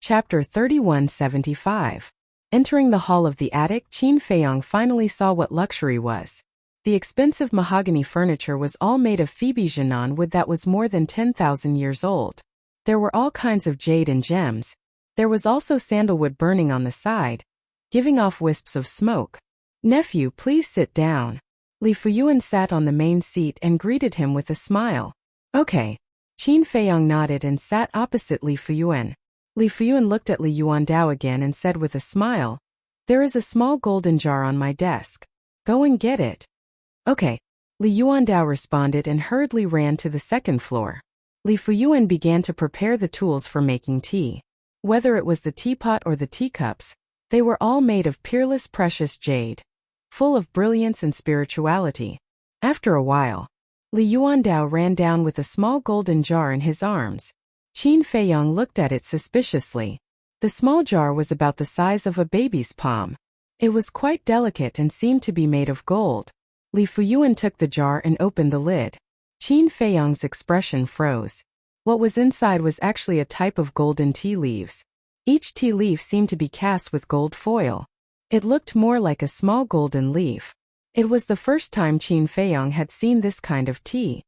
Chapter 3175. Entering the hall of the attic, Qin Feiyang finally saw what luxury was. The expensive mahogany furniture was all made of Phoebe Jinan wood that was more than 10,000 years old. There were all kinds of jade and gems. There was also sandalwood burning on the side, giving off wisps of smoke. "Nephew, please sit down." Li Fuyuan sat on the main seat and greeted him with a smile. "Okay." Qin Feiyang nodded and sat opposite Li Fuyuan. Li Fuyuan looked at Li Yuandao again and said with a smile, "There is a small golden jar on my desk. Go and get it." "Okay." Li Yuandao responded and hurriedly ran to the second floor. Li Fuyuan began to prepare the tools for making tea. Whether it was the teapot or the teacups, they were all made of peerless precious jade, full of brilliance and spirituality. After a while, Li Yuandao ran down with a small golden jar in his arms. Qin Feiyang looked at it suspiciously. The small jar was about the size of a baby's palm. It was quite delicate and seemed to be made of gold. Li Fuyuan took the jar and opened the lid. Qin Feiyang's expression froze. What was inside was actually a type of golden tea leaves. Each tea leaf seemed to be cast with gold foil. It looked more like a small golden leaf. It was the first time Qin Feiyang had seen this kind of tea.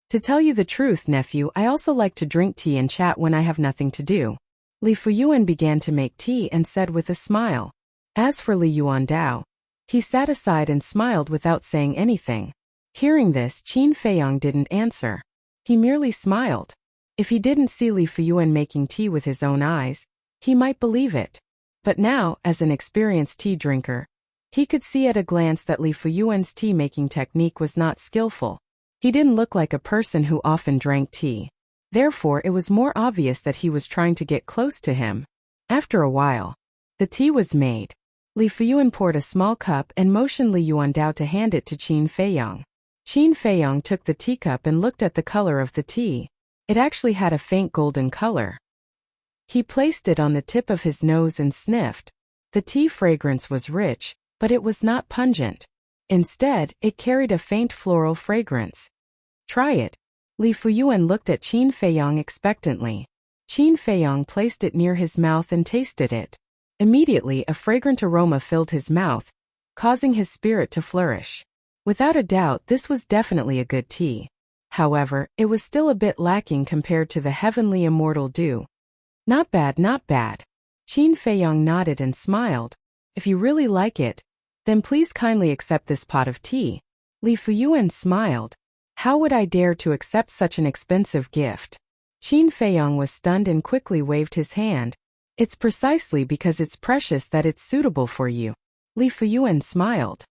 "To tell you the truth, nephew, I also like to drink tea and chat when I have nothing to do." Li Fuyuan began to make tea and said with a smile. As for Li Yuandao, he sat aside and smiled without saying anything. Hearing this, Qin Feiyang didn't answer. He merely smiled. If he didn't see Li Fuyuan making tea with his own eyes, he might believe it. But now, as an experienced tea drinker, he could see at a glance that Li Fuyuan's tea-making technique was not skillful. He didn't look like a person who often drank tea. Therefore, it was more obvious that he was trying to get close to him. After a while, the tea was made. Li Fuyuan poured a small cup and motioned Li Yuandao to hand it to Qin Feiyang. Qin Feiyang took the teacup and looked at the color of the tea. It actually had a faint golden color. He placed it on the tip of his nose and sniffed. The tea fragrance was rich, but it was not pungent. Instead, it carried a faint floral fragrance. "Try it." Li Fuyuan looked at Qin Feiyang expectantly. Qin Feiyang placed it near his mouth and tasted it. Immediately, a fragrant aroma filled his mouth, causing his spirit to flourish. Without a doubt, this was definitely a good tea. However, it was still a bit lacking compared to the heavenly immortal dew. "Not bad, not bad." Qin Feiyang nodded and smiled. "If you really like it, then please kindly accept this pot of tea." Li Fuyuan smiled. How would I dare to accept such an expensive gift? Qin Feiyang was stunned and quickly waved his hand. "It's precisely because it's precious that it's suitable for you." Li Fuyuan smiled.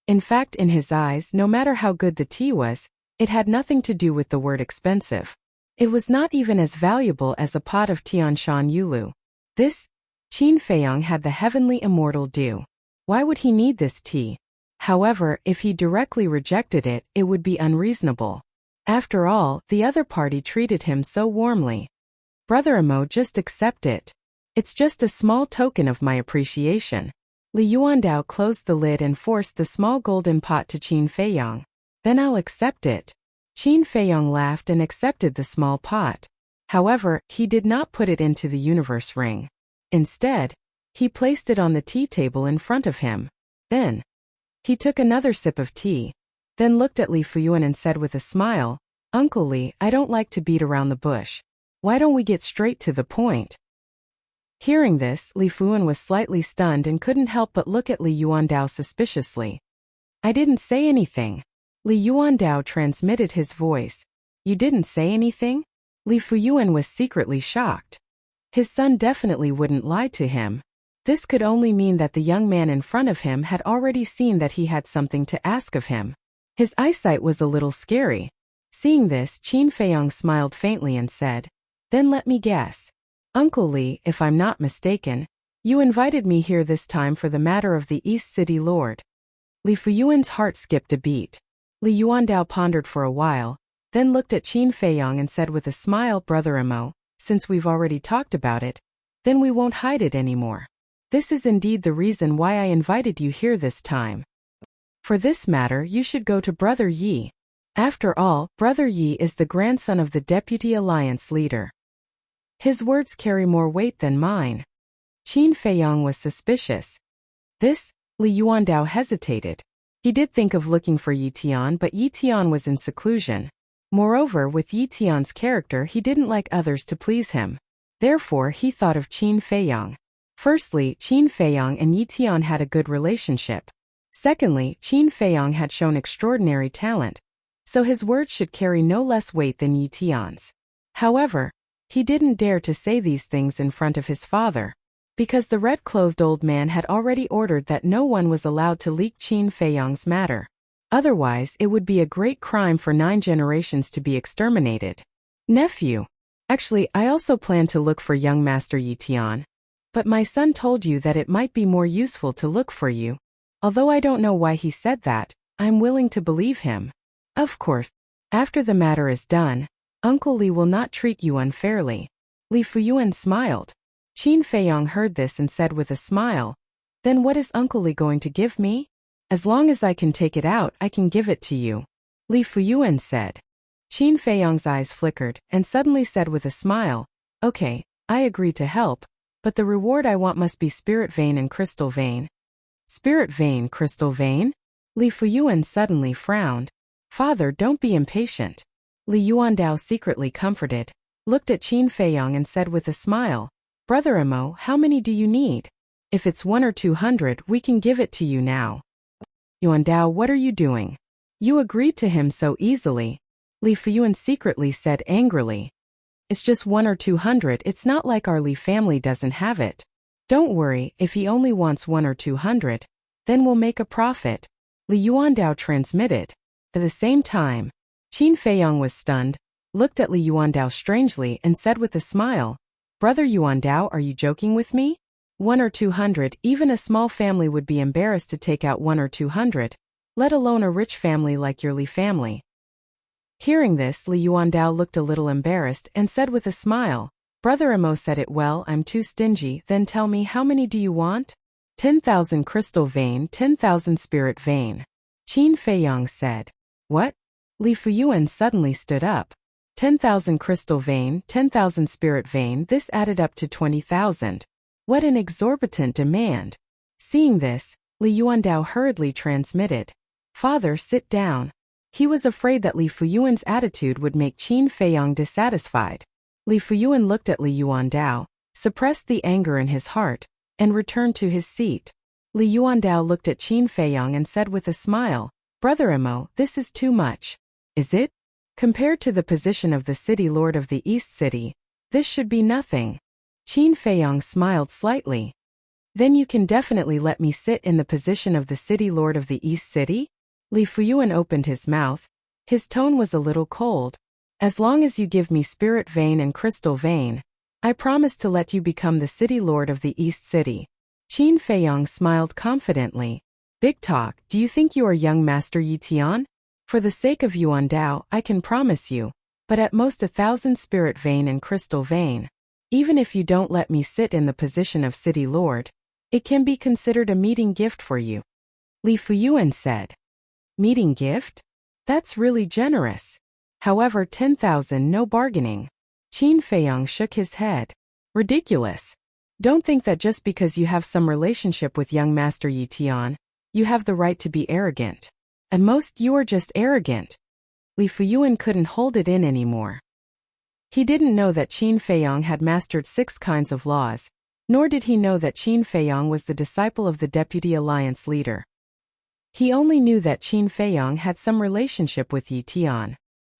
In fact, in his eyes, no matter how good the tea was, it had nothing to do with the word expensive. It was not even as valuable as a pot of Tianshan Yulu. This, Qin Feiyang had the heavenly immortal dew. Why would he need this tea? However, if he directly rejected it, it would be unreasonable. After all, the other party treated him so warmly. "Brother Amo, just accept it. It's just a small token of my appreciation." Li Yuandao closed the lid and forced the small golden pot to Qin Feiyang. "Then I'll accept it." Qin Feiyang laughed and accepted the small pot. However, he did not put it into the universe ring. Instead, he placed it on the tea table in front of him. Then, he took another sip of tea, then looked at Li Fuyuan and said with a smile, "Uncle Li, I don't like to beat around the bush. Why don't we get straight to the point?" Hearing this, Li Fuyuan was slightly stunned and couldn't help but look at Li Yuandao suspiciously. "I didn't say anything." Li Yuandao transmitted his voice. "You didn't say anything?" Li Fuyuan was secretly shocked. His son definitely wouldn't lie to him. This could only mean that the young man in front of him had already seen that he had something to ask of him. His eyesight was a little scary. Seeing this, Qin Feiyang smiled faintly and said, "Then let me guess. Uncle Li, if I'm not mistaken, you invited me here this time for the matter of the East City Lord." Li Fuyuan's heart skipped a beat. Li Yuandao pondered for a while, then looked at Qin Feiyang and said with a smile, "Brother Amo, since we've already talked about it, then we won't hide it anymore. This is indeed the reason why I invited you here this time. For this matter, you should go to Brother Yi. After all, Brother Yi is the grandson of the Deputy Alliance leader." His words carry more weight than mine. Qin Feiyang was suspicious. This, Li Yuandao hesitated. He did think of looking for Yi Tian, but Yi Tian was in seclusion. Moreover, with Yi Tian's character, he didn't like others to please him. Therefore, he thought of Qin Feiyang. Firstly, Qin Feiyang and Yi Tian had a good relationship. Secondly, Qin Feiyang had shown extraordinary talent, so his words should carry no less weight than Yi Tian's. However, he didn't dare to say these things in front of his father, because the red-clothed old man had already ordered that no one was allowed to leak Qin Feiyang's matter. Otherwise, it would be a great crime for 9 generations to be exterminated. Nephew. Actually, I also plan to look for young Master Yi Tian. But my son told you that it might be more useful to look for you. Although I don't know why he said that, I'm willing to believe him. Of course, after the matter is done, Uncle Li will not treat you unfairly. Li Fuyuan smiled. Qin Feiyang heard this and said with a smile, "Then what is Uncle Li going to give me? As long as I can take it out, I can give it to you," Li Fuyuan said. Qin Feiyang's eyes flickered and suddenly said with a smile, "Okay, I agree to help, but the reward I want must be spirit vein and crystal vein." Spirit vein, crystal vein? Li Fuyuan suddenly frowned. "Father, don't be impatient." Li Yuandao, secretly comforted, looked at Qin Feiyang and said with a smile, "Brother-in-law, how many do you need? If it's 100 or 200, we can give it to you now." "Yuandao, what are you doing? You agreed to him so easily," Li Fuyuan secretly said angrily. "It's just 100 or 200, it's not like our Li family doesn't have it. Don't worry, if he only wants 100 or 200, then we'll make a profit," Li Yuandao transmitted. At the same time, Qin Feiyang was stunned, looked at Li Yuandao strangely and said with a smile, "Brother Yuandao, are you joking with me? 100 or 200, even a small family would be embarrassed to take out 100 or 200, let alone a rich family like your Li family." Hearing this, Li Yuandao looked a little embarrassed and said with a smile, "Brother Imo said it well, I'm too stingy, then tell me how many do you want?" 10,000 crystal vein, 10,000 spirit vein. Qin Feiyang said. "What?" Li Fuyuan suddenly stood up. 10,000 crystal vein, 10,000 spirit vein, this added up to 20,000. What an exorbitant demand. Seeing this, Li Yuandao hurriedly transmitted, "Father, sit down." He was afraid that Li Fuyuan's attitude would make Qin Feiyang dissatisfied. Li Fuyuan looked at Li Yuandao, suppressed the anger in his heart, and returned to his seat. Li Yuandao looked at Qin Feiyang and said with a smile, "Brother Imo, this is too much. Is it? Compared to the position of the city lord of the East City, this should be nothing." Qin Feiyang smiled slightly. "Then you can definitely let me sit in the position of the city lord of the East City?" Li Fuyuan opened his mouth. His tone was a little cold. "As long as you give me spirit vein and crystal vein, I promise to let you become the city lord of the East City." Qin Feiyang smiled confidently. "Big talk, do you think you are young Master Yi Tian? For the sake of Yuandao, I can promise you, but at most 1,000 spirit vein and crystal vein. Even if you don't let me sit in the position of city lord, it can be considered a meeting gift for you," Li Fuyuan said. "Meeting gift? That's really generous. However, 10,000, no bargaining." Qin Feiyang shook his head. "Ridiculous. Don't think that just because you have some relationship with young Master Yi Tian, you have the right to be arrogant. At most, you are just arrogant." Li Fuyuan couldn't hold it in anymore. He didn't know that Qin Feiyang had mastered 6 kinds of laws, nor did he know that Qin Feiyang was the disciple of the Deputy Alliance leader. He only knew that Qin Feiyang had some relationship with Yi Tian,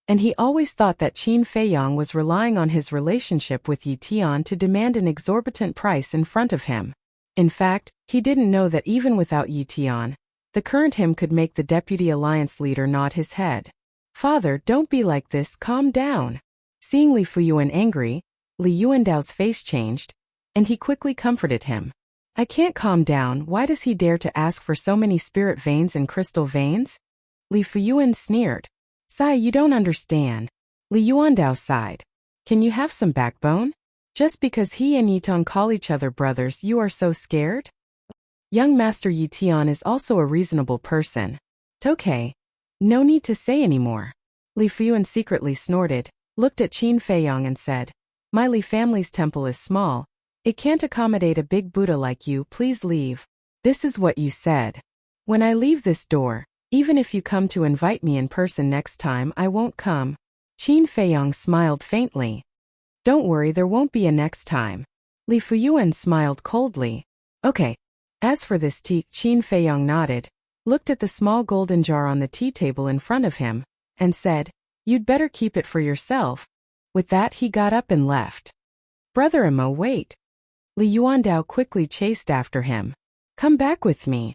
and he always thought that Qin Feiyang was relying on his relationship with Yi Tian to demand an exorbitant price in front of him. In fact, he didn't know that even without Yi Tian, the current him could make the Deputy Alliance leader nod his head. "Father, don't be like this, calm down." Seeing Li Fuyuan angry, Li Yuandao's face changed, and he quickly comforted him. "I can't calm down, why does he dare to ask for so many spirit veins and crystal veins?" Li Fuyuan sneered. "Sai, you don't understand." Li Yuandao sighed. "Can you have some backbone? Just because he and Yiton call each other brothers, you are so scared?" Young Master Yi Tian is also a reasonable person. "Okay. No need to say any more." Li Fuyuan secretly snorted, looked at Qin Feiyang and said, My Li family's temple is small. It can't accommodate a big Buddha like you, please leave. This is what you said. When I leave this door, even if you come to invite me in person next time, I won't come. Qin Feiyang smiled faintly. Don't worry, there won't be a next time. Li Fuyuan smiled coldly. Okay. As for this tea, Qin Feiyang nodded, looked at the small golden jar on the tea table in front of him, and said, You'd better keep it for yourself. With that he got up and left. Brother Imo, wait. Li Yuandao quickly chased after him. Come back with me.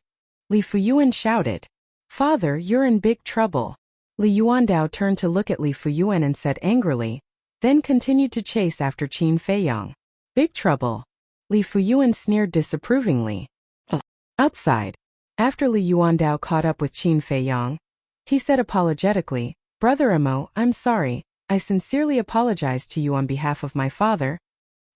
Li Fuyuan shouted. Father, you're in big trouble. Li Yuandao turned to look at Li Fuyuan and said angrily, then continued to chase after Qin Feiyang. Big trouble. Li Fuyuan sneered disapprovingly. Outside. After Li Yuandao caught up with Qin Feiyang, he said apologetically, Brother Imo, I'm sorry. I sincerely apologize to you on behalf of my father.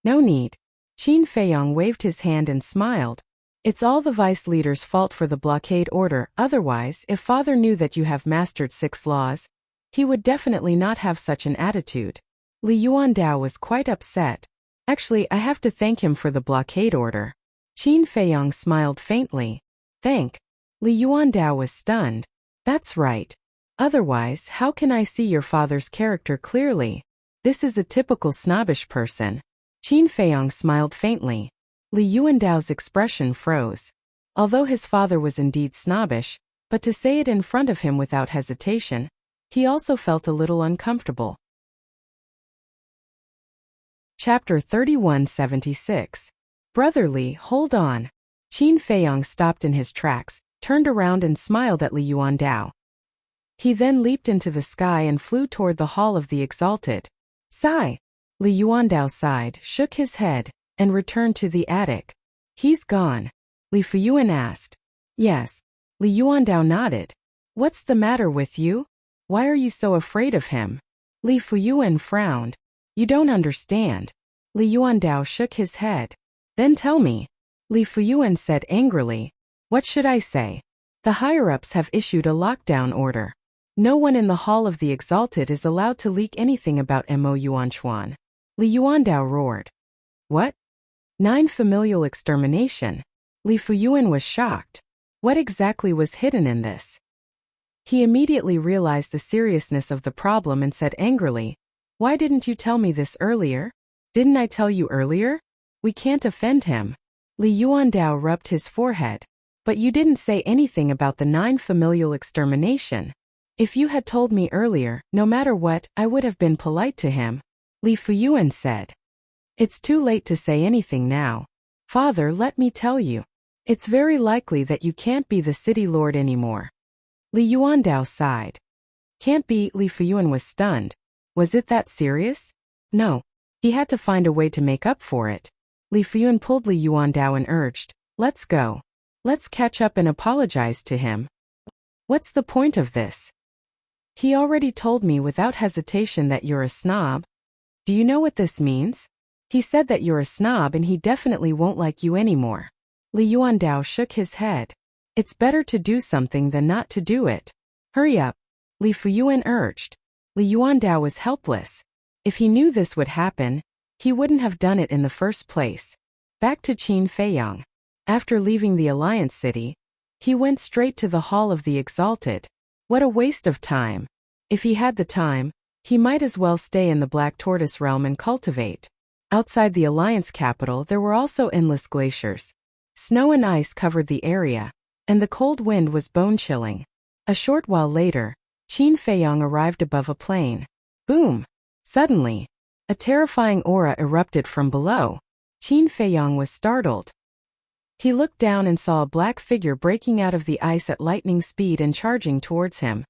No need. Qin Feiyang waved his hand and smiled. It's all the vice leader's fault for the blockade order, otherwise, if father knew that you have mastered 6 laws, he would definitely not have such an attitude. Li Yuandao was quite upset. Actually, I have to thank him for the blockade order. Qin Feiyang smiled faintly. Thank. Li Yuandao was stunned. That's right. Otherwise, how can I see your father's character clearly? This is a typical snobbish person. Qin Feiyang smiled faintly. Li Yuandao's expression froze. Although his father was indeed snobbish, but to say it in front of him without hesitation, he also felt a little uncomfortable. Chapter 3176. Brother Li, hold on. Qin Feiyang stopped in his tracks, turned around and smiled at Li Yuandao. He then leaped into the sky and flew toward the Hall of the Exalted. Sigh. Li Yuandao sighed, shook his head, and returned to the attic. He's gone. Li Fuyuan asked. Yes. Li Yuandao nodded. What's the matter with you? Why are you so afraid of him? Li Fuyuan frowned. You don't understand. Li Yuandao shook his head. Then tell me. Li Fuyuan said angrily. What should I say? The higher-ups have issued a lockdown order. No one in the Hall of the Exalted is allowed to leak anything about Mo Yuanchuan. Li Yuandao roared. What? 9 familial extermination. Li Fuyuan was shocked. What exactly was hidden in this? He immediately realized the seriousness of the problem and said angrily, Why didn't you tell me this earlier? Didn't I tell you earlier? We can't offend him. Li Yuandao rubbed his forehead. But you didn't say anything about the 9 familial extermination. If you had told me earlier, no matter what, I would have been polite to him. Li Fuyuan said. It's too late to say anything now. Father, let me tell you. It's very likely that you can't be the city lord anymore. Li Yuandao sighed. Can't be, Li Fuyuan was stunned. Was it that serious? No. He had to find a way to make up for it. Li Fuyuan pulled Li Yuandao and urged, Let's go. Let's catch up and apologize to him. What's the point of this? He already told me without hesitation that you're a snob. Do you know what this means? He said that you're a snob and he definitely won't like you anymore. Li Yuandao shook his head. It's better to do something than not to do it. Hurry up. Li Fuyuan urged. Li Yuandao was helpless. If he knew this would happen, he wouldn't have done it in the first place. Back to Qin Feiyang. After leaving the Alliance City, he went straight to the Hall of the Exalted. What a waste of time. If he had the time, he might as well stay in the Black Tortoise realm and cultivate. Outside the Alliance capital there were also endless glaciers. Snow and ice covered the area, and the cold wind was bone-chilling. A short while later, Qin Feiyang arrived above a plain. Boom! Suddenly, a terrifying aura erupted from below. Qin Feiyang was startled. He looked down and saw a black figure breaking out of the ice at lightning speed and charging towards him.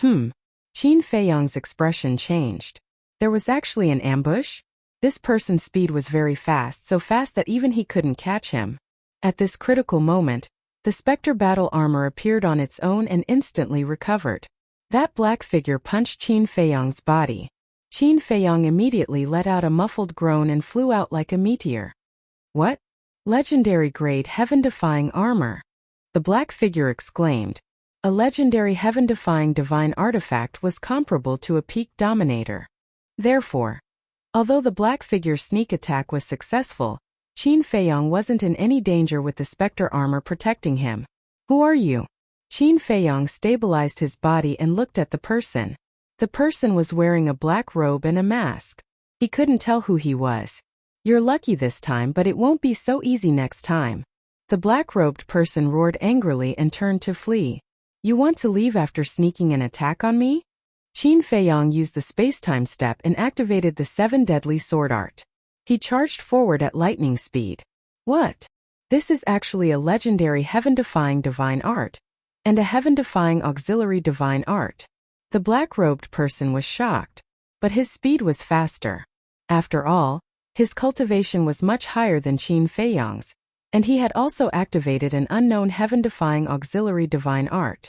Qin Feiyang's expression changed. There was actually an ambush? This person's speed was very fast, so fast that even he couldn't catch him. At this critical moment, the Spectre battle armor appeared on its own and instantly recovered. That black figure punched Qin Feiyang's body. Qin Feiyang immediately let out a muffled groan and flew out like a meteor. What? Legendary grade heaven-defying armor. The black figure exclaimed. A legendary heaven-defying divine artifact was comparable to a peak dominator. Therefore, Although the black figure's sneak attack was successful, Qin Feiyong wasn't in any danger with the specter armor protecting him. Who are you? Qin Feiyong stabilized his body and looked at the person. The person was wearing a black robe and a mask. He couldn't tell who he was. You're lucky this time, but it won't be so easy next time. The black-robed person roared angrily and turned to flee. You want to leave after sneaking an attack on me? Qin Feiyong used the space-time step and activated the 7 deadly sword art. He charged forward at lightning speed. What? This is actually a legendary heaven-defying divine art, and a heaven-defying auxiliary divine art. The black-robed person was shocked, but his speed was faster. After all, his cultivation was much higher than Qin Feiyong's, and he had also activated an unknown heaven-defying auxiliary divine art.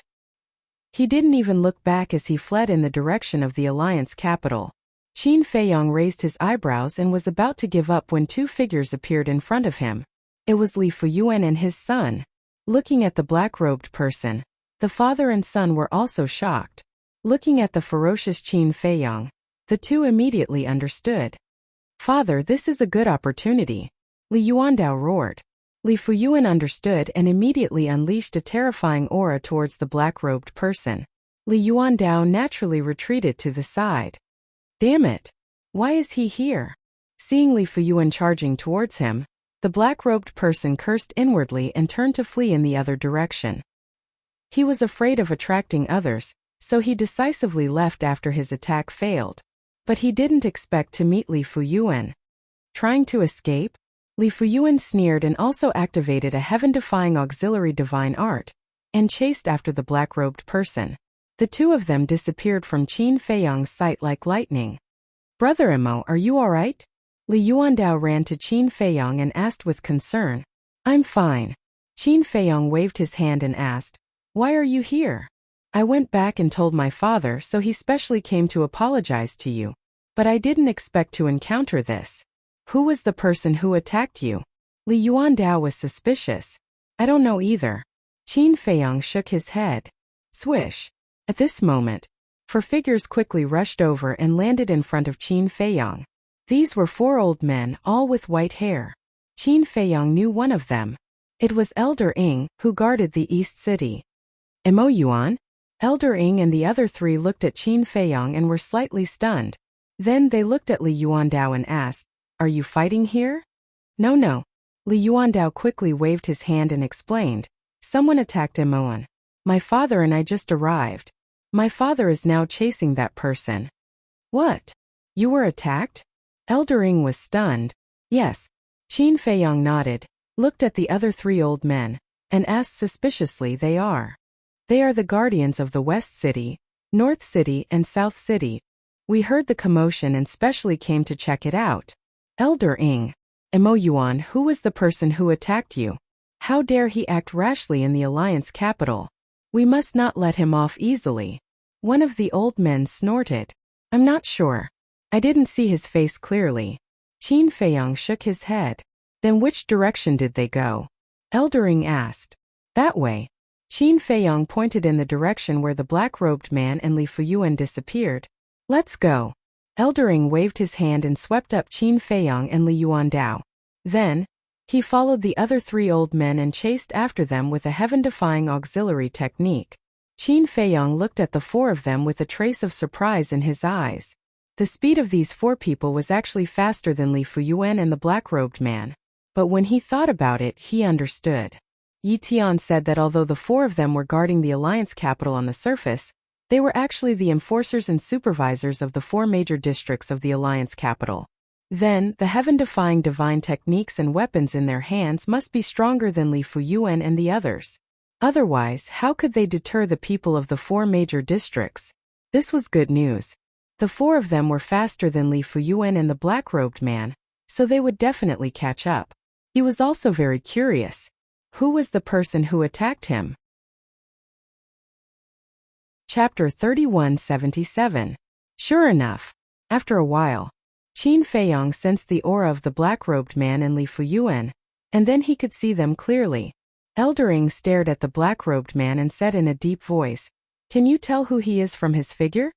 He didn't even look back as he fled in the direction of the Alliance capital. Qin Feiyong raised his eyebrows and was about to give up when 2 figures appeared in front of him. It was Li Fuyuan and his son. Looking at the black-robed person, the father and son were also shocked. Looking at the ferocious Qin Feiyong, the 2 immediately understood. Father, this is a good opportunity. Li Yuandao roared. Li Fuyuan understood and immediately unleashed a terrifying aura towards the black-robed person. Li Yuandao naturally retreated to the side. Damn it! Why is he here? Seeing Li Fuyuan charging towards him, the black-robed person cursed inwardly and turned to flee in the other direction. He was afraid of attracting others, so he decisively left after his attack failed. But he didn't expect to meet Li Fuyuan. Trying to escape? Li Fuyuan sneered and also activated a heaven-defying auxiliary divine art, and chased after the black-robed person. The 2 of them disappeared from Qin Feiyong's sight like lightning. Brother Emo, are you alright? Li Yuandao ran to Qin Feiyong and asked with concern. I'm fine. Qin Feiyong waved his hand and asked, Why are you here? I went back and told my father, so he specially came to apologize to you. But I didn't expect to encounter this. Who was the person who attacked you? Li Yuandao was suspicious. I don't know either. Qin Feiyong shook his head. Swish. At this moment, 4 figures quickly rushed over and landed in front of Qin Feiyong. These were 4 old men, all with white hair. Qin Feiyong knew one of them. It was Elder Ing, who guarded the East City. Emo Yuan? Elder Ing and the other 3 looked at Qin Feiyong and were slightly stunned. Then they looked at Li Yuandao and asked, Are you fighting here? No. Li Yuandao quickly waved his hand and explained, Someone attacked Emoan. My father and I just arrived. My father is now chasing that person. What? You were attacked? Elder Ing was stunned. Yes. Qin Feiyong nodded, looked at the other 3 old men, and asked suspiciously they are. They are the guardians of the West City, North City and South City. We heard the commotion and specially came to check it out. Elder Ing. Emo Yuan, who was the person who attacked you? How dare he act rashly in the Alliance capital? We must not let him off easily. One of the old men snorted. I'm not sure. I didn't see his face clearly. Qin Feiyong shook his head. Then which direction did they go? Elder Ing asked. That way. Qin Feiyong pointed in the direction where the black-robed man and Li Fuyuan disappeared. Let's go. Elder Ing waved his hand and swept up Qin Feiyong and Li Yuandao. Then, he followed the other 3 old men and chased after them with a heaven-defying auxiliary technique. Qin Feiyong looked at the 4 of them with a trace of surprise in his eyes. The speed of these 4 people was actually faster than Li Fuyuan and the black-robed man. But when he thought about it, he understood. Yi Tian said that although the 4 of them were guarding the Alliance capital on the surface, they were actually the enforcers and supervisors of the 4 major districts of the Alliance capital. Then, the heaven-defying divine techniques and weapons in their hands must be stronger than Li Fuyuan and the others. Otherwise, how could they deter the people of the 4 major districts? This was good news. The 4 of them were faster than Li Fuyuan and the black-robed man, so they would definitely catch up. He was also very curious. Who was the person who attacked him? Chapter 3177. Sure enough, after a while, Qin Feiyong sensed the aura of the black-robed man and Li Fuyuan, and then he could see them clearly. Elder Ing stared at the black-robed man and said in a deep voice, Can you tell who he is from his figure?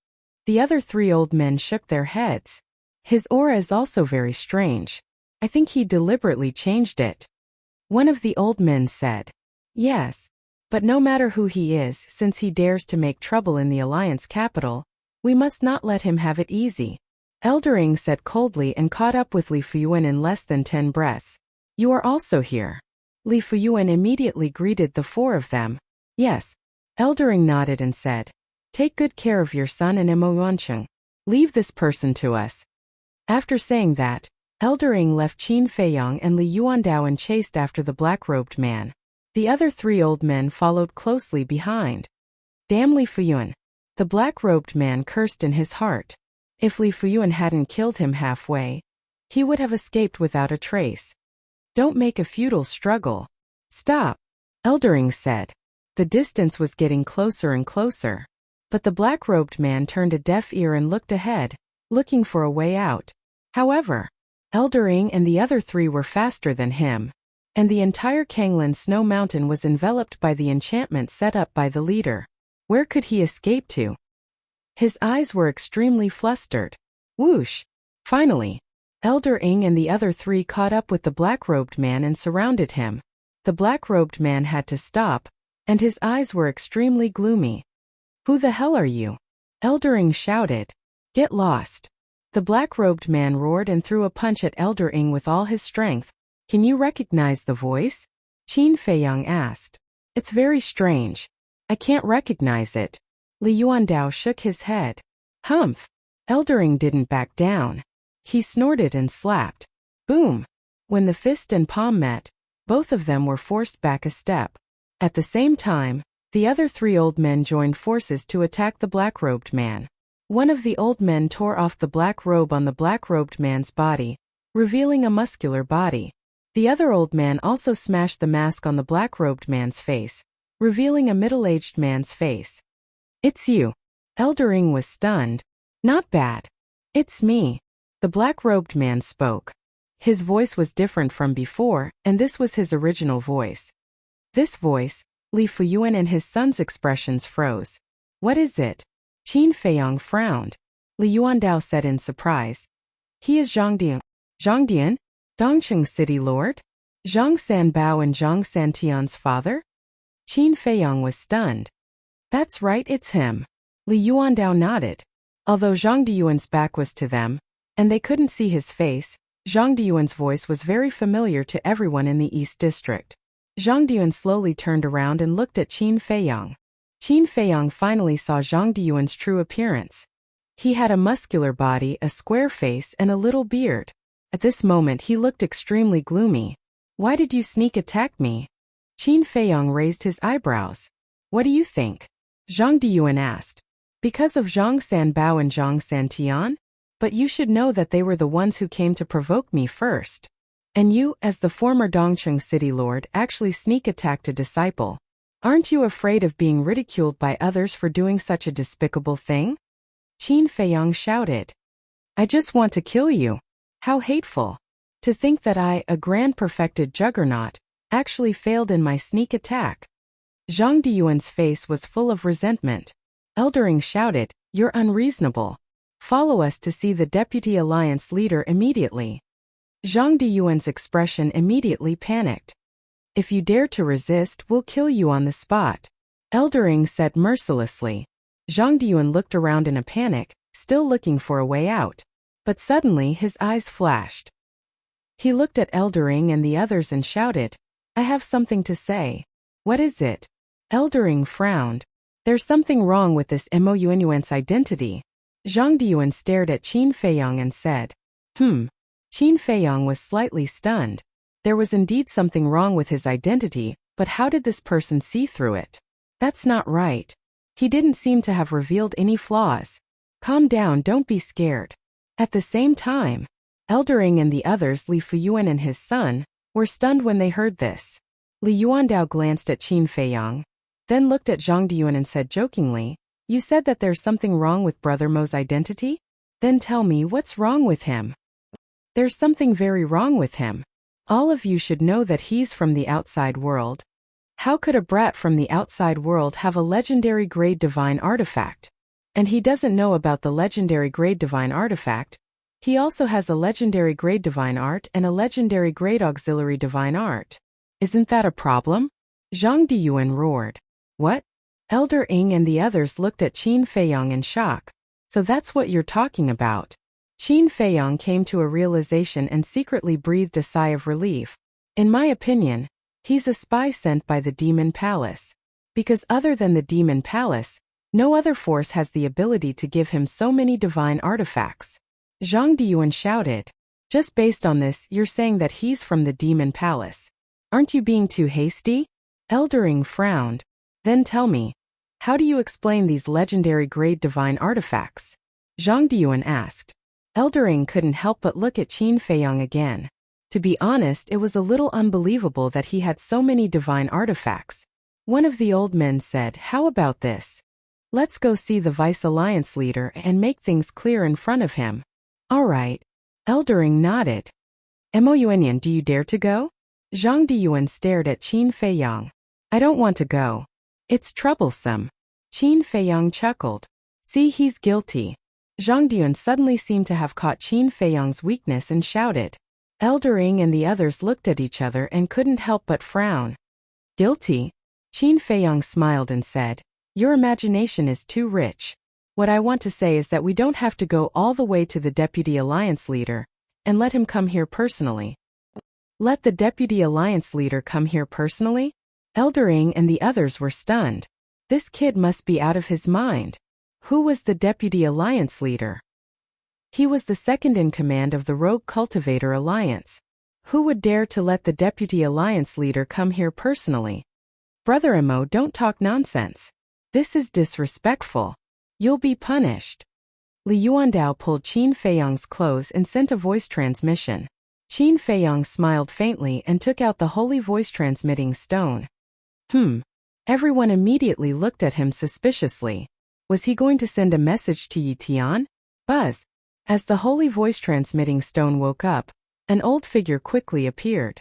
The other 3 old men shook their heads. His aura is also very strange. I think he deliberately changed it. One of the old men said. Yes. But no matter who he is, since he dares to make trouble in the Alliance capital, we must not let him have it easy. Eldering said coldly and caught up with Li Fuyuan in less than 10 breaths. You are also here. Li Fuyuan immediately greeted the four of them. Yes. Eldering nodded and said, take good care of your son and Mo Yuancheng. Leave this person to us. After saying that, Eldering left Qin Feiyang and Li Yuandao and chased after the black-robed man. The other 3 old men followed closely behind. Damn Li Fuyuan. The black-robed man cursed in his heart. If Li Fuyuan hadn't killed him halfway, he would have escaped without a trace. Don't make a futile struggle. Stop, Eldering said. The distance was getting closer and closer. But the black-robed man turned a deaf ear and looked ahead, looking for a way out. However, Eldering and the other 3 were faster than him, and the entire Kanglan Snow Mountain was enveloped by the enchantment set up by the leader. Where could he escape to? His eyes were extremely flustered. Whoosh! Finally, Eldering and the other 3 caught up with the black-robed man and surrounded him. The black-robed man had to stop, and his eyes were extremely gloomy. Who the hell are you? Eldering shouted. Get lost. The black-robed man roared and threw a punch at Eldering with all his strength. Can you recognize the voice? Qin Feiyang asked. It's very strange. I can't recognize it. Li Yuandao shook his head. Humph. Eldering didn't back down. He snorted and slapped. Boom. When the fist and palm met, both of them were forced back a step. At the same time, the other 3 old men joined forces to attack the black-robed man. One of the old men tore off the black robe on the black-robed man's body, revealing a muscular body. The other old man also smashed the mask on the black-robed man's face, revealing a middle-aged man's face. It's you. Eldering was stunned. Not bad. It's me. The black-robed man spoke. His voice was different from before, and this was his original voice. This voice, Li Fuyuan and his son's expressions froze. What is it? Qin Feiyang frowned. Li Yuandao said in surprise. He is Zhangdian. Zhangdian? Dongcheng City Lord? Zhang Sanbao and Zhang Santian's father? Qin Feiyang was stunned. That's right, it's him. Li Yuandao nodded. Although Zhang Diyuan's back was to them, and they couldn't see his face, Zhang Diyuan's voice was very familiar to everyone in the East District. Zhang Diyuan slowly turned around and looked at Qin Feiyang. Qin Feiyang finally saw Zhang Diyuan's true appearance. He had a muscular body, a square face, and a little beard. At this moment he looked extremely gloomy. Why did you sneak attack me? Qin Feiyang raised his eyebrows. What do you think? Zhang Diyuan asked. Because of Zhang Sanbao and Zhang Santian? But you should know that they were the ones who came to provoke me first. And you, as the former Dongcheng City Lord, actually sneak attacked a disciple. Aren't you afraid of being ridiculed by others for doing such a despicable thing? Qin Feiyang shouted. I just want to kill you. How hateful. To think that I, a grand perfected juggernaut, actually failed in my sneak attack. Zhang Diyuan's face was full of resentment. Eldering shouted, You're unreasonable. Follow us to see the Deputy Alliance leader immediately. Zhang Diyuan's expression immediately panicked. If you dare to resist, we'll kill you on the spot. Eldering said mercilessly. Zhang Diyuan looked around in a panic, still looking for a way out. But suddenly his eyes flashed. He looked at Eldering and the others and shouted, I have something to say. What is it? Eldering frowned. There's something wrong with this Mo Yuan's identity. Zhang Diyuan stared at Qin Feiyang and said, Qin Feiyang was slightly stunned. There was indeed something wrong with his identity, but how did this person see through it? That's not right. He didn't seem to have revealed any flaws. Calm down, don't be scared. At the same time, Eldering and the others, Li Fuyuan and his son, were stunned when they heard this. Li Yuandao glanced at Qin Feiyang, then looked at Zhang Diyuan and said jokingly, You said that there's something wrong with Brother Mo's identity? Then tell me what's wrong with him. There's something very wrong with him. All of you should know that he's from the outside world. How could a brat from the outside world have a legendary grade divine artifact? And he doesn't know about the legendary grade divine artifact. He also has a legendary grade divine art and a legendary grade auxiliary divine art. Isn't that a problem? Zhang Diyuan roared. What? Elder Ing and the others looked at Qin Feiyong in shock. So that's what you're talking about. Qin Feiyong came to a realization and secretly breathed a sigh of relief. In my opinion, he's a spy sent by the Demon Palace. Because other than the Demon Palace, no other force has the ability to give him so many divine artifacts. Zhang Diyuan shouted. Just based on this, you're saying that he's from the Demon Palace. Aren't you being too hasty? Elder Ing frowned. Then tell me, how do you explain these legendary grade divine artifacts? Zhang Diyuan asked. Elder Ing couldn't help but look at Qin Feiyong again. To be honest, it was a little unbelievable that he had so many divine artifacts. One of the old men said, how about this? Let's go see the Vice Alliance leader and make things clear in front of him. All right. Elder Ing nodded. Mo Yuanyan, do you dare to go? Zhang Diyuan stared at Qin Feiyong. I don't want to go. It's troublesome. Qin Feiyong chuckled. See, he's guilty. Zhang Diyuan suddenly seemed to have caught Qin Feiyong's weakness and shouted. Elder Ing and the others looked at each other and couldn't help but frown. Guilty? Qin Feiyong smiled and said, your imagination is too rich. What I want to say is that we don't have to go all the way to the Deputy Alliance leader and let him come here personally. Let the Deputy Alliance leader come here personally? Elder Ing and the others were stunned. This kid must be out of his mind. Who was the Deputy Alliance leader? He was the second in command of the Rogue Cultivator Alliance. Who would dare to let the Deputy Alliance leader come here personally? Brother Mo, don't talk nonsense. This is disrespectful. You'll be punished. Li Yuandao pulled Qin Feiyong's clothes and sent a voice transmission. Qin Feiyong smiled faintly and took out the holy voice transmitting stone. Everyone immediately looked at him suspiciously. Was he going to send a message to Yi Tian? Buzz. As the holy voice transmitting stone woke up, an old figure quickly appeared.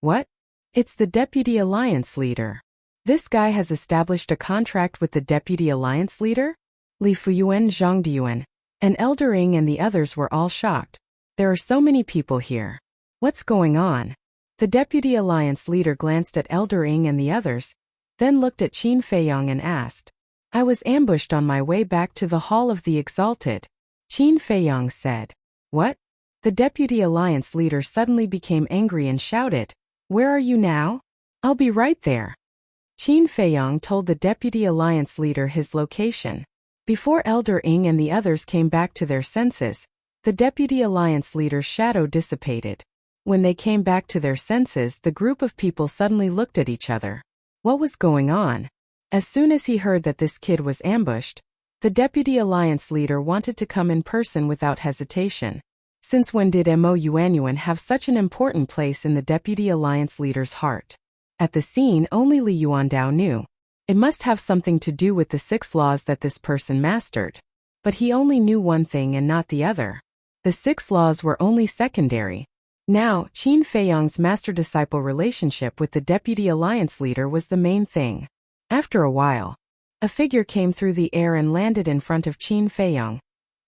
What? It's the Deputy Alliance leader. This guy has established a contract with the Deputy Alliance leader? Li Fuyuan, Zhang Diyuan, and Elder Ing and the others were all shocked. There are so many people here. What's going on? The Deputy Alliance leader glanced at Elder Ing and the others, then looked at Qin Feiyong and asked. I was ambushed on my way back to the Hall of the Exalted. Qin Feiyong said. What? The Deputy Alliance leader suddenly became angry and shouted. Where are you now? I'll be right there. Qin Feiyong told the Deputy Alliance leader his location. Before Elder Ing and the others came back to their senses, the Deputy Alliance leader's shadow dissipated. When they came back to their senses, the group of people suddenly looked at each other. What was going on? As soon as he heard that this kid was ambushed, the Deputy Alliance leader wanted to come in person without hesitation. Since when did Mo Yuanyuan have such an important place in the Deputy Alliance leader's heart? At the scene, only Li Yuandao knew. It must have something to do with the 6 laws that this person mastered. But he only knew one thing and not the other. The 6 laws were only secondary. Now, Qin Feiyong's master-disciple relationship with the Deputy Alliance leader was the main thing. After a while, a figure came through the air and landed in front of Qin Feiyong,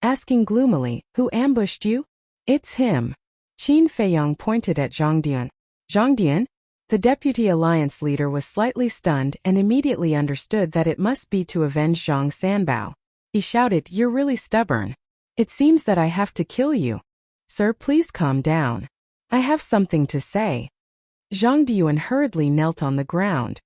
asking gloomily, who ambushed you? It's him. Qin Feiyong pointed at Zhang Dian. Zhang Dian? The Deputy Alliance leader was slightly stunned and immediately understood that it must be to avenge Zhang Sanbao. He shouted, You're really stubborn. It seems that I have to kill you. Sir, please calm down. I have something to say. Zhang Diyuan hurriedly knelt on the ground.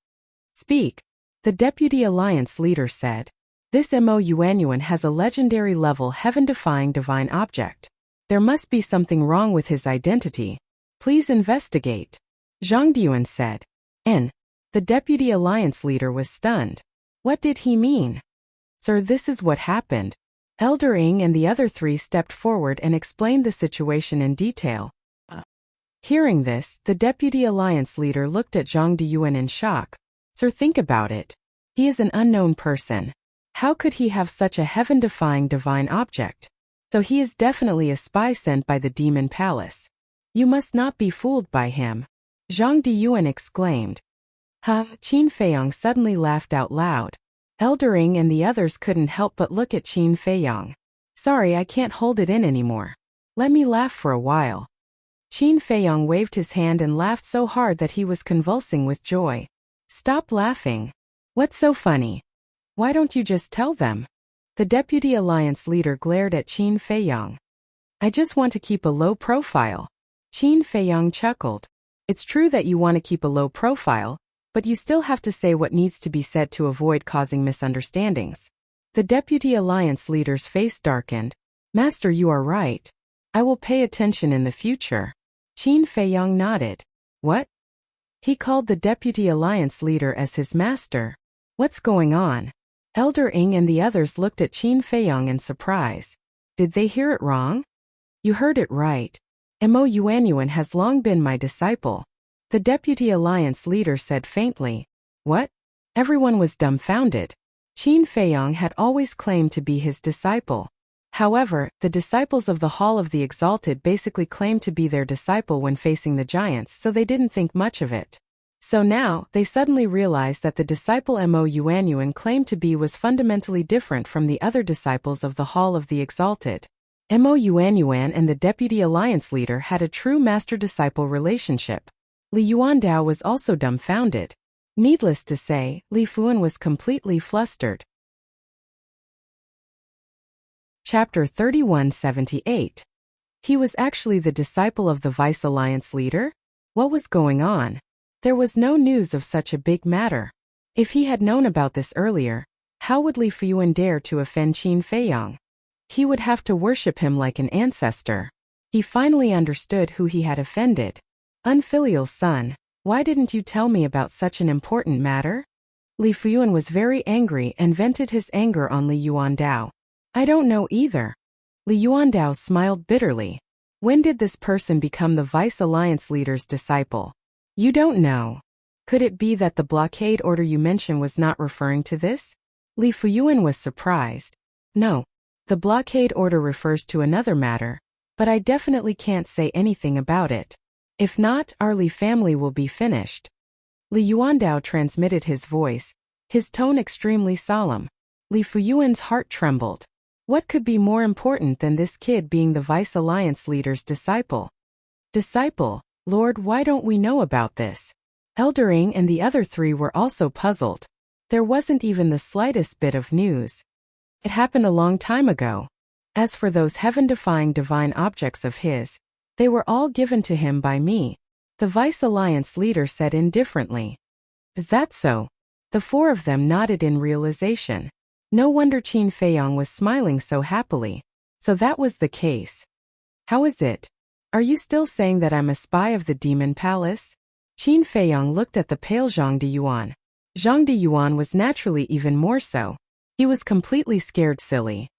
Speak. The Deputy Alliance leader said. This Mo Yuanyuan has a legendary level heaven-defying divine object. There must be something wrong with his identity. Please investigate. Zhang Diyuan said. The Deputy Alliance leader was stunned. What did he mean? Sir, this is what happened. Elder Ing and the other 3 stepped forward and explained the situation in detail. Hearing this, the Deputy Alliance leader looked at Zhang Diyuan in shock. Sir, think about it. He is an unknown person. How could he have such a heaven-defying divine object? So he is definitely a spy sent by the Demon Palace. You must not be fooled by him. Zhang Diyuan exclaimed. Qin Feiyong suddenly laughed out loud. Elder Ing and the others couldn't help but look at Qin Feiyong. Sorry, I can't hold it in anymore. Let me laugh for a while. Qin Feiyong waved his hand and laughed so hard that he was convulsing with joy. Stop laughing. What's so funny? Why don't you just tell them? The Deputy Alliance leader glared at Qin Feiyong. I just want to keep a low profile. Qin Feiyong chuckled. It's true that you want to keep a low profile, but you still have to say what needs to be said to avoid causing misunderstandings. The Deputy Alliance leader's face darkened. Master, you are right. I will pay attention in the future. Qin Feiyong nodded. What? He called the Deputy Alliance leader as his master. What's going on? Elder Ing and the others looked at Qin Feiyong in surprise. Did they hear it wrong? You heard it right. Mo Yuanyuan has long been my disciple. The Deputy Alliance leader said faintly. What? Everyone was dumbfounded. Qin Feiyong had always claimed to be his disciple. However, the disciples of the Hall of the Exalted basically claimed to be their disciple when facing the giants, so they didn't think much of it. So now, they suddenly realized that the disciple Mo Yuanyuan claimed to be was fundamentally different from the other disciples of the Hall of the Exalted. Mo Yuanyuan and the Deputy Alliance leader had a true master-disciple relationship. Li Yuandao was also dumbfounded. Needless to say, Li Fuan was completely flustered. Chapter 3178. He was actually the disciple of the Vice Alliance leader? What was going on? There was no news of such a big matter. If he had known about this earlier, how would Li Fuan dare to offend Qin Feiyong? He would have to worship him like an ancestor. He finally understood who he had offended. Unfilial son, why didn't you tell me about such an important matter? Li Fuan was very angry and vented his anger on Li Yuandao. I don't know either. Li Yuandao smiled bitterly. When did this person become the Vice Alliance leader's disciple? You don't know. Could it be that the blockade order you mentioned was not referring to this? Li Fuan was surprised. No. The blockade order refers to another matter, but I definitely can't say anything about it. If not, our Li family will be finished. Li Yuandao transmitted his voice, his tone extremely solemn. Li Fuan's heart trembled. What could be more important than this kid being the Vice Alliance leader's disciple? Disciple? Lord, why don't we know about this? Elder Ing and the other three were also puzzled. There wasn't even the slightest bit of news. It happened a long time ago. As for those heaven-defying divine objects of his, they were all given to him by me, the Vice Alliance leader said indifferently. Is that so? The four of them nodded in realization. No wonder Qin Feiyong was smiling so happily. So that was the case. How is it? Are you still saying that I'm a spy of the Demon Palace? Qin Feiyong looked at the pale Zhang Diyuan. Zhang Diyuan was naturally even more so. He was completely scared silly.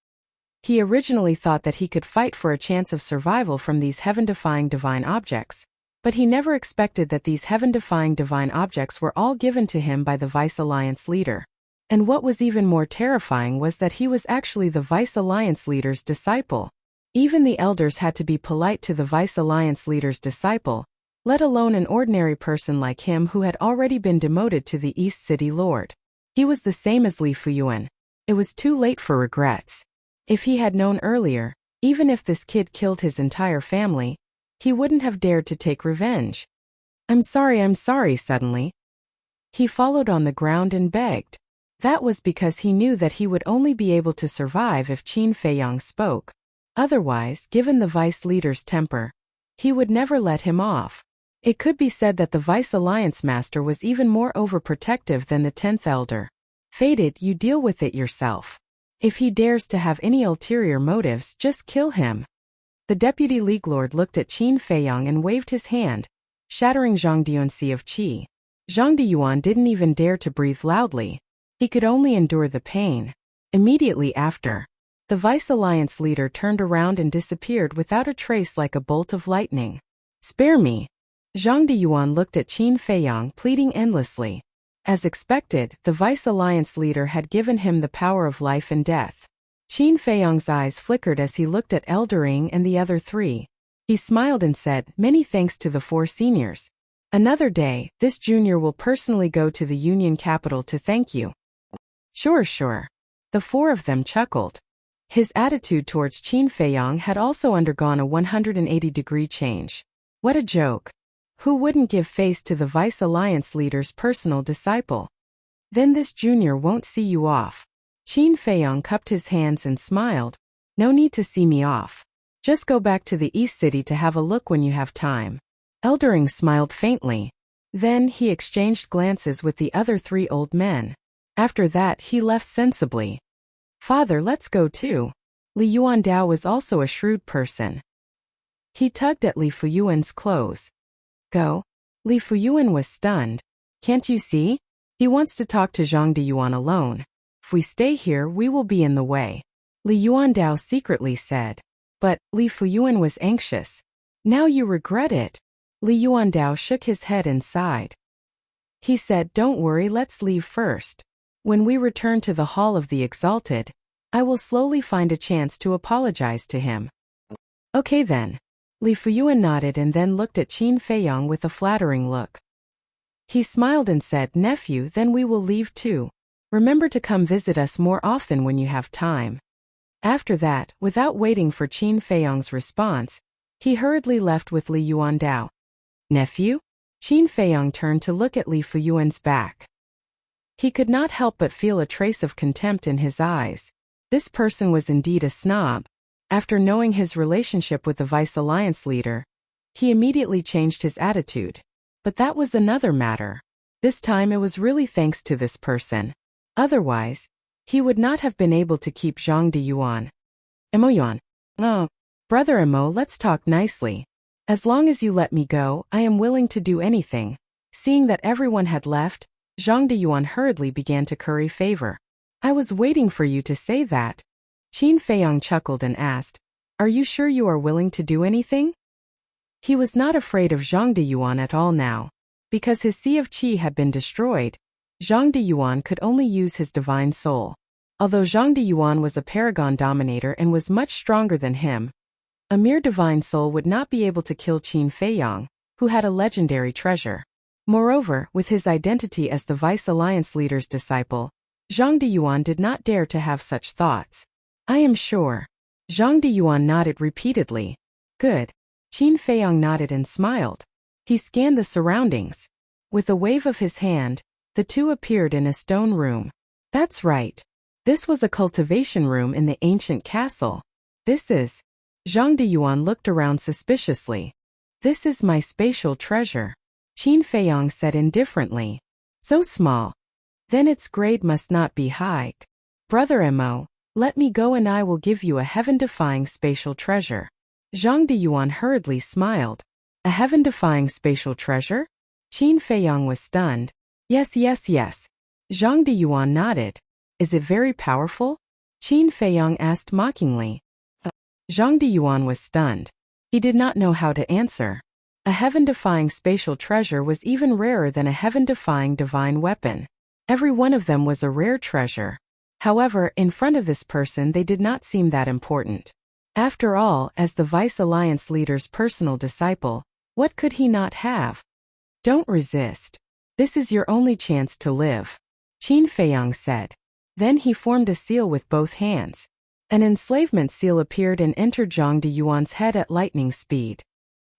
He originally thought that he could fight for a chance of survival from these heaven-defying divine objects, but he never expected that these heaven-defying divine objects were all given to him by the Vice Alliance leader. And what was even more terrifying was that he was actually the Vice Alliance leader's disciple. Even the elders had to be polite to the Vice Alliance leader's disciple, let alone an ordinary person like him who had already been demoted to the East City Lord. He was the same as Li Fuan. It was too late for regrets. If he had known earlier, even if this kid killed his entire family, he wouldn't have dared to take revenge. I'm sorry suddenly. He followed on the ground and begged. That was because he knew that he would only be able to survive if Qin Feiyong spoke. Otherwise, given the vice leader's temper, he would never let him off. It could be said that the Vice Alliance master was even more overprotective than the 10th elder. Fated, you deal with it yourself. If he dares to have any ulterior motives, just kill him. The Deputy League Lord looked at Qin Feiyong and waved his hand, shattering Zhang Diyuan's sea of qi. Zhang Diyuan didn't even dare to breathe loudly. He could only endure the pain. Immediately after, the Vice Alliance leader turned around and disappeared without a trace like a bolt of lightning. Spare me. Zhang Diyuan looked at Qin Feiyong, pleading endlessly. As expected, the Vice Alliance leader had given him the power of life and death. Qin Feiyong's eyes flickered as he looked at Elder Ing and the other three. He smiled and said, "Many thanks to the four seniors. Another day, this junior will personally go to the Union capital to thank you." Sure. The four of them chuckled. His attitude towards Qin Feiyang had also undergone a 180-degree change. What a joke. Who wouldn't give face to the Vice Alliance leader's personal disciple? Then this junior won't see you off. Qin Feiyang cupped his hands and smiled. No need to see me off. Just go back to the East City to have a look when you have time. Eldering smiled faintly. Then he exchanged glances with the other 3 old men. After that he left sensibly. Father, let's go too. Li Yuandao was also a shrewd person. He tugged at Li Fuyuan's clothes. Go? Li Fuyuan was stunned. Can't you see? He wants to talk to Zhang Diyuan alone. If we stay here, we will be in the way. Li Yuandao secretly said. But Li Fuyuan was anxious. Now you regret it. Li Yuandao shook his head and sighed. He said, don't worry, let's leave first. When we return to the Hall of the Exalted, I will slowly find a chance to apologize to him. Okay then. Li Fuyuan nodded and then looked at Qin Feiyang with a flattering look. He smiled and said, nephew, then we will leave too. Remember to come visit us more often when you have time. After that, without waiting for Qin Feiyang's response, he hurriedly left with Li Yuandao. Nephew? Qin Feiyang turned to look at Li Fuyuan's back. He could not help but feel a trace of contempt in his eyes. This person was indeed a snob. After knowing his relationship with the Vice Alliance leader, he immediately changed his attitude. But that was another matter. This time it was really thanks to this person. Otherwise, he would not have been able to keep Zhang Diyuan. Emo Yuan. Oh, brother Emo, let's talk nicely. As long as you let me go, I am willing to do anything. Seeing that everyone had left, Zhang Diyuan hurriedly began to curry favor. I was waiting for you to say that. Qin Feiyang chuckled and asked, are you sure you are willing to do anything? He was not afraid of Zhang Diyuan at all now. Because his Sea of Qi had been destroyed, Zhang Diyuan could only use his divine soul. Although Zhang Diyuan was a paragon dominator and was much stronger than him, a mere divine soul would not be able to kill Qin Feiyang, who had a legendary treasure. Moreover, with his identity as the Vice Alliance leader's disciple, Zhang Diyuan did not dare to have such thoughts. I am sure. Zhang Diyuan nodded repeatedly. Good. Qin Feiyang nodded and smiled. He scanned the surroundings. With a wave of his hand, the two appeared in a stone room. That's right. This was a cultivation room in the ancient castle. This is... Zhang Diyuan looked around suspiciously. This is my spatial treasure. Qin Feiyang said indifferently. So small. Then its grade must not be high. Brother Mo, let me go and I will give you a heaven-defying spatial treasure. Zhang Diyuan hurriedly smiled. A heaven-defying spatial treasure? Qin Feiyang was stunned. Yes. Zhang Diyuan nodded. Is it very powerful? Qin Feiyang asked mockingly. Zhang Diyuan was stunned. He did not know how to answer. A heaven-defying spatial treasure was even rarer than a heaven-defying divine weapon. Every one of them was a rare treasure. However, in front of this person they did not seem that important. After all, as the Vice Alliance leader's personal disciple, what could he not have? Don't resist. This is your only chance to live. Qin Feiyang said. Then he formed a seal with both hands. An enslavement seal appeared and entered Zhang Diyuan's head at lightning speed.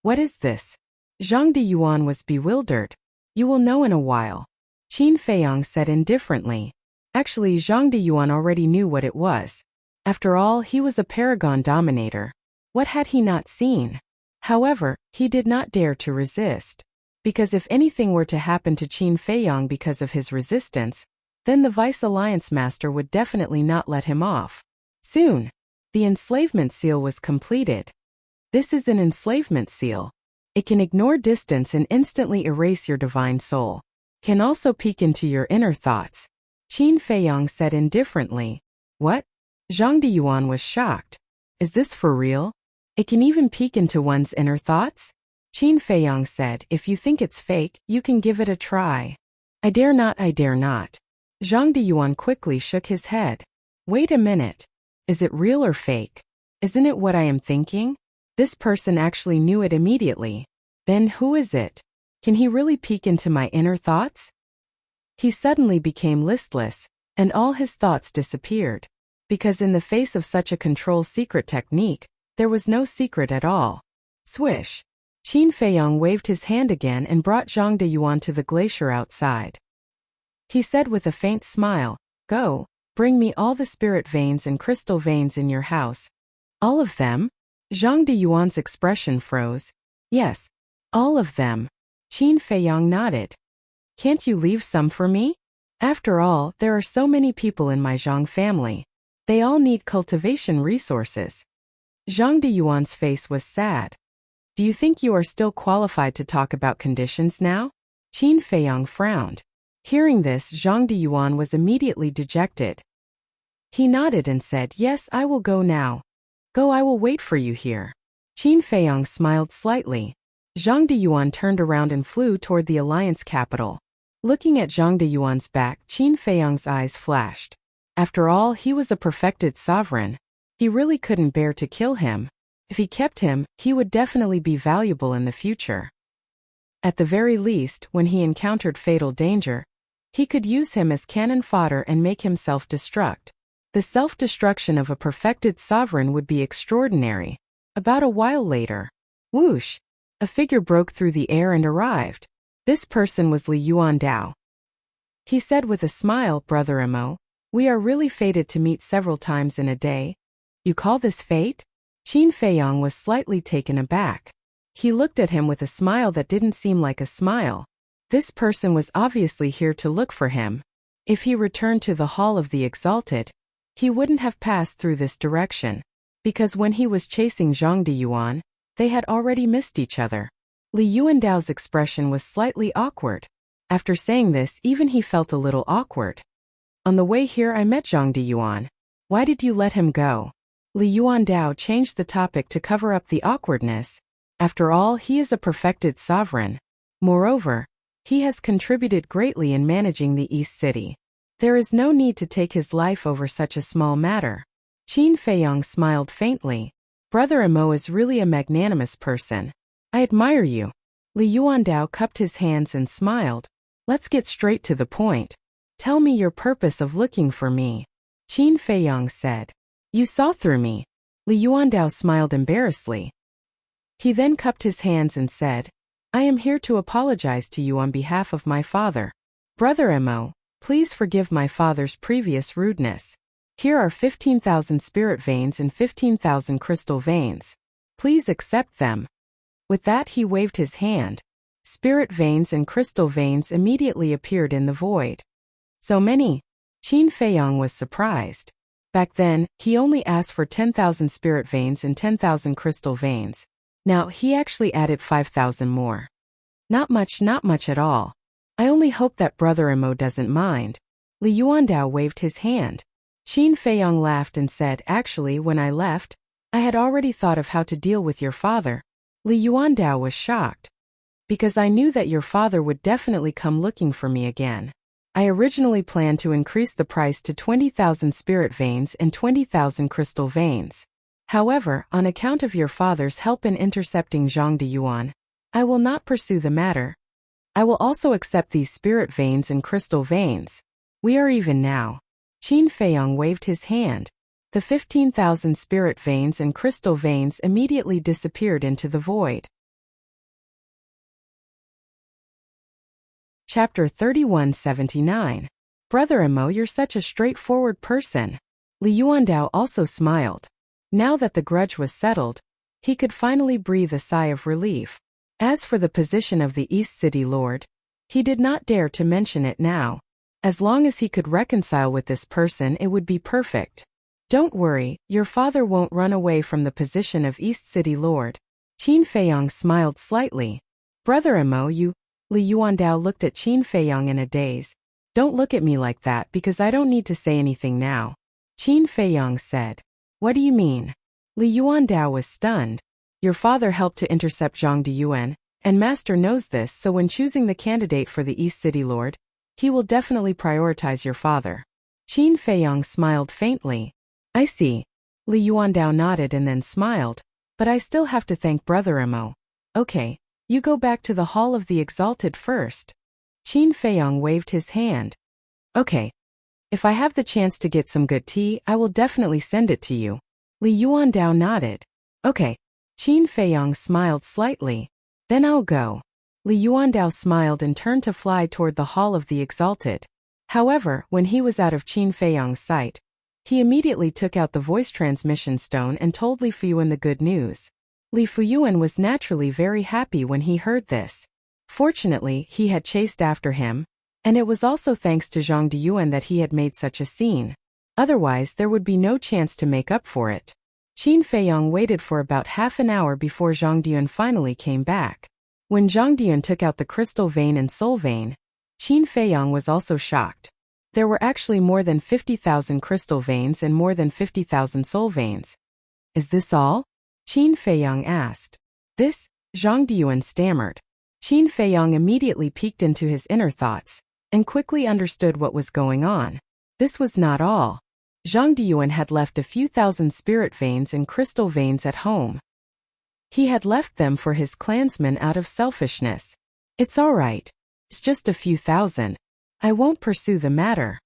What is this? Zhang Diyuan was bewildered. You will know in a while. Qin Feiyang said indifferently. Actually, Zhang Diyuan already knew what it was. After all, he was a paragon dominator. What had he not seen? However, he did not dare to resist. Because if anything were to happen to Qin Feiyang because of his resistance, then the Vice Alliance master would definitely not let him off. Soon, the enslavement seal was completed. This is an enslavement seal. It can ignore distance and instantly erase your divine soul. Can also peek into your inner thoughts. Qin Feiyang said indifferently. What? Zhang Diyuan was shocked. Is this for real? It can even peek into one's inner thoughts? Qin Feiyang said, if you think it's fake, you can give it a try. I dare not. Zhang Diyuan quickly shook his head. Wait a minute. Is it real or fake? Isn't it what I am thinking? This person actually knew it immediately. Then who is it? Can he really peek into my inner thoughts? He suddenly became listless, and all his thoughts disappeared. because in the face of such a control secret technique, there was no secret at all. Swish! Qin Feiyong waved his hand again and brought Zhang Deyuan to the glacier outside. He said with a faint smile, "Go, bring me all the spirit veins and crystal veins in your house." "All of them?" Zhang Deyuan's expression froze. "Yes, all of them." Qin Feiyong nodded. "Can't you leave some for me? After all, there are so many people in my Zhang family. They all need cultivation resources." Zhang Deyuan's face was sad. "Do you think you are still qualified to talk about conditions now?" Qin Feiyong frowned. Hearing this, Zhang Deyuan was immediately dejected. He nodded and said, "Yes, I will go now." "Go, I will wait for you here." Qin Feiyong smiled slightly. Zhang Deyuan turned around and flew toward the alliance capital. Looking at Zhang Deyuan's back, Qin Feiyong's eyes flashed. After all, he was a perfected sovereign. He really couldn't bear to kill him. If he kept him, he would definitely be valuable in the future. At the very least, when he encountered fatal danger, he could use him as cannon fodder and make him self-destruct. The self-destruction of a perfected sovereign would be extraordinary. About a while later, whoosh! A figure broke through the air and arrived. This person was Li Yuandao. He said with a smile, "Brother Mo, we are really fated to meet several times in a day." "You call this fate?" Qin Feiyong was slightly taken aback. He looked at him with a smile that didn't seem like a smile. This person was obviously here to look for him. If he returned to the Hall of the Exalted, he wouldn't have passed through this direction, because when he was chasing Zhang Deyuan, they had already missed each other. Li Yuandao's expression was slightly awkward. After saying this, even he felt a little awkward. "On the way here I met Zhang Deyuan. Why did you let him go?" Li Yuandao changed the topic to cover up the awkwardness. After all, he is a perfected sovereign. Moreover, he has contributed greatly in managing the East City. There is no need to take his life over such a small matter. Qin Feiyong smiled faintly. "Brother Mo is really a magnanimous person. I admire you." Li Yuandao cupped his hands and smiled. "Let's get straight to the point. Tell me your purpose of looking for me." Qin Feiyong said. "You saw through me." Li Yuandao smiled embarrassedly. He then cupped his hands and said, "I am here to apologize to you on behalf of my father. Brother Mo, please forgive my father's previous rudeness. Here are 15,000 spirit veins and 15,000 crystal veins. Please accept them." With that, he waved his hand. Spirit veins and crystal veins immediately appeared in the void. "So many?" Qin Feiyong was surprised. Back then, he only asked for 10,000 spirit veins and 10,000 crystal veins. Now, he actually added 5,000 more. Not much at all. I only hope that Brother Mo doesn't mind." Li Yuandao waved his hand. Qin Feiyong laughed and said, "Actually, when I left, I had already thought of how to deal with your father." Li Yuandao was shocked. "Because I knew that your father would definitely come looking for me again. I originally planned to increase the price to 20,000 spirit veins and 20,000 crystal veins. However, on account of your father's help in intercepting Zhang Deyuan, I will not pursue the matter. I will also accept these spirit veins and crystal veins. We are even now." Qin Feiyong waved his hand. The 15,000 spirit veins and crystal veins immediately disappeared into the void. Chapter 3179. "Brother Mo, you're such a straightforward person." Li Yuandao also smiled. Now that the grudge was settled, he could finally breathe a sigh of relief. As for the position of the East City Lord, he did not dare to mention it now. As long as he could reconcile with this person, it would be perfect. "Don't worry, your father won't run away from the position of East City Lord." Qin Feiyong smiled slightly. "Brother Mo, you..." Li Yuandao looked at Qin Feiyong in a daze. "Don't look at me like that because I don't need to say anything now." Qin Feiyong said. "What do you mean?" Li Yuandao was stunned. "Your father helped to intercept Zhang Deyuan, and Master knows this, so when choosing the candidate for the East City Lord, he will definitely prioritize your father." Qin Feiyong smiled faintly. "I see." Li Yuandao nodded and then smiled. "But I still have to thank Brother Mo." "Okay. You go back to the Hall of the Exalted first." Qin Feiyong waved his hand. "Okay." If I have the chance to get some good tea, I will definitely send it to you. Li Yuandao nodded. Okay. Qin Feiyang smiled slightly. Then I'll go. Li Yuandao smiled and turned to fly toward the Hall of the Exalted. However, when he was out of Qin Feiyang's sight, he immediately took out the voice transmission stone and told Li Fuyuan the good news. Li Fuyuan was naturally very happy when he heard this. Fortunately, he had chased after him, and it was also thanks to Zhang Diyuan that he had made such a scene. Otherwise, there would be no chance to make up for it. Qin Feiyang waited for about half an hour before Zhang Diyuan finally came back. When Zhang Diyuan took out the crystal vein and soul vein, Qin Feiyang was also shocked. There were actually more than 50,000 crystal veins and more than 50,000 soul veins. Is this all? Qin Feiyang asked. This, Zhang Diyuan stammered. Qin Feiyang immediately peeked into his inner thoughts and quickly understood what was going on. This was not all. Zhang Diyuan had left a few thousand spirit veins and crystal veins at home. He had left them for his clansmen out of selfishness. It's all right. It's just a few thousand. I won't pursue the matter.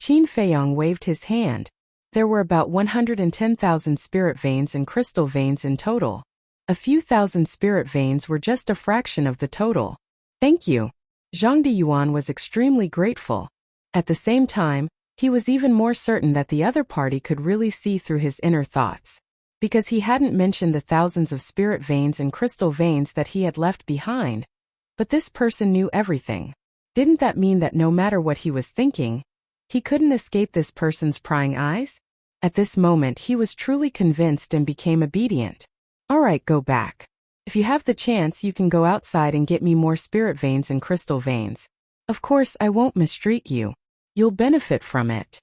Qin Feiyang waved his hand. There were about 110,000 spirit veins and crystal veins in total. A few thousand spirit veins were just a fraction of the total. Thank you. Zhang Diyuan was extremely grateful. At the same time, he was even more certain that the other party could really see through his inner thoughts, because he hadn't mentioned the thousands of spirit veins and crystal veins that he had left behind. But this person knew everything. Didn't that mean that no matter what he was thinking, he couldn't escape this person's prying eyes? At this moment he was truly convinced and became obedient. All right, go back. If you have the chance, you can go outside and get me more spirit veins and crystal veins. Of course, I won't mistreat you. You'll benefit from it.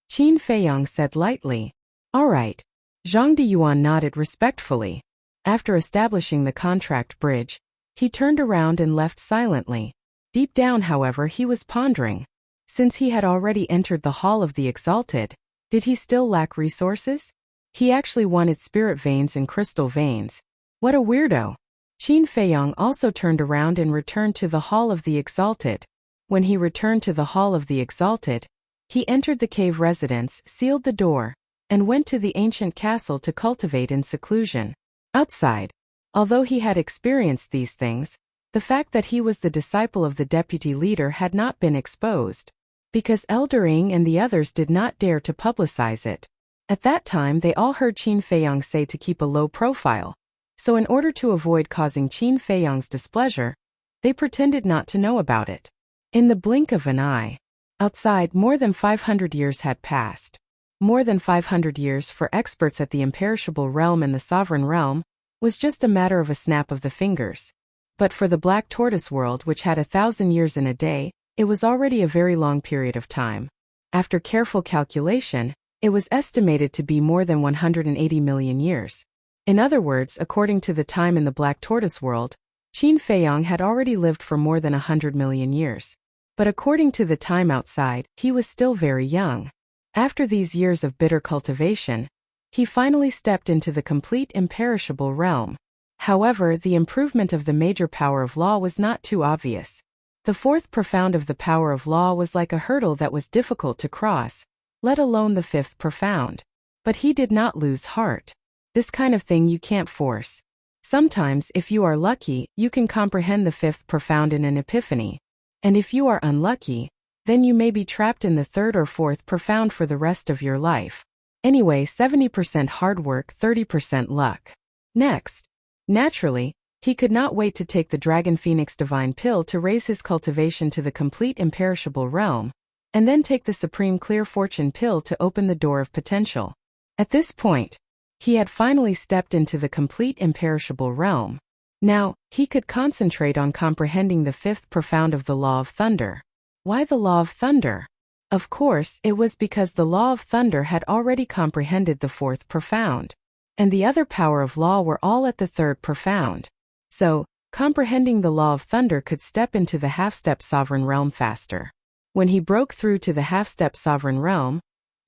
Qin Feiyang said lightly. All right. Zhang Diyuan nodded respectfully. After establishing the contract bridge, he turned around and left silently. Deep down, however, he was pondering. Since he had already entered the Hall of the Exalted, did he still lack resources? He actually wanted spirit veins and crystal veins. What a weirdo. Qin Feiyang also turned around and returned to the Hall of the Exalted. When he returned to the Hall of the Exalted, he entered the cave residence, sealed the door, and went to the ancient castle to cultivate in seclusion. Outside, although he had experienced these things, the fact that he was the disciple of the deputy leader had not been exposed, because Elder Ing and the others did not dare to publicize it. At that time they all heard Qin Feiyang say to keep a low profile, so in order to avoid causing Qin Feiyang's displeasure, they pretended not to know about it. In the blink of an eye, outside more than 500 years had passed. More than 500 years for experts at the imperishable realm and the sovereign realm was just a matter of a snap of the fingers. But for the Black Tortoise world, which had 1,000 years in a day, it was already a very long period of time. After careful calculation, it was estimated to be more than 180 million years. In other words, according to the time in the Black Tortoise world, Qin Feiyang had already lived for more than 100 million years. But according to the time outside, he was still very young. After these years of bitter cultivation, he finally stepped into the complete imperishable realm. However, the improvement of the major power of law was not too obvious. The fourth profound of the power of law was like a hurdle that was difficult to cross, let alone the fifth profound. But he did not lose heart. This kind of thing you can't force. Sometimes, if you are lucky, you can comprehend the fifth profound in an epiphany. And if you are unlucky, then you may be trapped in the third or fourth profound for the rest of your life. Anyway, 70% hard work, 30% luck. Next. Naturally, he could not wait to take the Dragon Phoenix Divine Pill to raise his cultivation to the complete imperishable realm, and then take the Supreme Clear Fortune Pill to open the door of potential. At this point, he had finally stepped into the complete imperishable realm. Now, he could concentrate on comprehending the fifth profound of the Law of Thunder. Why the Law of Thunder? Of course, it was because the Law of Thunder had already comprehended the fourth profound, and the other power of law were all at the third profound. So, comprehending the Law of Thunder could step into the half-step sovereign realm faster. When he broke through to the half-step sovereign realm,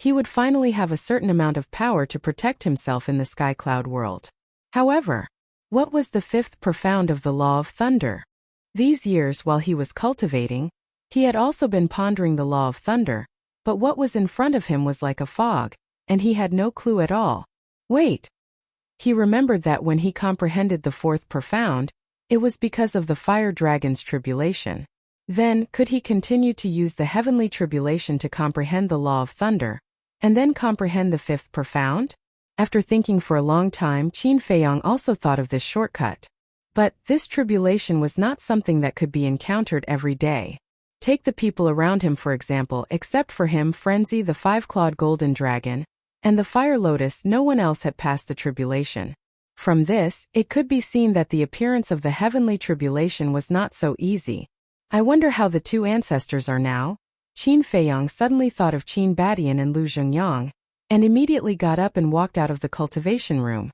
he would finally have a certain amount of power to protect himself in the Sky Cloud world. However, what was the fifth profound of the Law of Thunder? These years while he was cultivating, he had also been pondering the Law of Thunder, But what was in front of him was like a fog, and he had no clue at all. Wait. He remembered that when he comprehended the fourth profound, it was because of the fire dragon's tribulation. Then, could he continue to use the heavenly tribulation to comprehend the law of thunder, and then comprehend the fifth profound? After thinking for a long time, Qin Feiyang also thought of this shortcut. But this tribulation was not something that could be encountered every day. Take the people around him for example. Except for him, Frenzy, the five-clawed golden dragon, and the fire lotus, no one else had passed the tribulation. From this, it could be seen that the appearance of the heavenly tribulation was not so easy. I wonder how the two ancestors are now? Qin Feiyang suddenly thought of Qin Badian and Lu Zhengyang, and immediately got up and walked out of the cultivation room.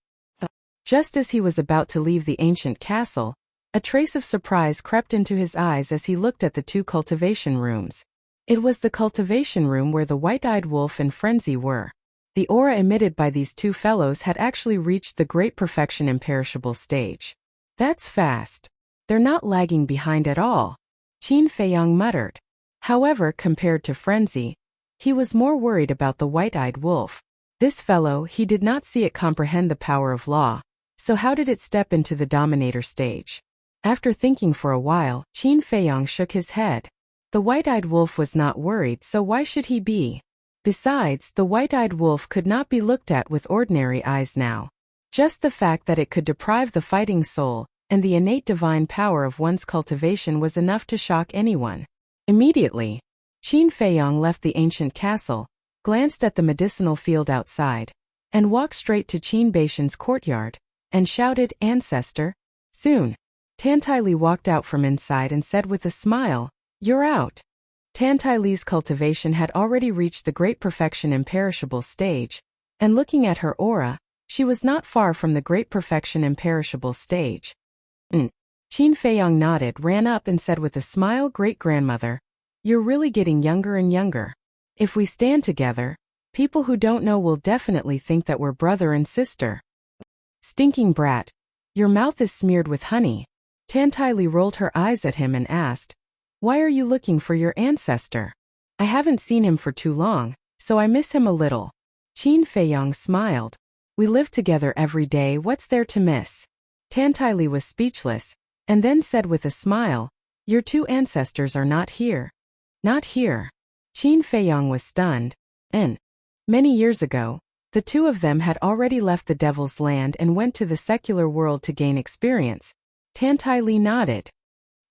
Just as he was about to leave the ancient castle, a trace of surprise crept into his eyes as he looked at the two cultivation rooms. It was the cultivation room where the white-eyed wolf and Frenzy were. The aura emitted by these two fellows had actually reached the great perfection imperishable stage. That's fast. They're not lagging behind at all, Qin Feiyang muttered. However, compared to Frenzy, he was more worried about the white-eyed wolf. This fellow, he did not see it comprehend the power of law. So how did it step into the dominator stage? After thinking for a while, Qin Feiyang shook his head. The white-eyed wolf was not worried, so why should he be? Besides, the white-eyed wolf could not be looked at with ordinary eyes now. Just the fact that it could deprive the fighting soul and the innate divine power of one's cultivation was enough to shock anyone. Immediately, Qin Feiyang left the ancient castle, glanced at the medicinal field outside, and walked straight to Qin Baishan's courtyard, and shouted, "Ancestor!" Soon, Tantai Li walked out from inside and said with a smile, "You're out." Tantai Li's cultivation had already reached the great perfection imperishable stage, and looking at her aura, she was not far from the great perfection imperishable stage. Qin Feiyang nodded, ran up and said with a smile, "Great-grandmother, you're really getting younger and younger. If we stand together, people who don't know will definitely think that we're brother and sister." "Stinking brat, your mouth is smeared with honey." Tantai Li rolled her eyes at him and asked, "Why are you looking for your ancestor?" "I haven't seen him for too long, so I miss him a little." Qin Feiyang smiled. "We live together every day, what's there to miss?" Tantai Li was speechless, and then said with a smile, "Your two ancestors are not here." "Not here?" Qin Feiyang was stunned. Many years ago, the two of them had already left the Devil's Land and went to the secular world to gain experience. Tantai Li nodded.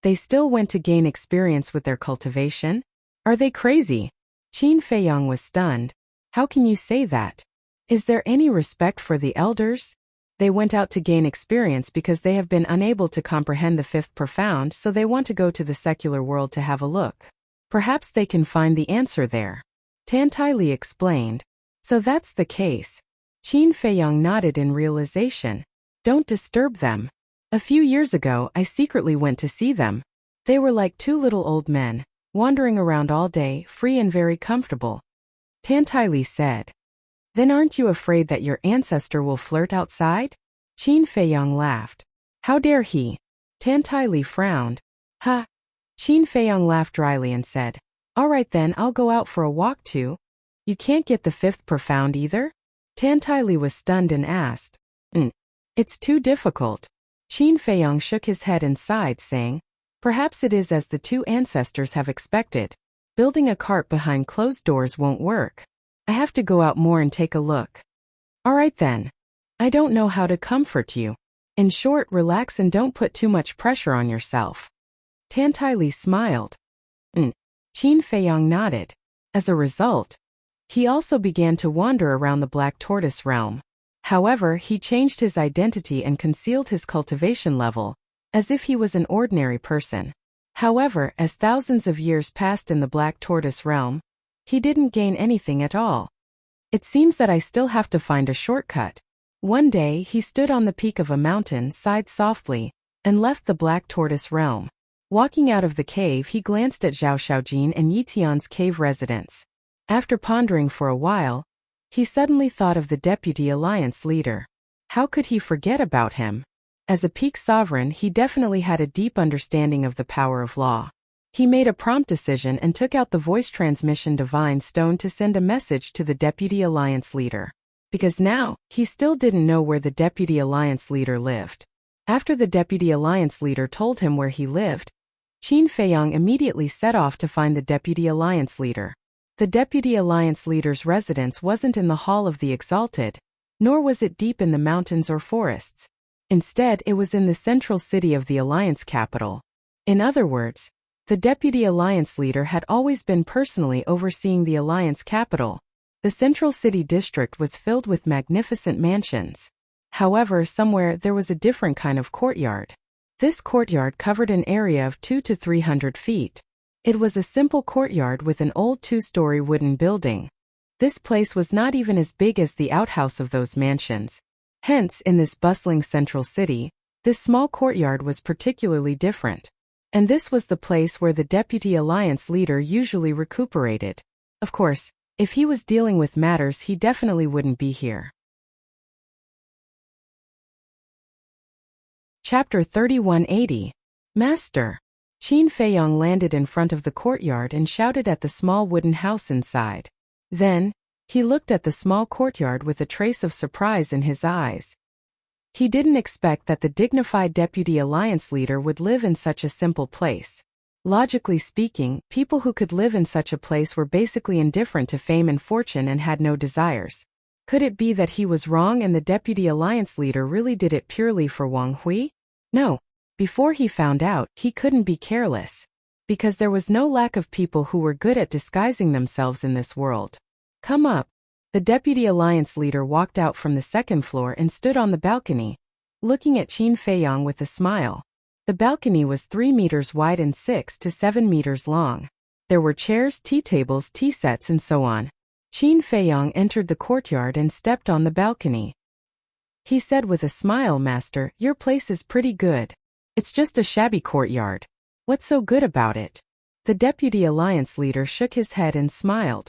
They still went to gain experience with their cultivation? Are they crazy? Qin Feiyang was stunned. How can you say that? Is there any respect for the elders? They went out to gain experience because they have been unable to comprehend the fifth profound, so they want to go to the secular world to have a look. Perhaps they can find the answer there. Tantai Li explained. So that's the case. Qin Feiyang nodded in realization. Don't disturb them. A few years ago, I secretly went to see them. They were like two little old men, wandering around all day, free and very comfortable. Tantai Li said. Then aren't you afraid that your ancestor will flirt outside? Qin Feiyang laughed. How dare he? Tantai Li frowned. Huh. Qin Feiyang laughed dryly and said, All right then, I'll go out for a walk too. You can't get the fifth profound either? Tantai Li was stunned and asked. It's too difficult. Qin Feiyang shook his head and sighed, saying, Perhaps it is as the two ancestors have expected. Building a cart behind closed doors won't work. I have to go out more and take a look. All right then. I don't know how to comfort you. In short, relax and don't put too much pressure on yourself. Tantai Li smiled. Qin Feiyang nodded. As a result, he also began to wander around the Black Tortoise realm. However, he changed his identity and concealed his cultivation level, as if he was an ordinary person. However, as thousands of years passed in the Black Tortoise realm, he didn't gain anything at all. It seems that I still have to find a shortcut. One day, he stood on the peak of a mountain, sighed softly, and left the Black Tortoise realm. Walking out of the cave, he glanced at Zhao Xiaojin and Yitian's cave residence. After pondering for a while, he suddenly thought of the Deputy Alliance leader. How could he forget about him? As a peak sovereign, he definitely had a deep understanding of the power of law. He made a prompt decision and took out the voice transmission divine stone to send a message to the Deputy Alliance leader. Because now, he still didn't know where the Deputy Alliance leader lived. After the Deputy Alliance leader told him where he lived, Qin Feiyang immediately set off to find the Deputy Alliance leader. The Deputy Alliance leader's residence wasn't in the Hall of the Exalted, nor was it deep in the mountains or forests. Instead, it was in the central city of the Alliance capital. In other words, the Deputy Alliance leader had always been personally overseeing the Alliance capital. The central city district was filled with magnificent mansions. However, somewhere there was a different kind of courtyard. This courtyard covered an area of 200 to 300 feet. It was a simple courtyard with an old 2-story wooden building. This place was not even as big as the outhouse of those mansions. Hence, in this bustling central city, this small courtyard was particularly different. And this was the place where the Deputy Alliance leader usually recuperated. Of course, if he was dealing with matters, he definitely wouldn't be here. Chapter 3180. Master. Qin Feiyang landed in front of the courtyard and shouted at the small wooden house inside. Then, he looked at the small courtyard with a trace of surprise in his eyes. He didn't expect that the dignified Deputy Alliance leader would live in such a simple place. Logically speaking, people who could live in such a place were basically indifferent to fame and fortune and had no desires. Could it be that he was wrong and the Deputy Alliance leader really did it purely for Wang Hui? No. Before he found out, he couldn't be careless. Because there was no lack of people who were good at disguising themselves in this world. Come up. The Deputy Alliance leader walked out from the second floor and stood on the balcony, looking at Qin Feiyang with a smile. The balcony was 3 meters wide and 6 to 7 meters long. There were chairs, tea tables, tea sets, and so on. Qin Feiyang entered the courtyard and stepped on the balcony. He said with a smile, "Master, your place is pretty good. It's just a shabby courtyard. What's so good about it?" The Deputy Alliance leader shook his head and smiled.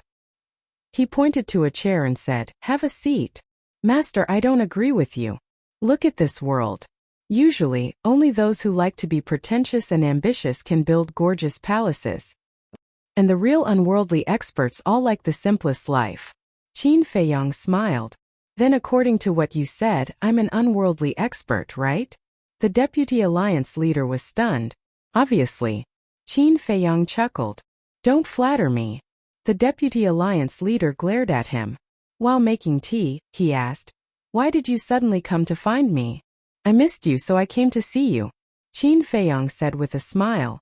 He pointed to a chair and said, "Have a seat." "Master, I don't agree with you. Look at this world. Usually, only those who like to be pretentious and ambitious can build gorgeous palaces. And the real unworldly experts all like the simplest life." Qin Feiyang smiled. "Then according to what you said, I'm an unworldly expert, right?" The Deputy Alliance leader was stunned. Obviously. Qin Feiyang chuckled. "Don't flatter me." The Deputy Alliance leader glared at him. While making tea, he asked, "Why did you suddenly come to find me?" "I missed you, so I came to see you," Qin Feiyang said with a smile.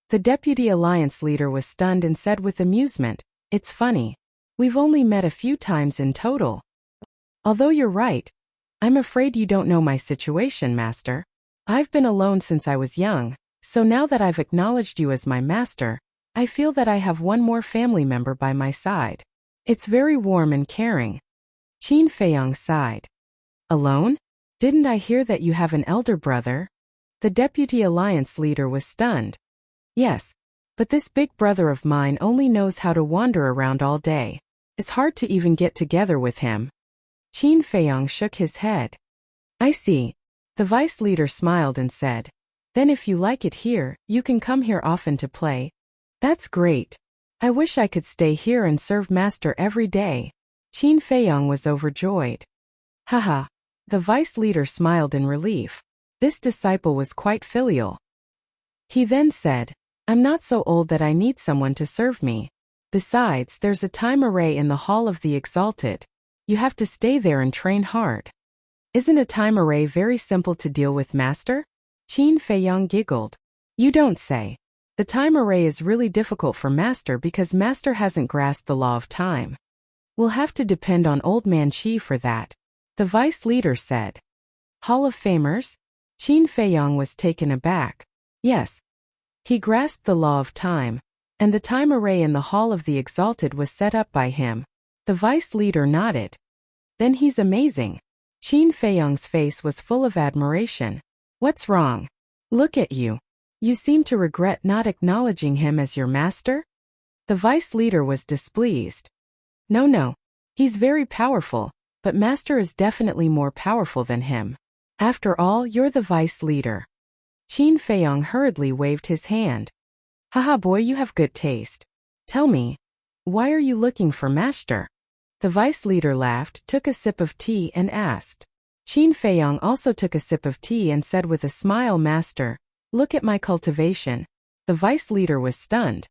The Deputy Alliance leader was stunned and said with amusement, "It's funny. We've only met a few times in total. Although you're right, I'm afraid you don't know my situation, Master. I've been alone since I was young, so now that I've acknowledged you as my master, I feel that I have one more family member by my side. It's very warm and caring." Qin Feiyang sighed. "Alone? Didn't I hear that you have an elder brother?" The Deputy Alliance leader was stunned. "Yes, but this big brother of mine only knows how to wander around all day. It's hard to even get together with him." Qin Feiyang shook his head. "I see." The vice leader smiled and said, "Then if you like it here, you can come here often to play." "That's great. I wish I could stay here and serve Master every day." Qin Feiyang was overjoyed. "Haha." The vice leader smiled in relief. This disciple was quite filial. He then said, "I'm not so old that I need someone to serve me. Besides, there's a time array in the Hall of the Exalted. You have to stay there and train hard." "Isn't a time array very simple to deal with, Master?" Qin Feiyang giggled. "You don't say. The time array is really difficult for Master because Master hasn't grasped the law of time. We'll have to depend on Old Man Qi for that," the vice leader said. "Hall of Famers?" Qin Feiyang was taken aback. Yes. He grasped the law of time, and the time array in the Hall of the Exalted was set up by him. The vice leader nodded. "Then he's amazing." Qin Feiyang's face was full of admiration. "What's wrong? Look at you. You seem to regret not acknowledging him as your master?" The vice leader was displeased. No. He's very powerful, but Master is definitely more powerful than him. After all, you're the vice leader." Qin Feiyang hurriedly waved his hand. Haha boy, you have good taste. Tell me, why are you looking for master? The vice leader laughed, took a sip of tea and asked. Qin Feiyong also took a sip of tea and said with a smile, Master, look at my cultivation. The vice leader was stunned.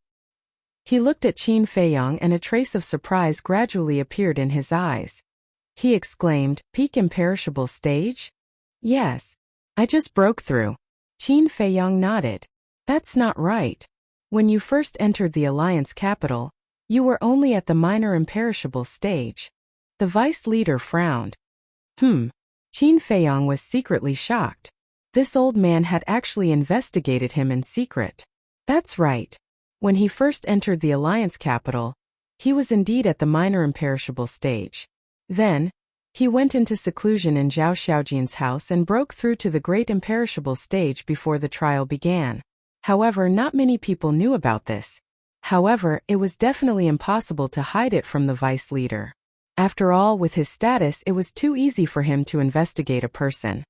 He looked at Qin Feiyong and a trace of surprise gradually appeared in his eyes. He exclaimed, Peak imperishable stage? Yes. I just broke through. Qin Feiyong nodded. That's not right. When you first entered the Alliance capital, you were only at the minor imperishable stage. The vice leader frowned. Qin Feiyong was secretly shocked. This old man had actually investigated him in secret. That's right. When he first entered the Alliance capital, he was indeed at the minor imperishable stage. Then, he went into seclusion in Zhao Xiaojin's house and broke through to the great imperishable stage before the trial began. However, not many people knew about this. However, it was definitely impossible to hide it from the vice leader. After all, with his status, it was too easy for him to investigate a person.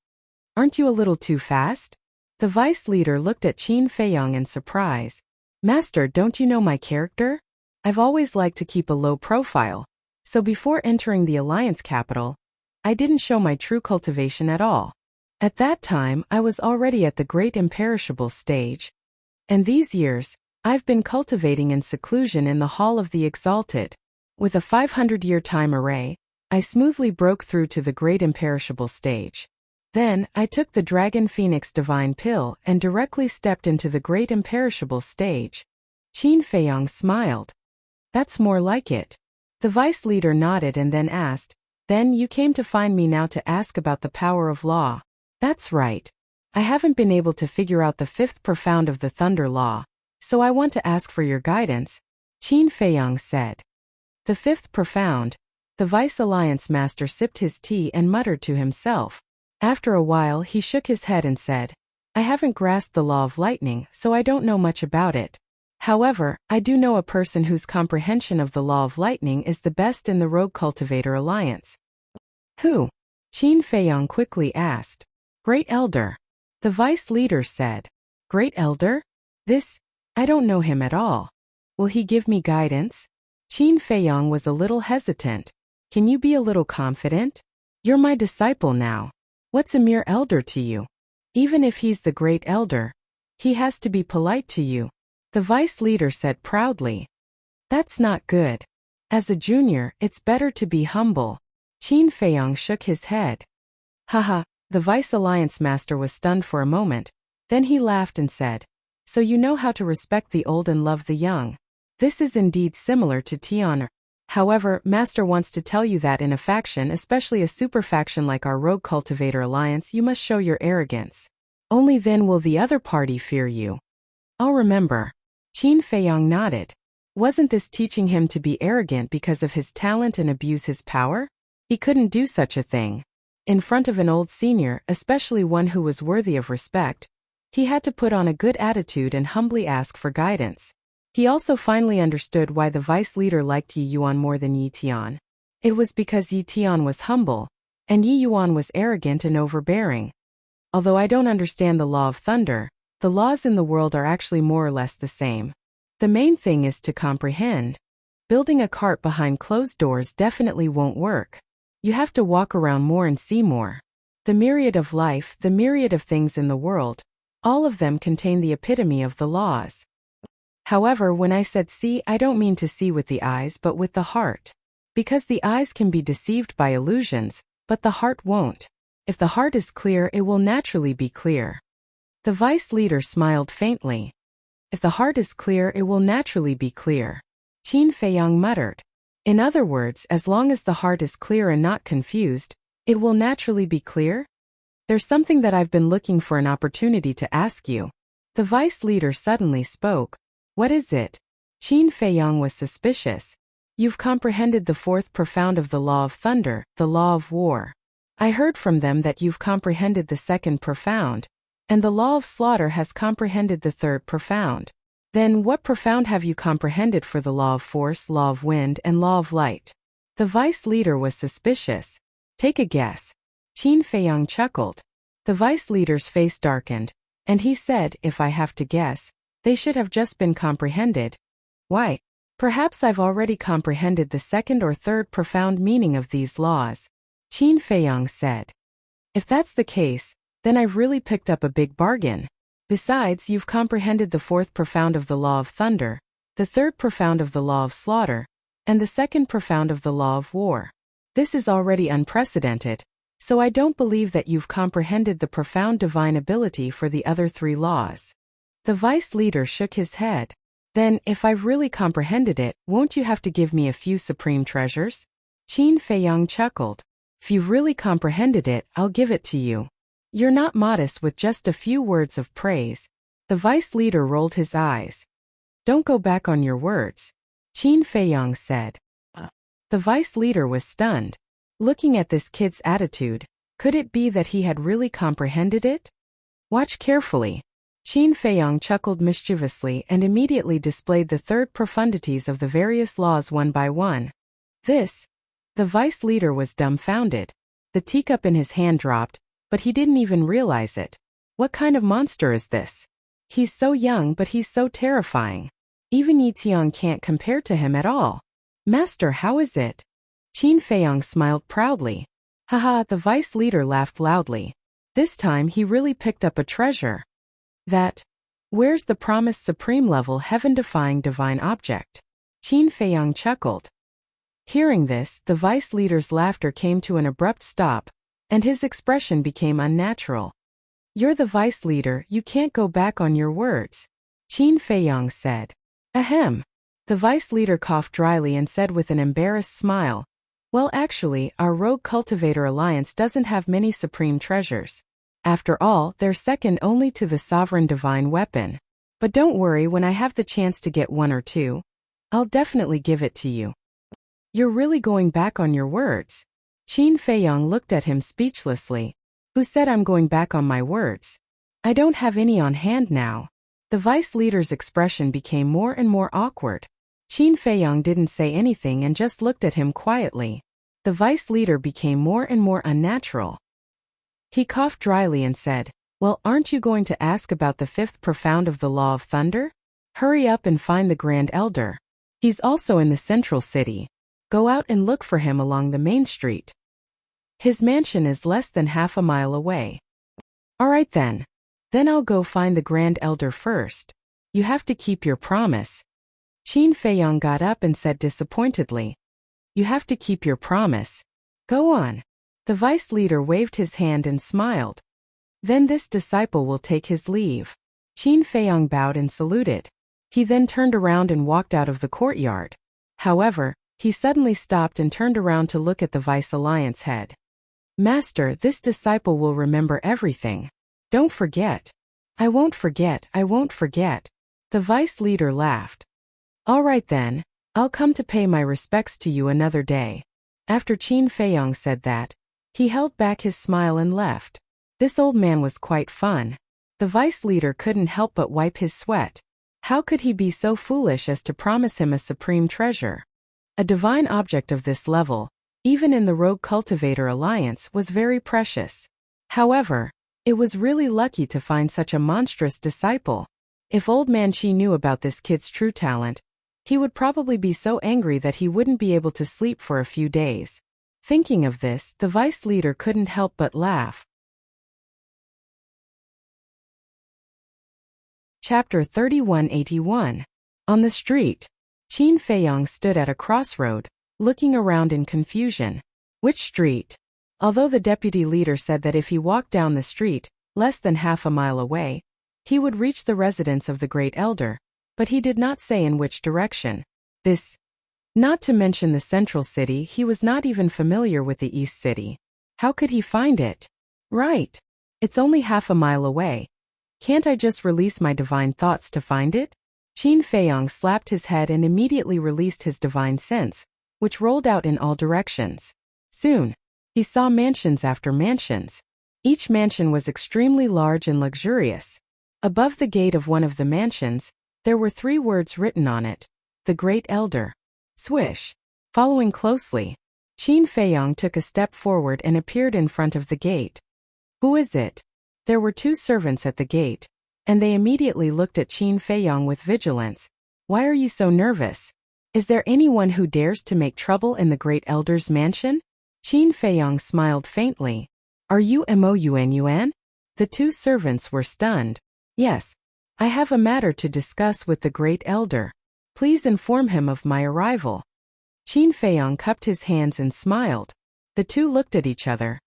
Aren't you a little too fast? The vice leader looked at Qin Feiyong in surprise. Master, don't you know my character? I've always liked to keep a low profile. So before entering the Alliance capital, I didn't show my true cultivation at all. At that time, I was already at the great imperishable stage. And these years, I've been cultivating in seclusion in the Hall of the Exalted. With a 500-year time array, I smoothly broke through to the great imperishable stage. Then, I took the Dragon Phoenix Divine Pill and directly stepped into the great imperishable stage. Qin Feiyong smiled. That's more like it. The vice leader nodded and then asked, Then you came to find me now to ask about the power of law. That's right. I haven't been able to figure out the fifth profound of the Thunder Law, so I want to ask for your guidance, Qin Feiyong said. The fifth profound. The Vice Alliance Master sipped his tea and muttered to himself. After a while he shook his head and said, I haven't grasped the law of lightning, so I don't know much about it. However, I do know a person whose comprehension of the law of lightning is the best in the Rogue Cultivator Alliance. Who? Qin Feiyong quickly asked. Great Elder. The vice leader said. Great Elder? I don't know him at all. Will he give me guidance? Qin Feiyong was a little hesitant. Can you be a little confident? You're my disciple now. What's a mere elder to you? Even if he's the great elder, he has to be polite to you. The vice leader said proudly. That's not good. As a junior, it's better to be humble. Qin Feiyong shook his head. Haha, the Vice Alliance Master was stunned for a moment. Then he laughed and said, So you know how to respect the old and love the young. This is indeed similar to Tian. However, Master wants to tell you that in a faction, especially a super faction like our Rogue Cultivator Alliance, you must show your arrogance. Only then will the other party fear you. I'll remember. Qin Feiyong nodded. Wasn't this teaching him to be arrogant because of his talent and abuse his power? He couldn't do such a thing. In front of an old senior, especially one who was worthy of respect, he had to put on a good attitude and humbly ask for guidance. He also finally understood why the vice leader liked Yi Yuan more than Yi Tian. It was because Yi Tian was humble, and Yi Yuan was arrogant and overbearing. Although I don't understand the law of thunder, the laws in the world are actually more or less the same. The main thing is to comprehend. Building a cart behind closed doors definitely won't work. You have to walk around more and see more. The myriad of life, the myriad of things in the world, all of them contain the epitome of the laws. However, when I said see, I don't mean to see with the eyes but with the heart. Because the eyes can be deceived by illusions, but the heart won't. If the heart is clear, it will naturally be clear. The vice leader smiled faintly. If the heart is clear, it will naturally be clear. Qin Feiyong muttered. In other words, as long as the heart is clear and not confused, it will naturally be clear? There's something that I've been looking for an opportunity to ask you. The vice leader suddenly spoke. What is it? Qin Feiyong was suspicious. You've comprehended the fourth profound of the law of thunder, the law of war. I heard from them that you've comprehended the second profound, and the law of slaughter has comprehended the third profound. Then what profound have you comprehended for the law of force, law of wind, and law of light? The vice leader was suspicious. Take a guess. Qin Feiyong chuckled. The vice leader's face darkened, and he said, If I have to guess, They should have just been comprehended. Why? Perhaps I've already comprehended the second or third profound meaning of these laws, Qin Feiyang said. If that's the case, then I've really picked up a big bargain. Besides, you've comprehended the fourth profound of the law of thunder, the third profound of the law of slaughter, and the second profound of the law of war. This is already unprecedented, so I don't believe that you've comprehended the profound divine ability for the other three laws. The vice leader shook his head. Then, if I've really comprehended it, won't you have to give me a few supreme treasures? Qin Feiyang chuckled. If you've really comprehended it, I'll give it to you. You're not modest with just a few words of praise. The vice leader rolled his eyes. Don't go back on your words, Qin Feiyang said. The vice leader was stunned. Looking at this kid's attitude, could it be that he had really comprehended it? Watch carefully. Qin Feiyang chuckled mischievously and immediately displayed the third profundities of the various laws one by one. The vice leader was dumbfounded. The teacup in his hand dropped, but he didn't even realize it. What kind of monster is this? He's so young, but he's so terrifying. Even Yi Tian can't compare to him at all. Master, how is it? Qin Feiyang smiled proudly. Haha, the vice leader laughed loudly. This time he really picked up a treasure. Where's the promised supreme level heaven-defying divine object? Qin Feiyang chuckled. Hearing this, the vice leader's laughter came to an abrupt stop, and his expression became unnatural. You're the vice leader, you can't go back on your words, Qin Feiyang said. Ahem. The vice leader coughed dryly and said with an embarrassed smile, well, actually, our rogue cultivator alliance doesn't have many supreme treasures. After all, they're second only to the sovereign divine weapon. But don't worry, when I have the chance to get one or two, I'll definitely give it to you. You're really going back on your words? Qin Feiyang looked at him speechlessly. Who said I'm going back on my words? I don't have any on hand now. The vice leader's expression became more and more awkward. Qin Feiyang didn't say anything and just looked at him quietly. The vice leader became more and more unnatural. He coughed dryly and said, well, aren't you going to ask about the fifth profound of the law of thunder? Hurry up and find the Grand Elder. He's also in the central city. Go out and look for him along the main street. His mansion is less than half a mile away. All right then. Then I'll go find the Grand Elder first. You have to keep your promise. Qin Feiyang got up and said disappointedly. You have to keep your promise. Go on. The vice leader waved his hand and smiled. Then this disciple will take his leave. Qin Feiyang bowed and saluted. He then turned around and walked out of the courtyard. However, he suddenly stopped and turned around to look at the vice alliance head. Master, this disciple will remember everything. Don't forget. I won't forget, I won't forget. The vice leader laughed. All right then, I'll come to pay my respects to you another day. After Qin Feiyang said that, he held back his smile and left. This old man was quite fun. The vice leader couldn't help but wipe his sweat. How could he be so foolish as to promise him a supreme treasure? A divine object of this level, even in the Rogue Cultivator Alliance, was very precious. However, it was really lucky to find such a monstrous disciple. If Old Man Chi knew about this kid's true talent, he would probably be so angry that he wouldn't be able to sleep for a few days. Thinking of this, the vice leader couldn't help but laugh. Chapter 3181. On the street, Qin Feiyang stood at a crossroad, looking around in confusion. Which street? Although the deputy leader said that if he walked down the street, less than half a mile away, he would reach the residence of the Great Elder, but he did not say in which direction. Not to mention the central city, he was not even familiar with the east city. How could he find it? Right. It's only half a mile away. Can't I just release my divine thoughts to find it? Qin Feiyang slapped his head and immediately released his divine sense, which rolled out in all directions. Soon, he saw mansions after mansions. Each mansion was extremely large and luxurious. Above the gate of one of the mansions, there were 3 words written on it: The Great Elder. Swish. Following closely, Qin Feiyang took a step forward and appeared in front of the gate. Who is it? There were 2 servants at the gate. and they immediately looked at Qin Feiyong with vigilance. Why are you so nervous? Is there anyone who dares to make trouble in the great elder's mansion? Qin Feiyong smiled faintly. Are you Mo Yuan? The two servants were stunned. Yes. I have a matter to discuss with the great elder. Please inform him of my arrival. Qin Feiyong cupped his hands and smiled. The two looked at each other,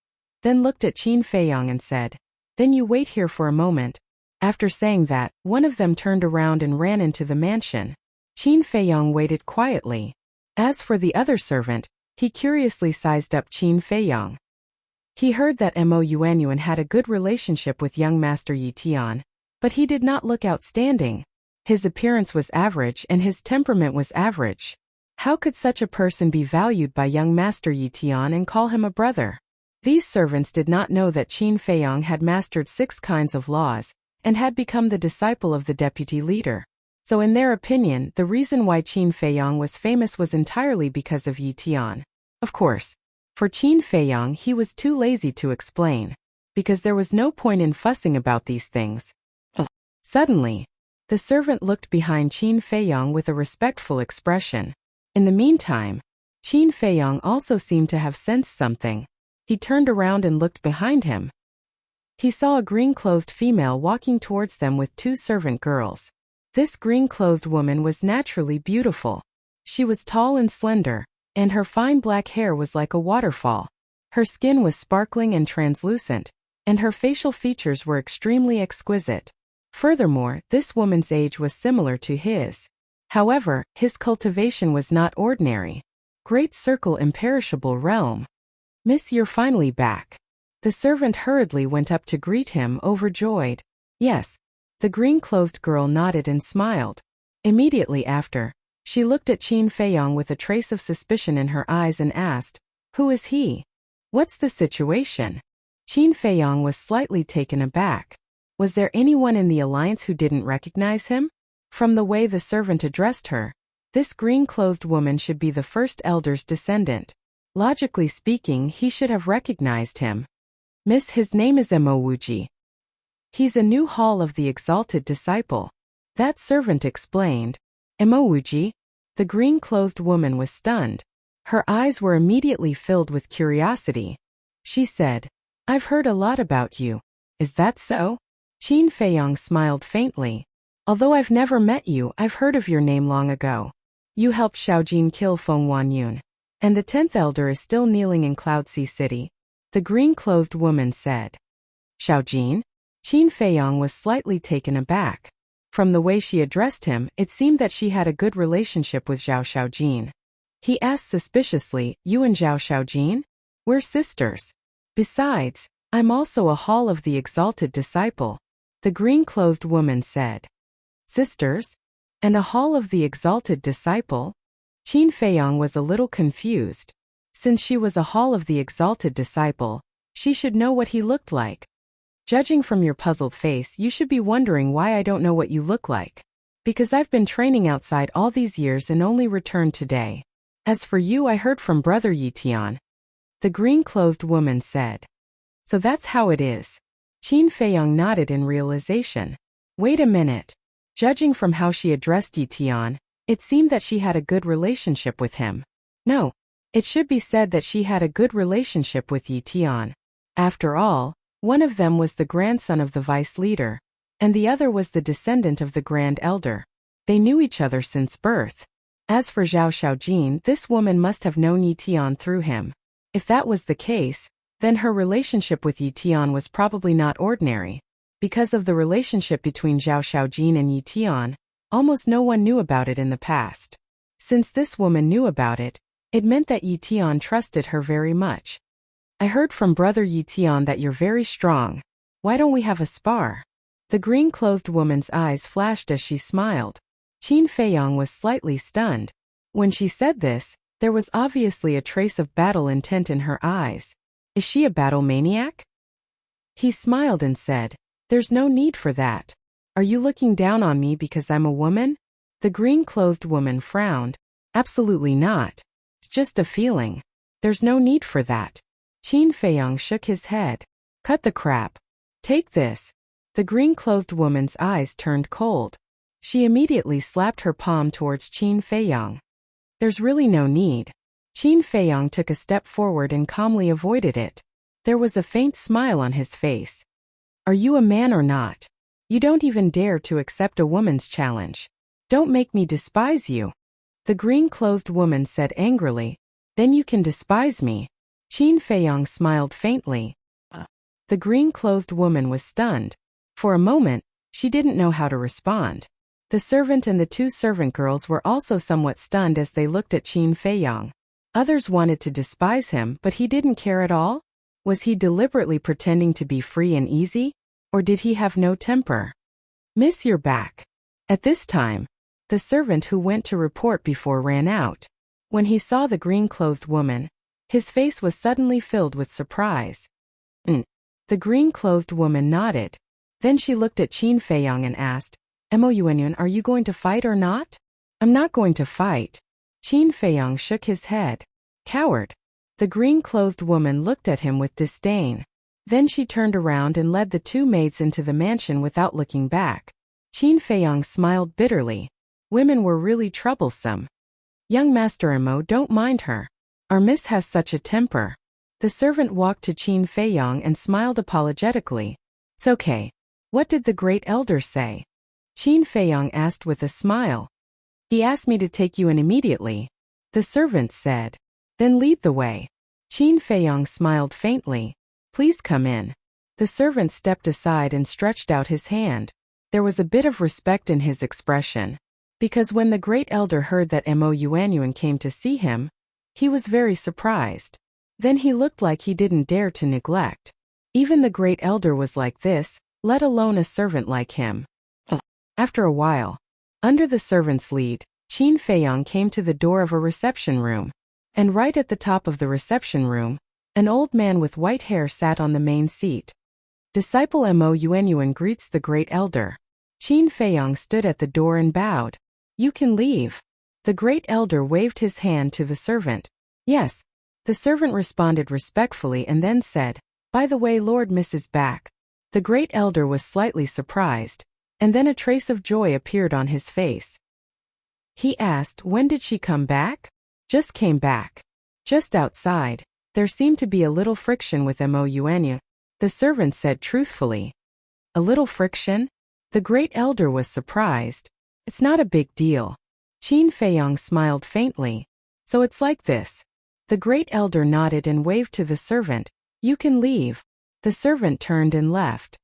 then looked at Qin Feiyong and said, Then you wait here for a moment. After saying that, one of them turned around and ran into the mansion. Qin Feiyong waited quietly. As for the other servant, he curiously sized up Qin Feiyong. He heard that Mo Yuanyuan had a good relationship with young Master Yi Tian, but he did not look outstanding. His appearance was average and his temperament was average. How could such a person be valued by young Master Yi Tian and call him a brother? These servants did not know that Qin Feiyong had mastered 6 kinds of laws and had become the disciple of the deputy leader. So in their opinion, the reason why Qin Feiyong was famous was entirely because of Yi Tian. Of course, for Qin Feiyong he was too lazy to explain, because there was no point in fussing about these things. Suddenly, the servant looked behind Qin Feiyong with a respectful expression. In the meantime, Qin Feiyong also seemed to have sensed something. He turned around and looked behind him. He saw a green-clothed female walking towards them with 2 servant girls. This green-clothed woman was naturally beautiful. She was tall and slender, and her fine black hair was like a waterfall. Her skin was sparkling and translucent, and her facial features were extremely exquisite. Furthermore, this woman's age was similar to his. However, his cultivation was not ordinary. Great circle imperishable realm. Miss, you're finally back. The servant hurriedly went up to greet him, overjoyed. Yes. The green-clothed girl nodded and smiled. Immediately after, she looked at Qin Feiyong with a trace of suspicion in her eyes and asked, Who is he? What's the situation? Qin Feiyong was slightly taken aback. Was there anyone in the alliance who didn't recognize him? From the way the servant addressed her, this green-clothed woman should be the first elder's descendant. Logically speaking, he should have recognized him. Miss, his name is Mo Wuji. He's a new hall of the exalted disciple. That servant explained. Mo Wuji? The green-clothed woman was stunned. Her eyes were immediately filled with curiosity. She said, I've heard a lot about you. Is that so? Qin Feiyong smiled faintly. Although I've never met you, I've heard of your name long ago. You helped Xiaojin kill Feng Wanyun. And the 10th elder is still kneeling in Cloudsea City. The green-clothed woman said. Xiaojin? Qin Feiyong was slightly taken aback. From the way she addressed him, it seemed that she had a good relationship with Zhao Xiaojin. He asked suspiciously, You and Zhao Xiaojin? We're sisters. Besides, I'm also a hall of the exalted disciple. The green-clothed woman said. Sisters? And a hall of the exalted disciple? Qin Feiyong was a little confused. Since she was a hall of the exalted disciple, she should know what he looked like. Judging from your puzzled face, you should be wondering why I don't know what you look like. Because I've been training outside all these years and only returned today. As for you, I heard from Brother Yi Tian. The green-clothed woman said. So that's how it is. Qin Feiyong nodded in realization. Wait a minute. Judging from how she addressed Yi Tian, it seemed that she had a good relationship with him. No, it should be said that she had a good relationship with Yi Tian. After all, one of them was the grandson of the vice leader, and the other was the descendant of the grand elder. They knew each other since birth. As for Zhao Xiaojin, this woman must have known Yi Tian through him. If that was the case, then her relationship with Yi Tian was probably not ordinary. Because of the relationship between Zhao Xiaojin and Yi Tian, almost no one knew about it in the past. Since this woman knew about it, it meant that Yi Tian trusted her very much. I heard from Brother Yi Tian that you're very strong. Why don't we have a spar? The green-clothed woman's eyes flashed as she smiled. Qin Feiyong was slightly stunned. When she said this, there was obviously a trace of battle intent in her eyes. Is she a battle maniac? He smiled and said, There's no need for that. Are you looking down on me because I'm a woman? The green-clothed woman frowned. Absolutely not. Just a feeling. There's no need for that. Qin Feiyong shook his head. Cut the crap. Take this. The green-clothed woman's eyes turned cold. She immediately slapped her palm towards Qin Feiyang. There's really no need. Qin Feiyang took a step forward and calmly avoided it. There was a faint smile on his face. Are you a man or not? You don't even dare to accept a woman's challenge. Don't make me despise you. The green-clothed woman said angrily. Then you can despise me. Qin Feiyang smiled faintly. The green-clothed woman was stunned. For a moment, she didn't know how to respond. The servant and the two servant girls were also somewhat stunned as they looked at Qin Feiyang. Others wanted to despise him, but he didn't care at all? Was he deliberately pretending to be free and easy? Or did he have no temper? Miss, you're back. At this time, the servant who went to report before ran out. When he saw the green-clothed woman, his face was suddenly filled with surprise. The green-clothed woman nodded. Then she looked at Qin Feiyang and asked, Mo Yuanyuan, are you going to fight or not? I'm not going to fight. Qin Feiyang shook his head. Coward. The green-clothed woman looked at him with disdain. Then she turned around and led the two maids into the mansion without looking back. Qin Feiyang smiled bitterly. Women were really troublesome. Young Master Mo, don't mind her. Our miss has such a temper. The servant walked to Qin Feiyang and smiled apologetically. It's okay. What did the great elder say? Qin Feiyang asked with a smile. He asked me to take you in immediately. The servant said. Then lead the way. Qin Feiyang smiled faintly. Please come in. The servant stepped aside and stretched out his hand. There was a bit of respect in his expression. Because when the great elder heard that Mo Yuanyuan came to see him, he was very surprised. Then he looked like he didn't dare to neglect. Even the great elder was like this, let alone a servant like him. After a while, under the servant's lead, Qin Feiyang came to the door of a reception room. And right at the top of the reception room, an old man with white hair sat on the main seat. Disciple Mo Yuanyuan greets the great elder. Qin Feiyang stood at the door and bowed. You can leave. The great elder waved his hand to the servant. Yes. The servant responded respectfully and then said, By the way, Lord Miss is back. The great elder was slightly surprised, and then a trace of joy appeared on his face. He asked, When did she come back? Just came back. Just outside. There seemed to be a little friction with Mo Yuanyuan. The servant said truthfully. A little friction? The great elder was surprised. It's not a big deal. Qin Feiyang smiled faintly. So it's like this. The great elder nodded and waved to the servant. You can leave. The servant turned and left.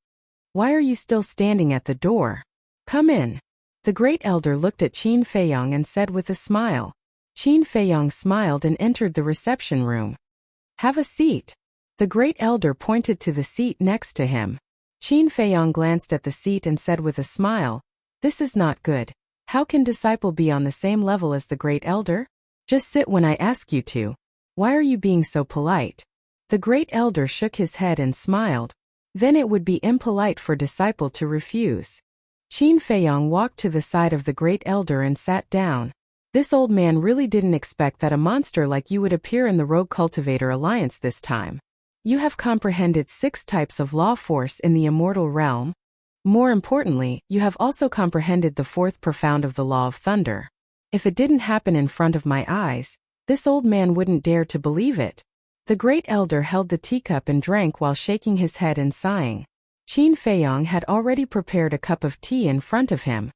Why are you still standing at the door? Come in. The great elder looked at Qin Feiyang and said with a smile. Qin Feiyang smiled and entered the reception room. Have a seat. The great elder pointed to the seat next to him. Qin Feiyang glanced at the seat and said with a smile, This is not good. How can disciple be on the same level as the great elder? Just sit when I ask you to. Why are you being so polite? The great elder shook his head and smiled. Then it would be impolite for disciple to refuse. Qin Feiyang walked to the side of the great elder and sat down. This old man really didn't expect that a monster like you would appear in the Rogue Cultivator Alliance this time. You have comprehended 6 types of law force in the immortal realm. More importantly, you have also comprehended the 4th profound of the law of thunder. If it didn't happen in front of my eyes, this old man wouldn't dare to believe it. The great elder held the teacup and drank while shaking his head and sighing. Qin Feiyang had already prepared a cup of tea in front of him.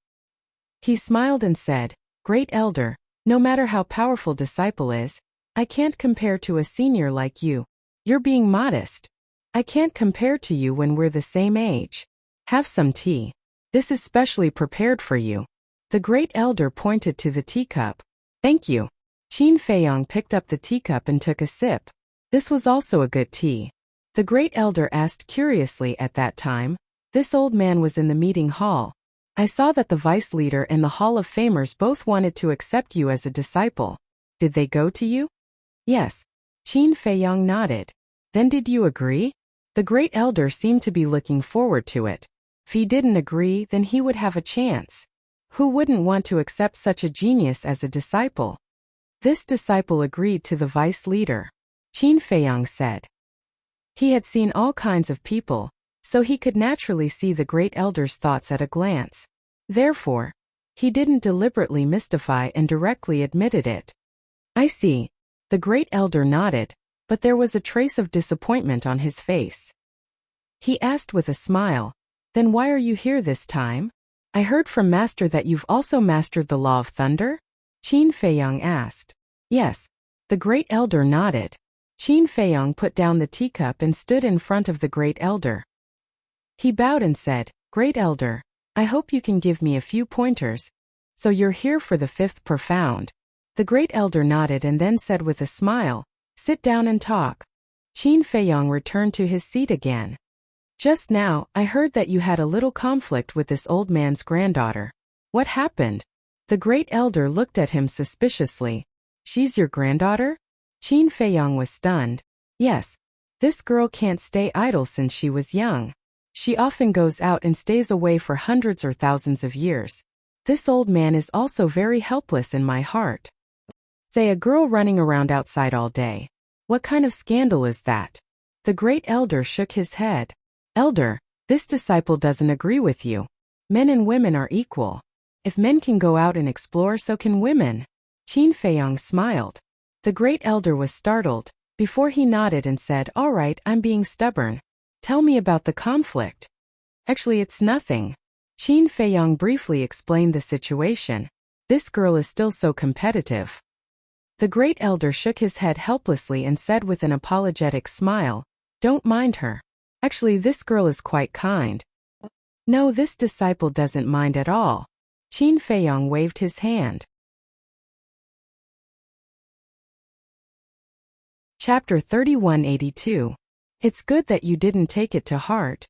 He smiled and said, Great elder, no matter how powerful disciple is, I can't compare to a senior like you. You're being modest. I can't compare to you when we're the same age. Have some tea. This is specially prepared for you. The great elder pointed to the teacup. Thank you. Qin Feiyang picked up the teacup and took a sip. This was also a good tea. The great elder asked curiously at that time. This old man was in the meeting hall. I saw that the vice leader and the Hall of Famers both wanted to accept you as a disciple. Did they go to you? Yes. Qin Feiyang nodded. Then did you agree? The great elder seemed to be looking forward to it. If he didn't agree, then he would have a chance. Who wouldn't want to accept such a genius as a disciple? This disciple agreed to the vice leader. Qin Feiyang said. He had seen all kinds of people, so he could naturally see the Great Elder's thoughts at a glance. Therefore, he didn't deliberately mystify and directly admitted it. I see. The Great Elder nodded, but there was a trace of disappointment on his face. He asked with a smile, "Then why are you here this time? I heard from Master that you've also mastered the Law of Thunder?" Qin Feiyang asked. Yes. The Great Elder nodded. Qin Feiyang put down the teacup and stood in front of the Great Elder. He bowed and said, "Great Elder, I hope you can give me a few pointers. So you're here for the fifth profound." The Great Elder nodded and then said with a smile, "Sit down and talk." Qin Feiyang returned to his seat again. "Just now, I heard that you had a little conflict with this old man's granddaughter. What happened?" The Great Elder looked at him suspiciously. "She's your granddaughter?" Qin Feiyang was stunned. "Yes. This girl can't stay idle since she was young. She often goes out and stays away for hundreds or thousands of years. This old man is also very helpless in my heart. Say, a girl running around outside all day. What kind of scandal is that?" The Great Elder shook his head. "Elder, this disciple doesn't agree with you. Men and women are equal. If men can go out and explore, so can women." Qin Feiyang smiled. The Great Elder was startled. Before he nodded and said, "All right, I'm being stubborn. Tell me about the conflict." "Actually, it's nothing." Qin Feiyang briefly explained the situation. "This girl is still so competitive." The Great Elder shook his head helplessly and said with an apologetic smile, "Don't mind her. Actually, this girl is quite kind." "No, this disciple doesn't mind at all." Qin Feiyang waved his hand. Chapter 3182. It's good that you didn't take it to heart.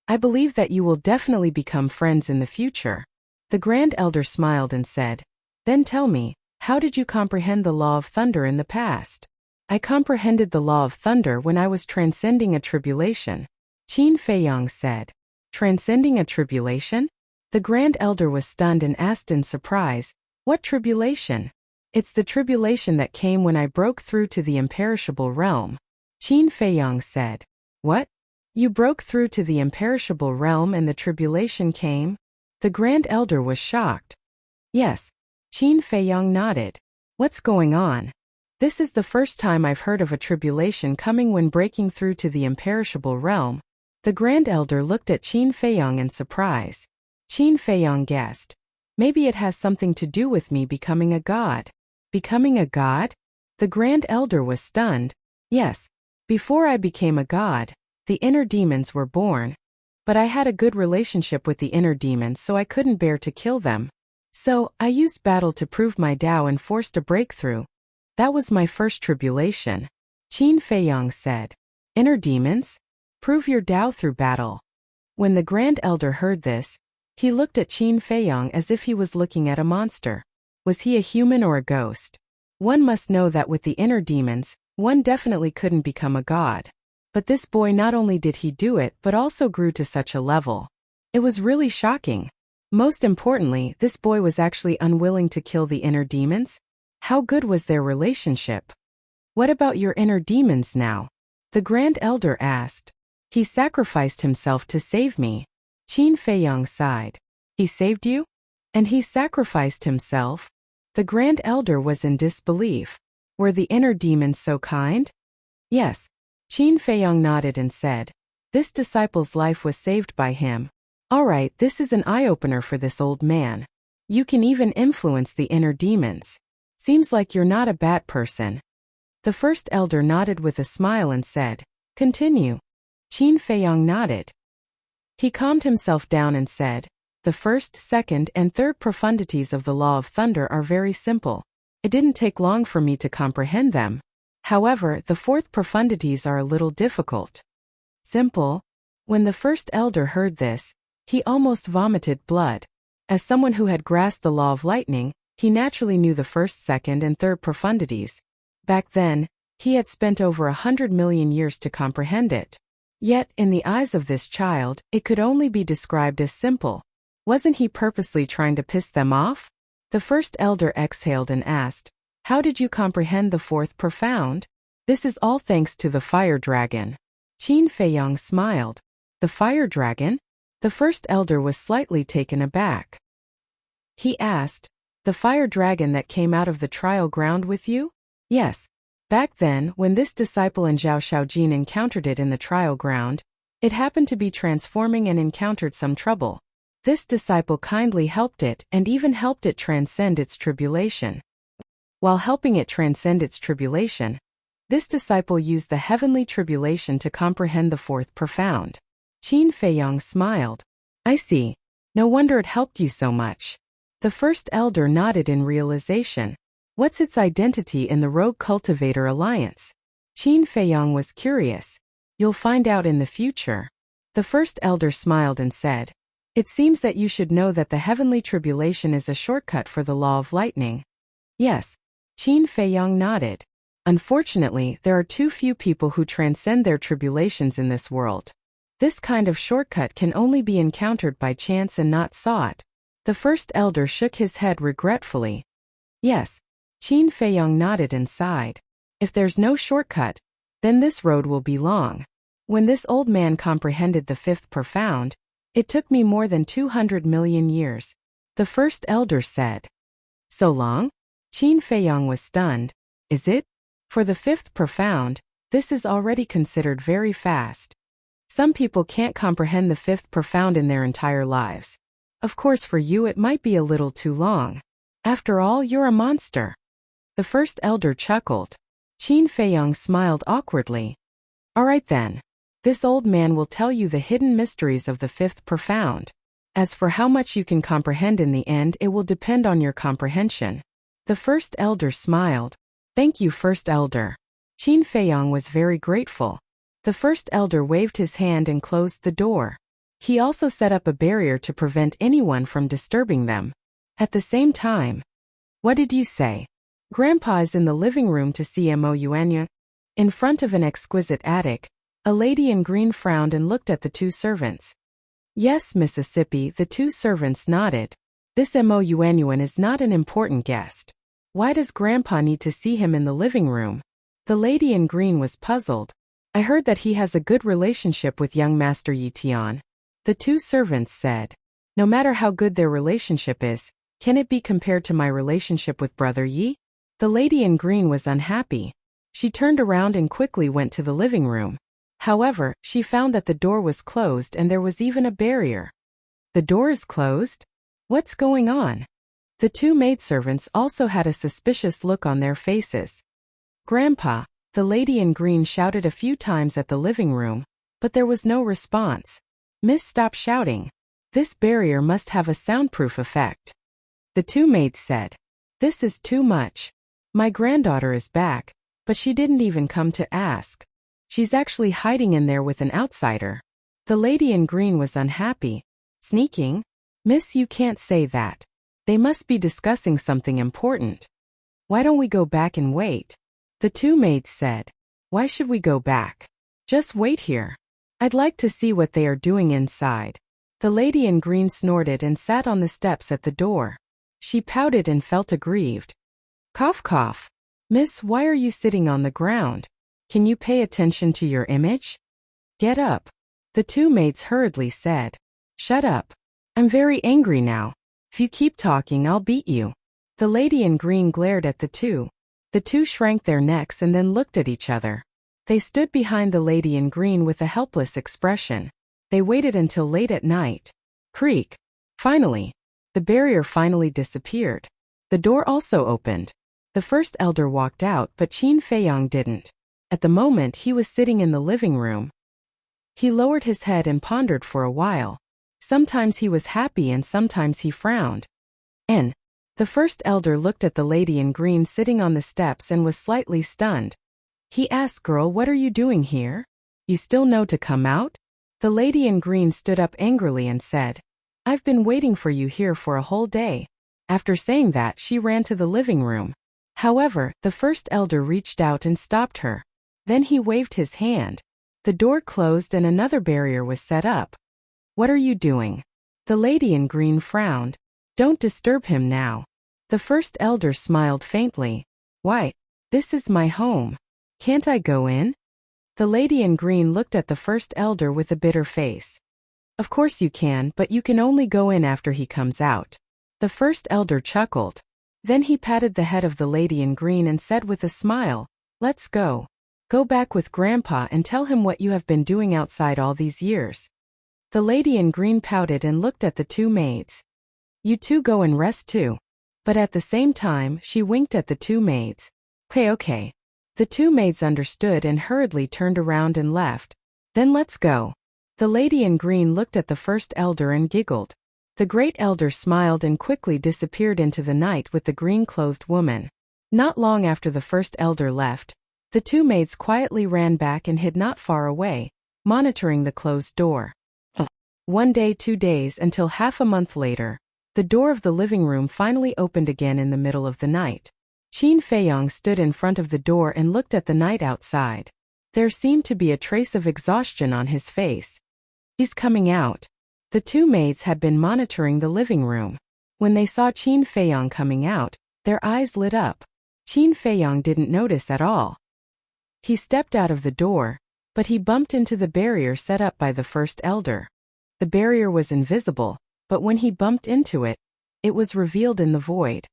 I believe that you will definitely become friends in the future. The Grand Elder smiled and said, "Then tell me, how did you comprehend the Law of Thunder in the past?" "I comprehended the Law of Thunder when I was transcending a tribulation," Qin Feiyang said. "Transcending a tribulation?" The Grand Elder was stunned and asked in surprise, "What tribulation?" "It's the tribulation that came when I broke through to the imperishable realm," Qin Feiyang said. "What? You broke through to the imperishable realm and the tribulation came?" The Grand Elder was shocked. "Yes." Qin Feiyang nodded. "What's going on?" "This is the first time I've heard of a tribulation coming when breaking through to the imperishable realm." The Grand Elder looked at Qin Feiyang in surprise. Qin Feiyang guessed, "Maybe it has something to do with me becoming a god." "Becoming a god?" The Grand Elder was stunned. "Yes. Before I became a god, the inner demons were born. But I had a good relationship with the inner demons, so I couldn't bear to kill them. So, I used battle to prove my Tao and forced a breakthrough. That was my first tribulation." Qin Feiyang said. "Inner demons? Prove your Tao through battle." When the Grand Elder heard this, he looked at Qin Feiyang as if he was looking at a monster. Was he a human or a ghost? One must know that with the inner demons, one definitely couldn't become a god. But this boy, not only did he do it, but also grew to such a level. It was really shocking. Most importantly, this boy was actually unwilling to kill the inner demons. How good was their relationship? "What about your inner demons now?" the Grand Elder asked. "He sacrificed himself to save me." Qin Feiyang sighed. "He saved you? And he sacrificed himself?" The Grand Elder was in disbelief. Were the inner demons so kind? "Yes." Qin Feiyang nodded and said, "This disciple's life was saved by him." "All right, this is an eye-opener for this old man. You can even influence the inner demons. Seems like you're not a bad person." The First Elder nodded with a smile and said, "Continue." Qin Feiyang nodded. He calmed himself down and said, "The first, second, and third profundities of the Law of Thunder are very simple. It didn't take long for me to comprehend them. However, the fourth profundities are a little difficult." "Simple?" When the First Elder heard this, he almost vomited blood. As someone who had grasped the law of lightning, he naturally knew the first, second, and third profundities. Back then, he had spent over 100 million years to comprehend it. Yet, in the eyes of this child, it could only be described as simple. Wasn't he purposely trying to piss them off? The First Elder exhaled and asked, "How did you comprehend the fourth profound?" "This is all thanks to the fire dragon." Qin Feiyang smiled. The fire dragon? The first elder was slightly taken aback. He asked, the fire dragon that came out of the trial ground with you? Yes. Back then, when this disciple and Zhao Shaojin encountered it in the trial ground, it happened to be transforming and encountered some trouble. This disciple kindly helped it and even helped it transcend its tribulation. While helping it transcend its tribulation, this disciple used the heavenly tribulation to comprehend the fourth profound. Qin Feiyang smiled. I see. No wonder it helped you so much. The first elder nodded in realization. What's its identity in the Rogue Cultivator Alliance? Qin Feiyang was curious. You'll find out in the future. The first elder smiled and said, it seems that you should know that the heavenly tribulation is a shortcut for the law of lightning. Yes. Qin Feiyang nodded. Unfortunately, there are too few people who transcend their tribulations in this world. This kind of shortcut can only be encountered by chance and not sought. The first elder shook his head regretfully. Yes. Qin Feiyang nodded and sighed. If there's no shortcut, then this road will be long. When this old man comprehended the fifth profound, it took me more than 200 million years. The first elder said. So long? Qin Feiyang was stunned. Is it? For the fifth profound, this is already considered very fast. Some people can't comprehend the fifth profound in their entire lives. Of course, for you it might be a little too long. After all, you're a monster. The first elder chuckled. Qin Feiyang smiled awkwardly. All right then. This old man will tell you the hidden mysteries of the fifth profound. As for how much you can comprehend in the end, it will depend on your comprehension. The first elder smiled. Thank you, first elder. Qin Feiyang was very grateful. The first elder waved his hand and closed the door. He also set up a barrier to prevent anyone from disturbing them. At the same time, what did you say? Grandpa is in the living room to see Mo Yuanya. In front of an exquisite attic, a lady in green frowned and looked at the two servants. Yes, Mississippi, the two servants nodded. This Mo Yuanyuan is not an important guest. Why does Grandpa need to see him in the living room? The lady in green was puzzled. I heard that he has a good relationship with young Master Yi Tian. The two servants said. No matter how good their relationship is, can it be compared to my relationship with Brother Yi? The lady in green was unhappy. She turned around and quickly went to the living room. However, she found that the door was closed and there was even a barrier. The door is closed? What's going on? The two maidservants also had a suspicious look on their faces. Grandpa, the lady in green shouted a few times at the living room, but there was no response. Miss, stop shouting. This barrier must have a soundproof effect. The two maids said. This is too much. My granddaughter is back, but she didn't even come to ask. She's actually hiding in there with an outsider. The lady in green was unhappy. Sneaking? Miss, you can't say that. They must be discussing something important. Why don't we go back and wait? The two maids said. Why should we go back? Just wait here. I'd like to see what they are doing inside. The lady in green snorted and sat on the steps at the door. She pouted and felt aggrieved. Cough cough. Miss, why are you sitting on the ground? Can you pay attention to your image? Get up. The two maids hurriedly said. Shut up. I'm very angry now. If you keep talking, I'll beat you. The lady in green glared at the two. The two shrank their necks and then looked at each other. They stood behind the lady in green with a helpless expression. They waited until late at night. Creak. Finally. The barrier finally disappeared. The door also opened. The first elder walked out, but Qin Feiyang didn't. At the moment, he was sitting in the living room. He lowered his head and pondered for a while. Sometimes he was happy and sometimes he frowned. The first elder looked at the lady in green sitting on the steps and was slightly stunned. He asked, Girl, what are you doing here? You still know to come out? The lady in green stood up angrily and said, I've been waiting for you here for a whole day. After saying that, she ran to the living room. However, the first elder reached out and stopped her. Then he waved his hand. The door closed and another barrier was set up. What are you doing? The lady in green frowned. Don't disturb him now. The first elder smiled faintly. Why? This is my home. Can't I go in? The lady in green looked at the first elder with a bitter face. Of course you can, but you can only go in after he comes out. The first elder chuckled. Then he patted the head of the lady in green and said with a smile, "Let's go. Go back with Grandpa and tell him what you have been doing outside all these years." The lady in green pouted and looked at the two maids. "You two go and rest too." But at the same time, she winked at the two maids. Okay. The two maids understood and hurriedly turned around and left. "Then let's go." The lady in green looked at the first elder and giggled. The great elder smiled and quickly disappeared into the night with the green-clothed woman. Not long after the first elder left, the two maids quietly ran back and hid not far away, monitoring the closed door. 1 day, 2 days, until half a month later, the door of the living room finally opened again in the middle of the night. Qin Feiyong stood in front of the door and looked at the night outside. There seemed to be a trace of exhaustion on his face. "He's coming out." The two maids had been monitoring the living room. When they saw Qin Feiyong coming out, their eyes lit up. Qin Feiyong didn't notice at all. He stepped out of the door, but he bumped into the barrier set up by the first elder. The barrier was invisible, but when he bumped into it, it was revealed in the void.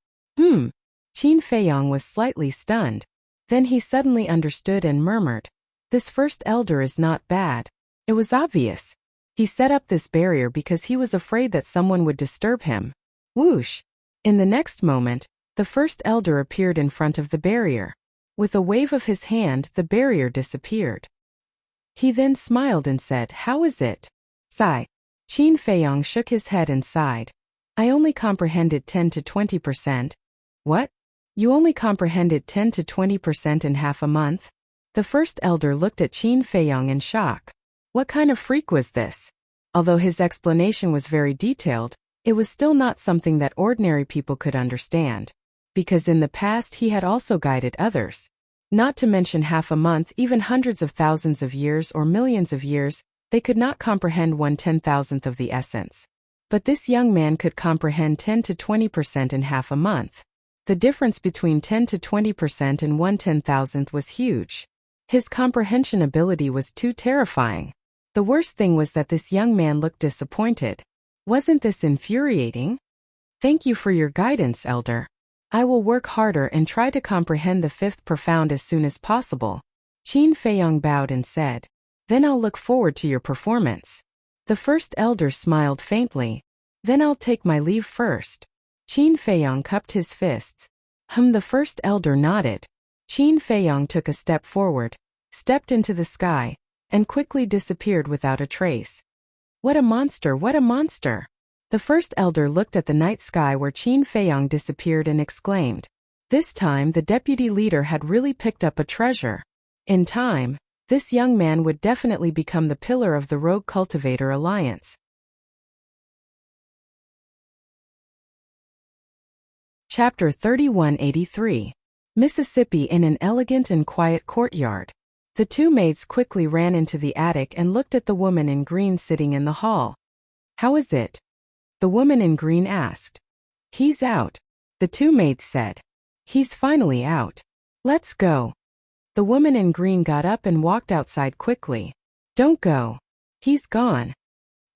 Qin Feiyong was slightly stunned. Then he suddenly understood and murmured, "This first elder is not bad." It was obvious. He set up this barrier because he was afraid that someone would disturb him. Whoosh! In the next moment, the first elder appeared in front of the barrier. With a wave of his hand, the barrier disappeared. He then smiled and said, "How is it?" Sigh. Qin Feiyong shook his head and sighed. "I only comprehended 10 to 20%. "What? You only comprehended 10 to 20% in half a month?" The first elder looked at Qin Feiyong in shock. What kind of freak was this? Although his explanation was very detailed, it was still not something that ordinary people could understand. Because in the past he had also guided others. Not to mention half a month, even hundreds of thousands of years or millions of years, they could not comprehend 1/10,000th of the essence. But this young man could comprehend 10 to 20% in half a month. The difference between 10 to 20% and 1/10,000th was huge. His comprehension ability was too terrifying. The worst thing was that this young man looked disappointed. Wasn't this infuriating? "Thank you for your guidance, elder. I will work harder and try to comprehend the fifth profound as soon as possible." Qin Feiyong bowed and said, "Then I'll look forward to your performance." The first elder smiled faintly. "Then I'll take my leave first." Qin Feiyong cupped his fists. The first elder nodded. Qin Feiyong took a step forward, stepped into the sky, and quickly disappeared without a trace. What a monster, what a monster! The first elder looked at the night sky where Qin Feiyong disappeared and exclaimed. This time the deputy leader had really picked up a treasure. In time, this young man would definitely become the pillar of the Rogue Cultivator Alliance. Chapter 3183. Mississippi in an elegant and quiet courtyard. The two maids quickly ran into the attic and looked at the woman in green sitting in the hall. "How is it?" the woman in green asked. "He's out," the two maids said. "He's finally out. Let's go." The woman in green got up and walked outside quickly. "Don't go. He's gone,"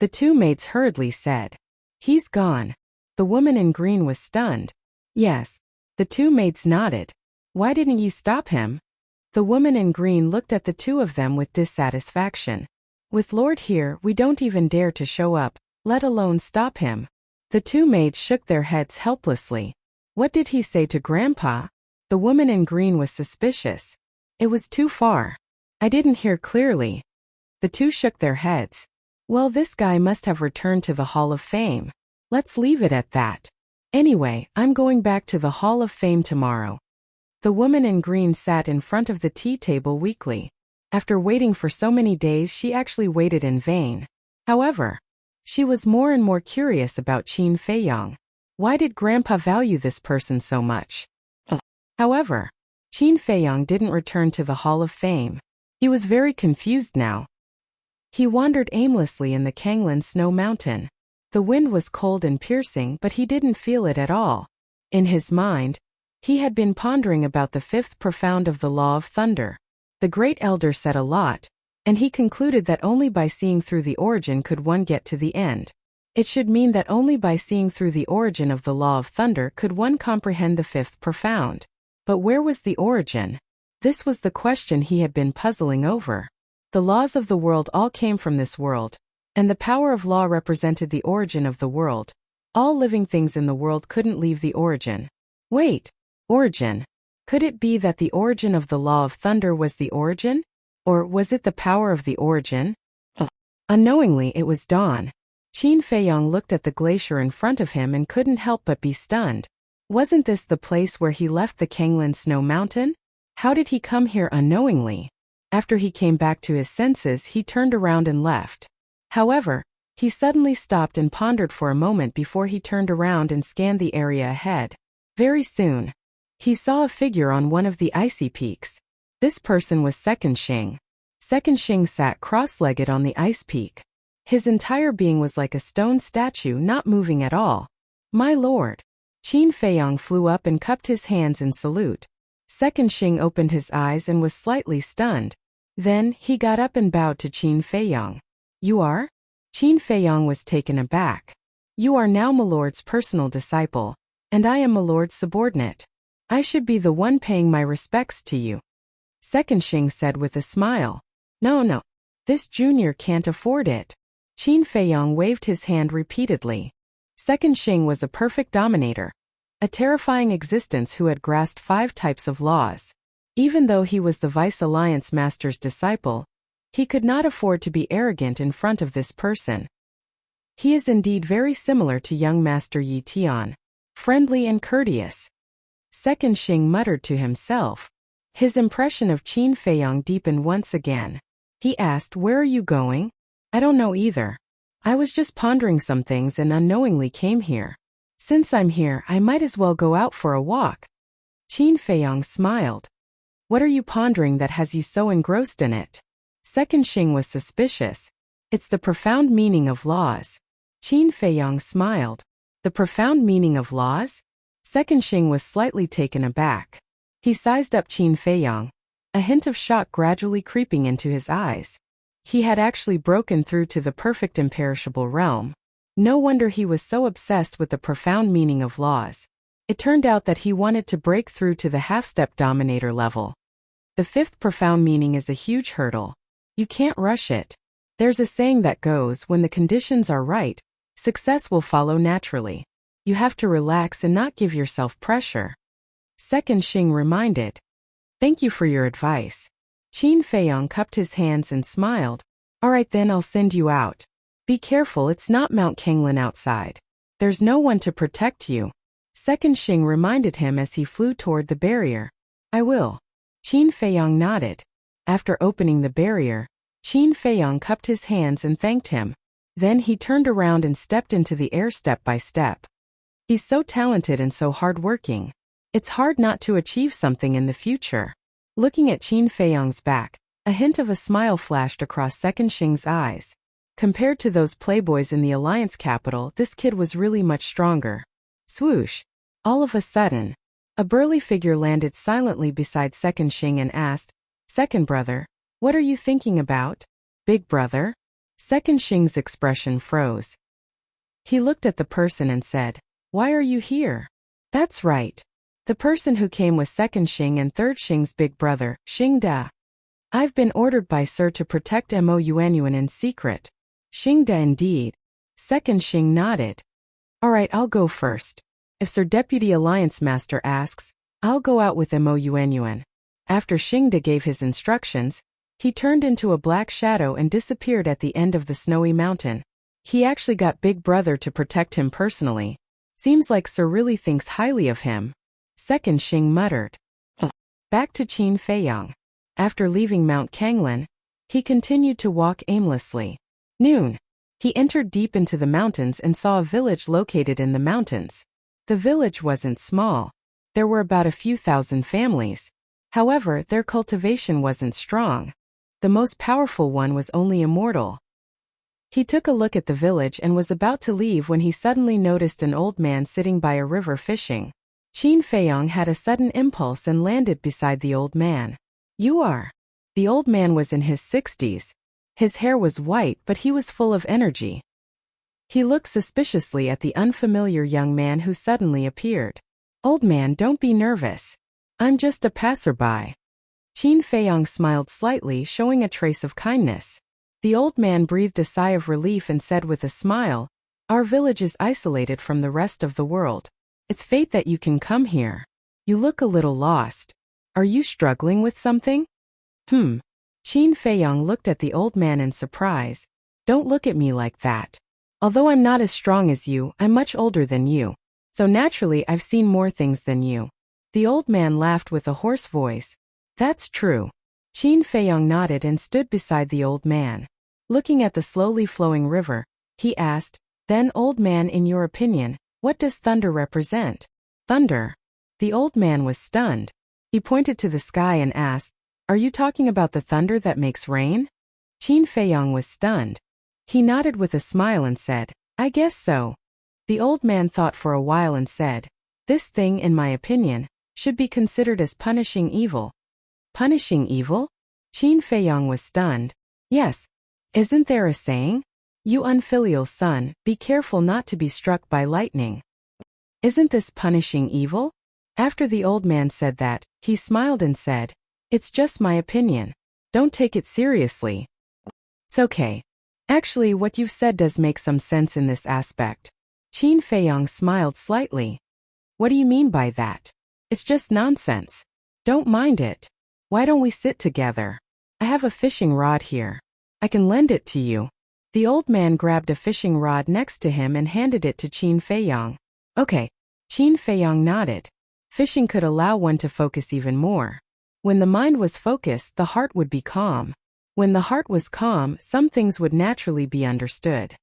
the two maids hurriedly said. "He's gone." The woman in green was stunned. "Yes." The two maids nodded. "Why didn't you stop him?" The woman in green looked at the two of them with dissatisfaction. "With Lord here, we don't even dare to show up, let alone stop him." The two maids shook their heads helplessly. "What did he say to Grandpa?" The woman in green was suspicious. "It was too far. I didn't hear clearly." The two shook their heads. "Well, this guy must have returned to the Hall of Fame. Let's leave it at that. Anyway, I'm going back to the Hall of Fame tomorrow." The woman in green sat in front of the tea table weakly. After waiting for so many days, she actually waited in vain. However, she was more and more curious about Qin Feiyong. Why did Grandpa value this person so much? However, Qin Feiyong didn't return to the Hall of Fame. He was very confused now. He wandered aimlessly in the Kanglan Snow Mountain. The wind was cold and piercing, but he didn't feel it at all. In his mind, he had been pondering about the fifth profound of the Law of Thunder. The great elder said a lot, and he concluded that only by seeing through the origin could one get to the end. It should mean that only by seeing through the origin of the law of thunder could one comprehend the fifth profound. But where was the origin? This was the question he had been puzzling over. The laws of the world all came from this world, and the power of law represented the origin of the world. All living things in the world couldn't leave the origin. Wait, origin? Could it be that the origin of the law of thunder was the origin? Or was it the power of the origin? Unknowingly it was dawn. Qin Feiyong looked at the glacier in front of him and couldn't help but be stunned. Wasn't this the place where he left the Kanglin Snow Mountain? How did he come here unknowingly? After he came back to his senses, he turned around and left. However, he suddenly stopped and pondered for a moment before he turned around and scanned the area ahead. Very soon, he saw a figure on one of the icy peaks. This person was Second Xing. Second Xing sat cross-legged on the ice peak. His entire being was like a stone statue, not moving at all. My lord! Qin Feiyong flew up and cupped his hands in salute. Second Xing opened his eyes and was slightly stunned. Then, he got up and bowed to Qin Feiyong. You are? Qin Feiyong was taken aback. You are now my lord's personal disciple, and I am my lord's subordinate. I should be the one paying my respects to you. Second Xing said with a smile. No. This junior can't afford it. Qin Feiyong waved his hand repeatedly. Second Xing was a perfect dominator. A terrifying existence who had grasped 5 types of laws. Even though he was the Vice Alliance Master's disciple, he could not afford to be arrogant in front of this person. He is indeed very similar to young Master Yi Tian, friendly and courteous. Second Xing muttered to himself. His impression of Qin Feiyong deepened once again. He asked, "Where are you going?" "I don't know either. I was just pondering some things and unknowingly came here. Since I'm here, I might as well go out for a walk." Qin Feiyong smiled. "What are you pondering that has you so engrossed in it?" Second Xing was suspicious. "It's the profound meaning of laws." Qin Feiyong smiled. "The profound meaning of laws?" Second Xing was slightly taken aback. He sized up Qin Feiyong, a hint of shock gradually creeping into his eyes. He had actually broken through to the perfect imperishable realm. No wonder he was so obsessed with the profound meaning of laws. It turned out that he wanted to break through to the half-step dominator level. The 5th profound meaning is a huge hurdle. You can't rush it. There's a saying that goes, when the conditions are right, success will follow naturally. You have to relax and not give yourself pressure. Second Xing reminded. "Thank you for your advice." Qin Feiyong cupped his hands and smiled. "All right then, I'll send you out. Be careful, it's not Mount Kanglin outside. There's no one to protect you." Second Xing reminded him as he flew toward the barrier. "I will." Qin Feiyong nodded. After opening the barrier, Qin Feiyong cupped his hands and thanked him. Then he turned around and stepped into the air step by step. He's so talented and so hardworking. It's hard not to achieve something in the future. Looking at Qin Feiyong's back, a hint of a smile flashed across Second Xing's eyes. Compared to those playboys in the Alliance capital, this kid was really much stronger. Swoosh! All of a sudden, a burly figure landed silently beside Second Xing and asked, "Second brother, what are you thinking about?" "Big brother?" Second Xing's expression froze. He looked at the person and said, "Why are you here?" "That's right. The person who came was Second Xing and Third Xing's big brother, Xing Da. I've been ordered by Sir to protect Mo Yuanyuan in secret." "Xing Da indeed." Second Xing nodded. "All right, I'll go first. If Sir Deputy Alliance Master asks, I'll go out with Mo Yuanyuan." After Xing Da gave his instructions, he turned into a black shadow and disappeared at the end of the snowy mountain. He actually got Big Brother to protect him personally. Seems like Sir really thinks highly of him. Second Xing muttered. Back to Qin Feiyong. After leaving Mount Kanglin, he continued to walk aimlessly. Noon. He entered deep into the mountains and saw a village located in the mountains. The village wasn't small. There were about a few thousand families. However, their cultivation wasn't strong. The most powerful one was only immortal. He took a look at the village and was about to leave when he suddenly noticed an old man sitting by a river fishing. Qin Feiyong had a sudden impulse and landed beside the old man. "You are The old man was in his 60s. His hair was white, but he was full of energy. He looked suspiciously at the unfamiliar young man who suddenly appeared. "Old man, don't be nervous. I'm just a passerby." Qin Feiyong smiled slightly, showing a trace of kindness. The old man breathed a sigh of relief and said with a smile, "Our village is isolated from the rest of the world. It's fate that you can come here. You look a little lost. Are you struggling with something?" Qin Feiyong looked at the old man in surprise. "Don't look at me like that. Although I'm not as strong as you, I'm much older than you. So naturally I've seen more things than you." The old man laughed with a hoarse voice. "That's true." Qin Feiyong nodded and stood beside the old man. Looking at the slowly flowing river, he asked, "Then, old man, in your opinion, what does thunder represent?" "Thunder?" The old man was stunned. He pointed to the sky and asked, "Are you talking about the thunder that makes rain?" Qin Feiyong was stunned. He nodded with a smile and said, "I guess so." The old man thought for a while and said, "This thing, in my opinion, should be considered as punishing evil." "Punishing evil?" Qin Feiyong was stunned. "Yes. Isn't there a saying? You unfilial son, be careful not to be struck by lightning. Isn't this punishing evil?" After the old man said that, he smiled and said, "It's just my opinion. Don't take it seriously. It's okay. Actually, what you've said does make some sense in this aspect." Qin Feiyong smiled slightly. "What do you mean by that?" "It's just nonsense. Don't mind it. Why don't we sit together? I have a fishing rod here. I can lend it to you." The old man grabbed a fishing rod next to him and handed it to Qin Feiyong. "Okay." Qin Feiyong nodded. Fishing could allow one to focus even more. When the mind was focused, the heart would be calm. When the heart was calm, some things would naturally be understood.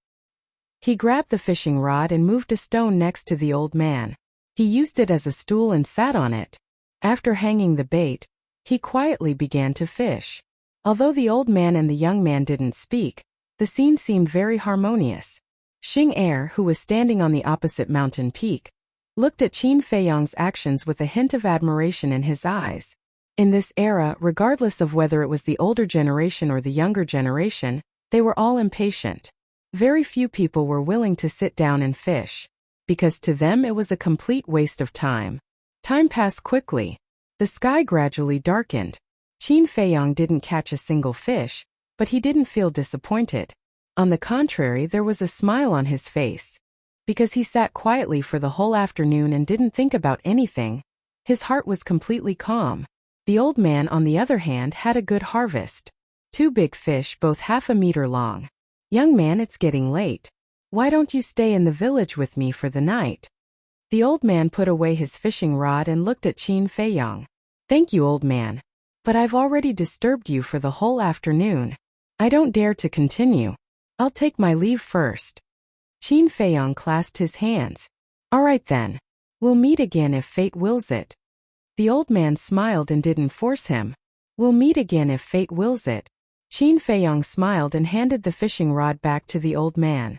He grabbed the fishing rod and moved a stone next to the old man. He used it as a stool and sat on it. After hanging the bait, he quietly began to fish. Although the old man and the young man didn't speak, the scene seemed very harmonious. Xing Er, who was standing on the opposite mountain peak, looked at Qin Feiyong's actions with a hint of admiration in his eyes. In this era, regardless of whether it was the older generation or the younger generation, they were all impatient. Very few people were willing to sit down and fish, because to them it was a complete waste of time. Time passed quickly. The sky gradually darkened. Qin Feiyong didn't catch a single fish, but he didn't feel disappointed. On the contrary, there was a smile on his face. Because he sat quietly for the whole afternoon and didn't think about anything, his heart was completely calm. The old man, on the other hand, had a good harvest. 2 big fish, both half a meter long. "Young man, it's getting late. Why don't you stay in the village with me for the night?" The old man put away his fishing rod and looked at Qin Feiyong. "Thank you, old man. But I've already disturbed you for the whole afternoon. I don't dare to continue. I'll take my leave first." Qin Feiyong clasped his hands. "All right then. We'll meet again if fate wills it." The old man smiled and didn't force him. "We'll meet again if fate wills it." Qin Feiyong smiled and handed the fishing rod back to the old man.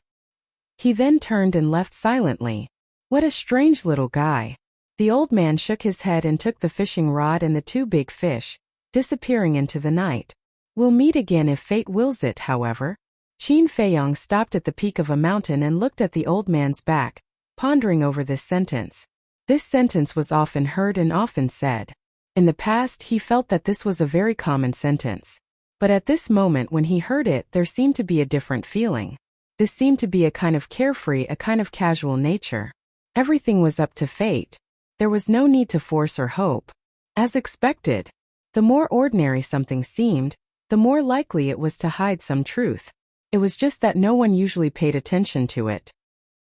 He then turned and left silently. What a strange little guy. The old man shook his head and took the fishing rod and the 2 big fish, disappearing into the night. "We'll meet again if fate wills it," however. Qin Feiyong stopped at the peak of a mountain and looked at the old man's back, pondering over this sentence. This sentence was often heard and often said. In the past, he felt that this was a very common sentence. But at this moment when he heard it, there seemed to be a different feeling. This seemed to be a kind of carefree, a kind of casual nature. Everything was up to fate. There was no need to force or hope. As expected, the more ordinary something seemed, the more likely it was to hide some truth. It was just that no one usually paid attention to it.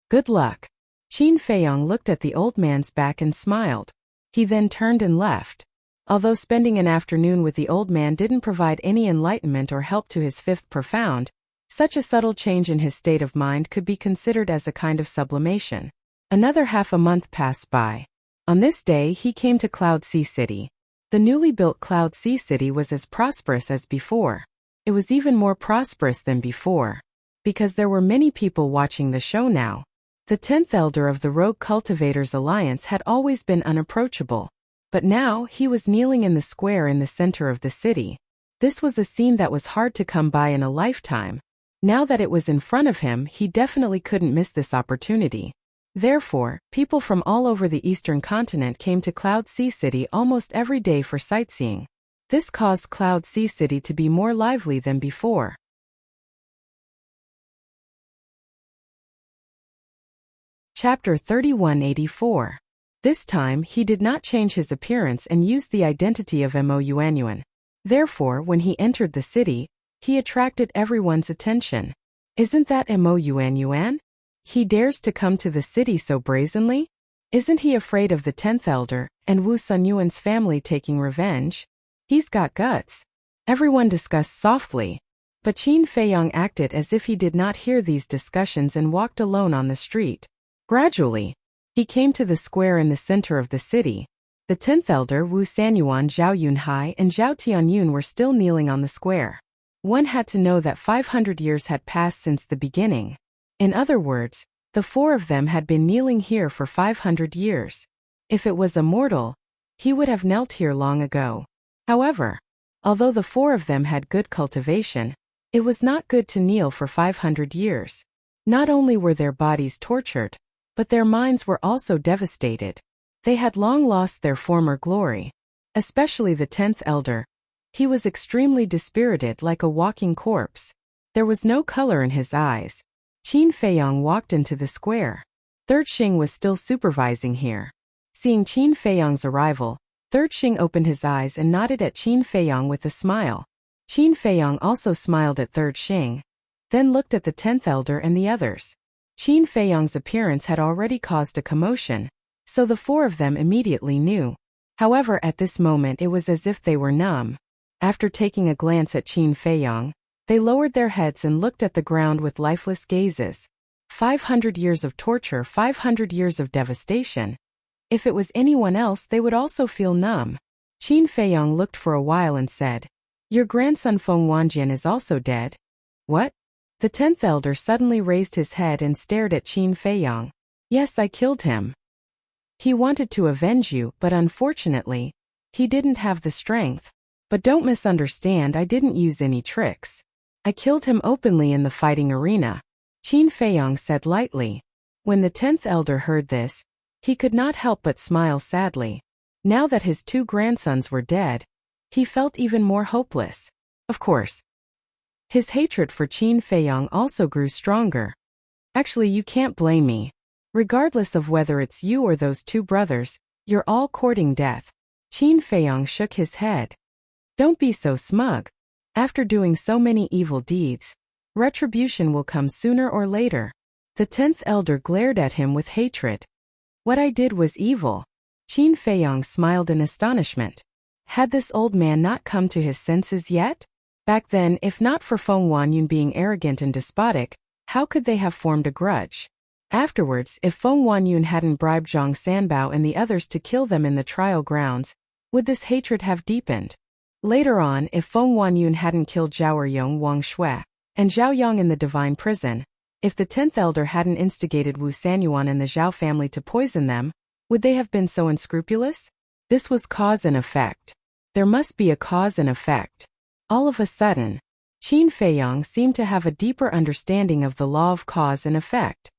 "Good luck." Qin Feiyong looked at the old man's back and smiled. He then turned and left. Although spending an afternoon with the old man didn't provide any enlightenment or help to his 5th profound, such a subtle change in his state of mind could be considered as a kind of sublimation. Another half a month passed by. On this day he came to Cloud Sea City. The newly built Cloud Sea City was as prosperous as before. It was even more prosperous than before, because there were many people watching the show now. The 10th elder of the Rogue Cultivators Alliance had always been unapproachable, but now he was kneeling in the square in the center of the city. This was a scene that was hard to come by in a lifetime. Now that it was in front of him, he definitely couldn't miss this opportunity. Therefore, people from all over the eastern continent came to Cloud Sea City almost every day for sightseeing. This caused Cloud Sea City to be more lively than before. Chapter 3184. This time, he did not change his appearance and used the identity of Mo Yuanyuan. Therefore, when he entered the city, he attracted everyone's attention. Isn't that Mo Yuanyuan? He dares to come to the city so brazenly? Isn't he afraid of the 10th elder and Wu Sunyuan's family taking revenge? He's got guts. Everyone discussed softly. But Qin Feiyang acted as if he did not hear these discussions and walked alone on the street. Gradually, he came to the square in the center of the city. The 10th elder Wu Sanyuan, Zhao Yunhai, and Zhao Tianyun were still kneeling on the square. One had to know that 500 years had passed since the beginning. In other words, the four of them had been kneeling here for 500 years. If it was a mortal, he would have knelt here long ago. However, although the four of them had good cultivation, it was not good to kneel for 500 years. Not only were their bodies tortured, but their minds were also devastated. They had long lost their former glory. Especially the 10th elder. He was extremely dispirited, like a walking corpse. There was no color in his eyes. Qin Feiyang walked into the square. Third Xing was still supervising here. Seeing Qin Feiyang's arrival, Third Xing opened his eyes and nodded at Qin Feiyang with a smile. Qin Feiyang also smiled at Third Xing, then looked at the 10th elder and the others. Qin Feiyang's appearance had already caused a commotion, so the four of them immediately knew. However, at this moment it was as if they were numb. After taking a glance at Qin Feiyang, they lowered their heads and looked at the ground with lifeless gazes. 500 years of torture, 500 years of devastation. If it was anyone else, they would also feel numb. Qin Feiyang looked for a while and said, "Your grandson Feng Wanjian is also dead." "What?" The 10th elder suddenly raised his head and stared at Qin Feiyang. "Yes, I killed him. He wanted to avenge you, but unfortunately, he didn't have the strength. But don't misunderstand, I didn't use any tricks. I killed him openly in the fighting arena," Qin Feiyang said lightly. When the 10th elder heard this, he could not help but smile sadly. Now that his two grandsons were dead, he felt even more hopeless. Of course, his hatred for Qin Feiyang also grew stronger. "Actually, you can't blame me. Regardless of whether it's you or those two brothers, you're all courting death." Qin Feiyang shook his head. "Don't be so smug. After doing so many evil deeds, retribution will come sooner or later." The 10th elder glared at him with hatred. "What I did was evil." Qin Feiyang smiled in astonishment. Had this old man not come to his senses yet? Back then, if not for Feng Wanjun being arrogant and despotic, how could they have formed a grudge? Afterwards, if Feng Wanjun hadn't bribed Zhang Sanbao and the others to kill them in the trial grounds, would this hatred have deepened? Later on, if Feng Wanjun hadn't killed Zhao Eryong, Wang Shui, and Zhao Yang in the divine prison, if the 10th elder hadn't instigated Wu Sanyuan and the Zhao family to poison them, would they have been so unscrupulous? This was cause and effect. There must be a cause and effect. All of a sudden, Qin Feiyang seemed to have a deeper understanding of the law of cause and effect.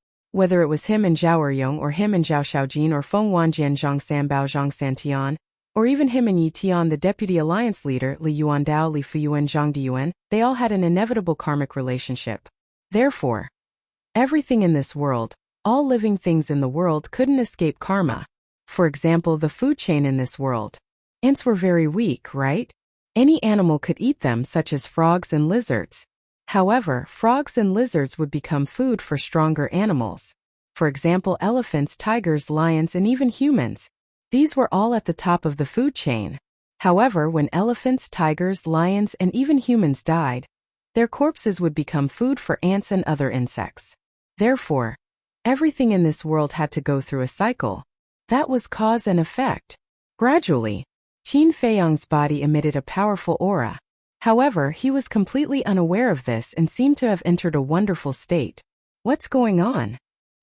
Whether it was him and Zhao Eryong, or him and Zhao Xiaojin, or Feng Wanjian, Zhang Sanbao, Zhang Santian, or even him and Yi Tian, the deputy alliance leader, Li Yuandao, Li Fuyuan, Zhang Diyuan, they all had an inevitable karmic relationship. Therefore, everything in this world, all living things in the world couldn't escape karma. For example, the food chain in this world. Ants were very weak, right? Any animal could eat them, such as frogs and lizards. However, frogs and lizards would become food for stronger animals. For example, elephants, tigers, lions, and even humans. These were all at the top of the food chain. However, when elephants, tigers, lions, and even humans died, their corpses would become food for ants and other insects. Therefore, everything in this world had to go through a cycle. That was cause and effect. Gradually, Qin Feiyang's body emitted a powerful aura. However, he was completely unaware of this and seemed to have entered a wonderful state. What's going on?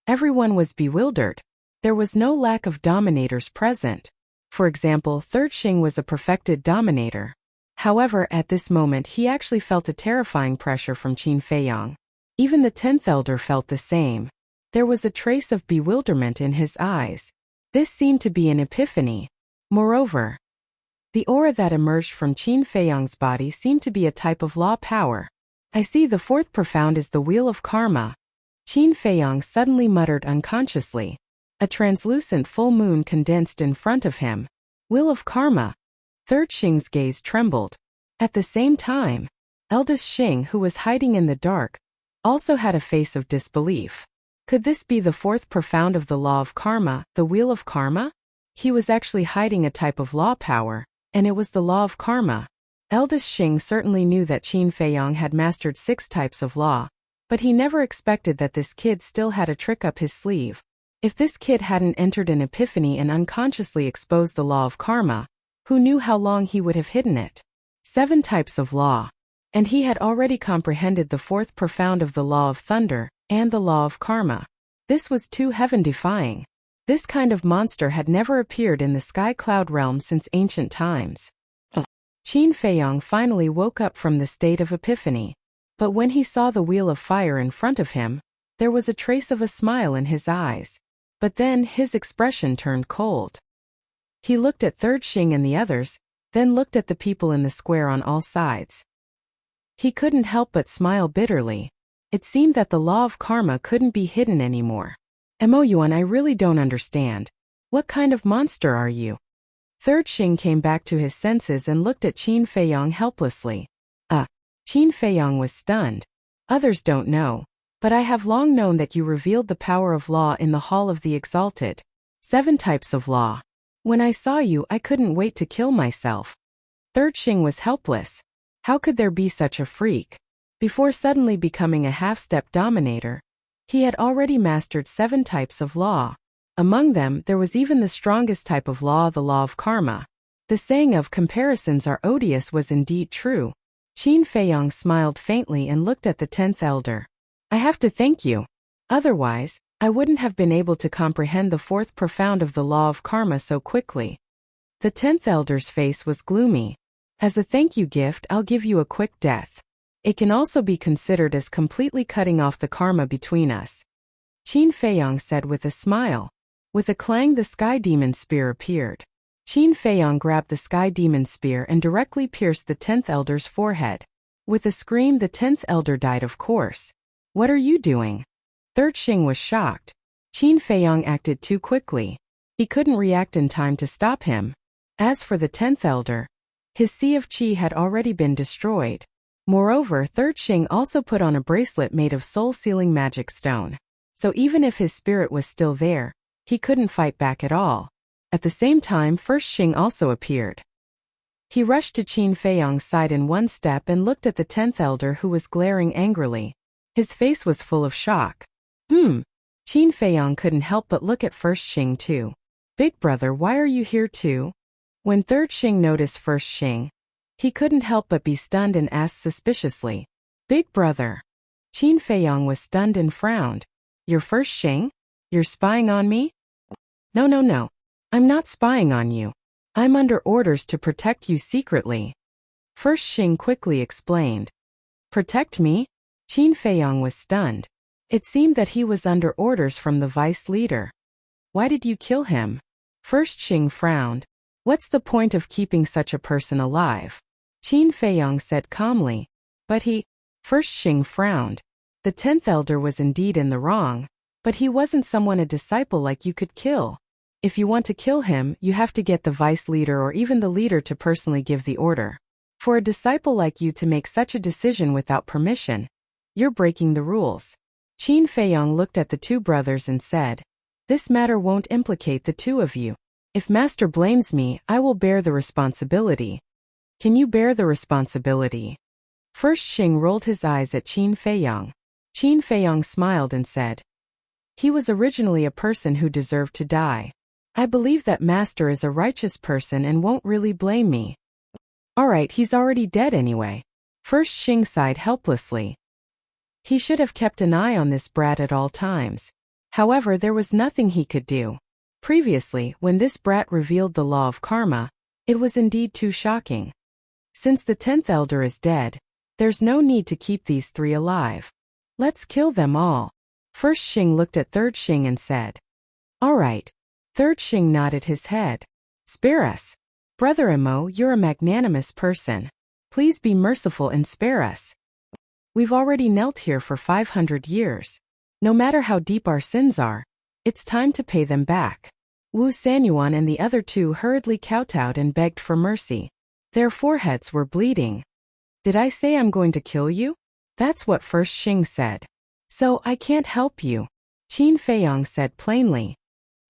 Everyone was bewildered. There was no lack of dominators present. For example, Third Xing was a perfected dominator. However, at this moment he actually felt a terrifying pressure from Qin Feiyang. Even the 10th elder felt the same. There was a trace of bewilderment in his eyes. This seemed to be an epiphany. Moreover, the aura that emerged from Qin Feiyang's body seemed to be a type of law power. I see the fourth profound is the wheel of karma. Qin Feiyang suddenly muttered unconsciously. A translucent full moon condensed in front of him. Wheel of karma. Third Xing's gaze trembled. At the same time, eldest Xing, who was hiding in the dark, also had a face of disbelief. Could this be the fourth profound of the law of karma, the wheel of karma? He was actually hiding a type of law power, and it was the law of karma. Eldest Xing certainly knew that Qin Feiyang had mastered 6 types of law, but he never expected that this kid still had a trick up his sleeve. If this kid hadn't entered an epiphany and unconsciously exposed the law of karma, who knew how long he would have hidden it? 7 types of law. And he had already comprehended the fourth profound of the law of thunder and the law of karma. This was too heaven-defying. This kind of monster had never appeared in the sky cloud realm since ancient times. Qin Feiyang finally woke up from the state of epiphany. But when he saw the wheel of fire in front of him, there was a trace of a smile in his eyes. But then his expression turned cold. He looked at Third Xing and the others, then looked at the people in the square on all sides. He couldn't help but smile bitterly. It seemed that the law of karma couldn't be hidden anymore. Moyuan, I really don't understand. What kind of monster are you? Third Xing came back to his senses and looked at Qin Feiyang helplessly. Qin Feiyang was stunned. Others don't know, but I have long known that you revealed the power of law in the Hall of the Exalted. 7 types of law. When I saw you, I couldn't wait to kill myself. Third Xing was helpless. How could there be such a freak? Before suddenly becoming a half-step dominator, he had already mastered 7 types of law. Among them, there was even the strongest type of law, the law of karma. The saying of comparisons are odious was indeed true. Qin Feiyang smiled faintly and looked at the 10th elder. I have to thank you. Otherwise, I wouldn't have been able to comprehend the fourth profound of the law of karma so quickly. The 10th elder's face was gloomy. As a thank you gift, I'll give you a quick death. It can also be considered as completely cutting off the karma between us. Qin Feiyang said with a smile. With a clang, the sky demon spear appeared. Qin Feiyang grabbed the sky demon spear and directly pierced the 10th elder's forehead. With a scream, the 10th elder died, of course. What are you doing? Third Xing was shocked. Qin Feiyang acted too quickly. He couldn't react in time to stop him. As for the 10th elder, his sea of qi had already been destroyed. Moreover, Third Xing also put on a bracelet made of soul-sealing magic stone. So even if his spirit was still there, he couldn't fight back at all. At the same time, First Xing also appeared. He rushed to Qin Feiyang's side in one step and looked at the 10th elder, who was glaring angrily. His face was full of shock. Qin Feiyang couldn't help but look at First Xing too. Big brother, why are you here too? When Third Xing noticed First Xing, he couldn't help but be stunned and asked suspiciously. Big brother. Qin Feiyang was stunned and frowned. You're First Xing? You're spying on me? No. I'm not spying on you. I'm under orders to protect you secretly. First Xing quickly explained. Protect me? Qin Feiyang was stunned. It seemed that he was under orders from the vice leader. Why did you kill him? First Xing frowned. What's the point of keeping such a person alive? Qin Feiyang said calmly. But he... First Xing frowned. The 10th elder was indeed in the wrong, but he wasn't someone a disciple like you could kill. If you want to kill him, you have to get the vice leader or even the leader to personally give the order. For a disciple like you to make such a decision without permission, you're breaking the rules. Qin Feiyang looked at the 2 brothers and said, this matter won't implicate the 2 of you. If master blames me, I will bear the responsibility. Can you bear the responsibility? First Xing rolled his eyes at Qin Feiyang. Qin Feiyang smiled and said, he was originally a person who deserved to die. I believe that master is a righteous person and won't really blame me. Alright, he's already dead anyway. First Xing sighed helplessly. He should have kept an eye on this brat at all times. However, there was nothing he could do. Previously, when this brat revealed the law of karma, it was indeed too shocking. Since the 10th elder is dead, there's no need to keep these 3 alive. Let's kill them all. First Xing looked at Third Xing and said. All right. Third Xing nodded his head. Spare us. Brother Emo, you're a magnanimous person. Please be merciful and spare us. We've already knelt here for 500 years. No matter how deep our sins are, it's time to pay them back. Wu Sanyuan and the other 2 hurriedly kowtowed and begged for mercy. Their foreheads were bleeding. Did I say I'm going to kill you? That's what First Xing said. So I can't help you. Qin Feiyong said plainly.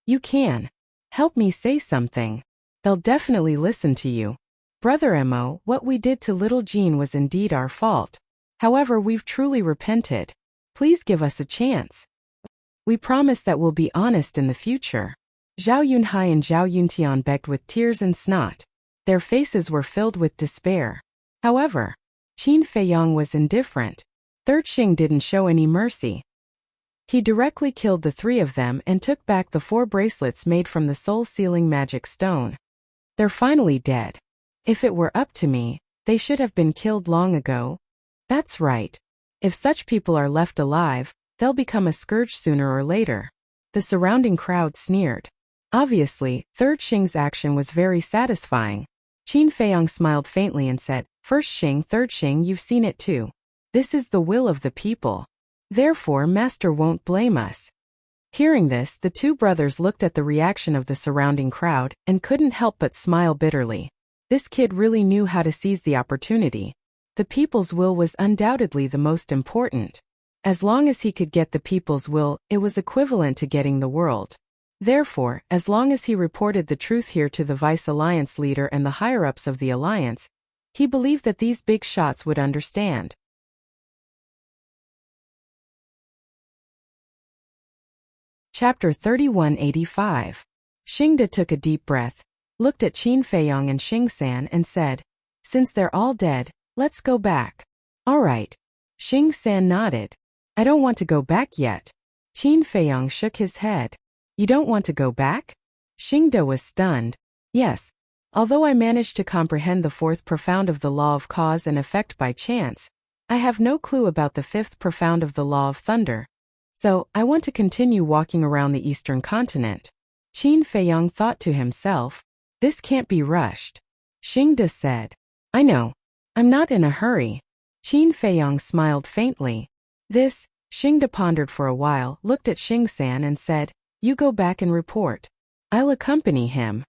You can. Help me say something. They'll definitely listen to you. Brother Emo, what we did to little Jean was indeed our fault. However, we've truly repented. Please give us a chance. We promise that we'll be honest in the future. Zhao Yunhai and Zhao Yuntian begged with tears and snot. Their faces were filled with despair. However, Qin Feiyong was indifferent. Third Xing didn't show any mercy. He directly killed the 3 of them and took back the 4 bracelets made from the soul-sealing magic stone. They're finally dead. If it were up to me, they should have been killed long ago. That's right. If such people are left alive, they'll become a scourge sooner or later. The surrounding crowd sneered. Obviously, Third Xing's action was very satisfying. Qin Feiyong smiled faintly and said, First Xing, Third Xing, you've seen it too. This is the will of the people. Therefore, Master won't blame us. Hearing this, the 2 brothers looked at the reaction of the surrounding crowd and couldn't help but smile bitterly. This kid really knew how to seize the opportunity. The people's will was undoubtedly the most important. As long as he could get the people's will, it was equivalent to getting the world. Therefore, as long as he reported the truth here to the Vice Alliance leader and the higher-ups of the Alliance, he believed that these big shots would understand. Chapter 3185. Xingde took a deep breath, looked at Qin Feiyong and Xing San and said, Since they're all dead, let's go back. All right. Xing San nodded. I don't want to go back yet. Qin Feiyong shook his head. You don't want to go back? Xingde was stunned. Yes. Although I managed to comprehend the 4th profound of the law of cause and effect by chance, I have no clue about the 5th profound of the law of thunder. So, I want to continue walking around the eastern continent. Qin Feiyong thought to himself, this can't be rushed. Xingde said, I know. I'm not in a hurry. Qin Feiyong smiled faintly. This, Xingde pondered for a while, looked at Xing San and said, You go back and report. I'll accompany him.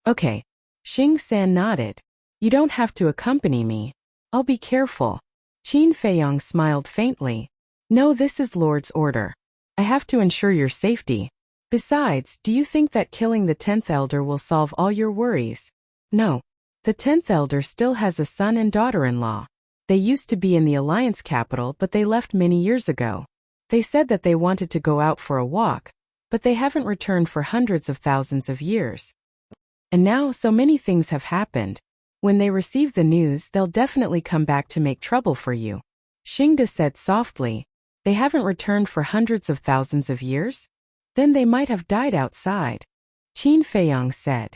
Okay. Xing San nodded. You don't have to accompany me. I'll be careful. Qin Feiyong smiled faintly. No, this is Lord's order. I have to ensure your safety. Besides, do you think that killing the 10th elder will solve all your worries? No. The 10th elder still has a son and daughter-in-law. They used to be in the Alliance capital, but they left many years ago. They said that they wanted to go out for a walk, but they haven't returned for hundreds of thousands of years. And now so many things have happened. When they receive the news, they'll definitely come back to make trouble for you. Xingde said softly, They haven't returned for hundreds of thousands of years? Then they might have died outside. Qin Feiyong said.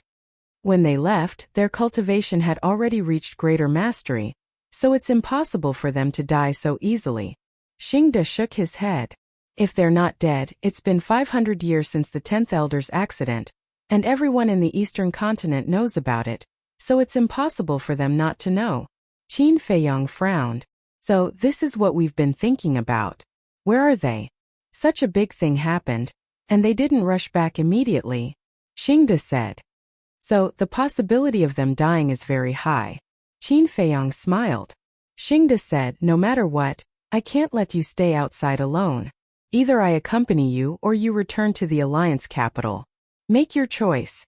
When they left, their cultivation had already reached greater mastery, so it's impossible for them to die so easily. Xingde shook his head. If they're not dead, it's been 500 years since the 10th elder's accident, and everyone in the eastern continent knows about it, so it's impossible for them not to know. Qin Feiyong frowned. So, this is what we've been thinking about. Where are they? Such a big thing happened, and they didn't rush back immediately. Xingde said. So, the possibility of them dying is very high. Qin Feiyong smiled. Xingde said, No matter what, I can't let you stay outside alone. Either I accompany you or you return to the Alliance capital. Make your choice.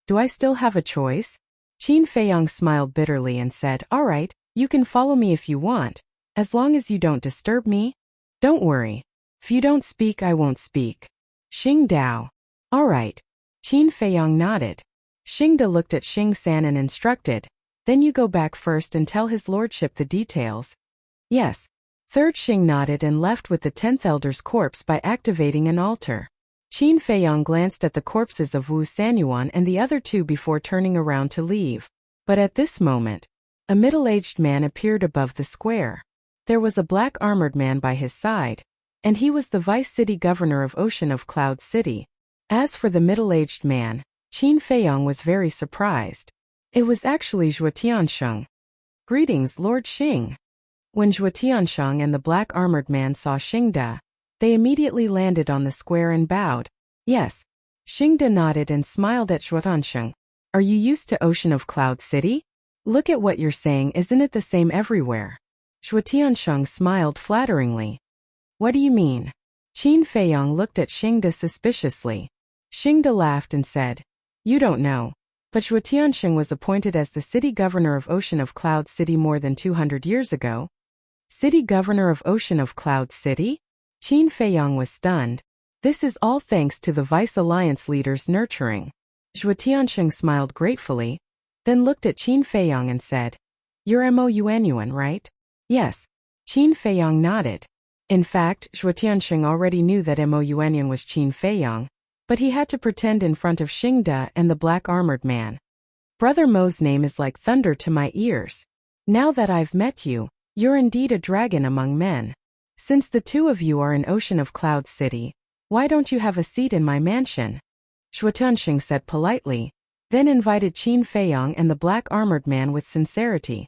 Do I still have a choice? Qin Feiyong smiled bitterly and said, All right, you can follow me if you want, as long as you don't disturb me. Don't worry. If you don't speak, I won't speak. Xing Dao. All right. Qin Feiyong nodded. Xingde looked at Xing San and instructed, Then you go back first and tell his lordship the details. Yes. Third Xing nodded and left with the 10th elder's corpse by activating an altar. Qin Feiyong glanced at the corpses of Wu Sanyuan and the other 2 before turning around to leave. But at this moment, A middle-aged man appeared above the square. There was a black-armored man by his side, and he was the vice city governor of Ocean of Cloud City. As for the middle-aged man, Qin Feiyong was very surprised. It was actually Zhuo Tiansheng. "Greetings, Lord Xing." When Zhuo Tiansheng and the black-armored man saw Xingde, they immediately landed on the square and bowed. Yes. Xingde nodded and smiled at Zhuo Tiansheng. "Are you used to Ocean of Cloud City? Look at what you're saying, isn't it the same everywhere?" Zhuo Tiansheng smiled flatteringly. "What do you mean?" Qin Feiyong looked at Xingde suspiciously. Xingde laughed and said, "You don't know. But Zhuo Tiansheng was appointed as the city governor of Ocean of Cloud City more than 200 years ago." City governor of Ocean of Cloud City? Qin Feiyong was stunned. This is all thanks to the Vice Alliance leader's nurturing. Zhuo Tiansheng smiled gratefully, then looked at Qin Feiyong and said, "You're Mo Yuanyuan, right?" "Yes." Qin Feiyong nodded. In fact, Zhuo Tiansheng already knew that Mo Yuanyuan was Qin Feiyong, but he had to pretend in front of Xingde and the black-armored man. "Brother Mo's name is like thunder to my ears. Now that I've met you, you're indeed a dragon among men. Since the two of you are in Ocean of Cloud City, why don't you have a seat in my mansion?" Zhuo Tiansheng said politely, then invited Qin Feiyong and the black-armored man with sincerity.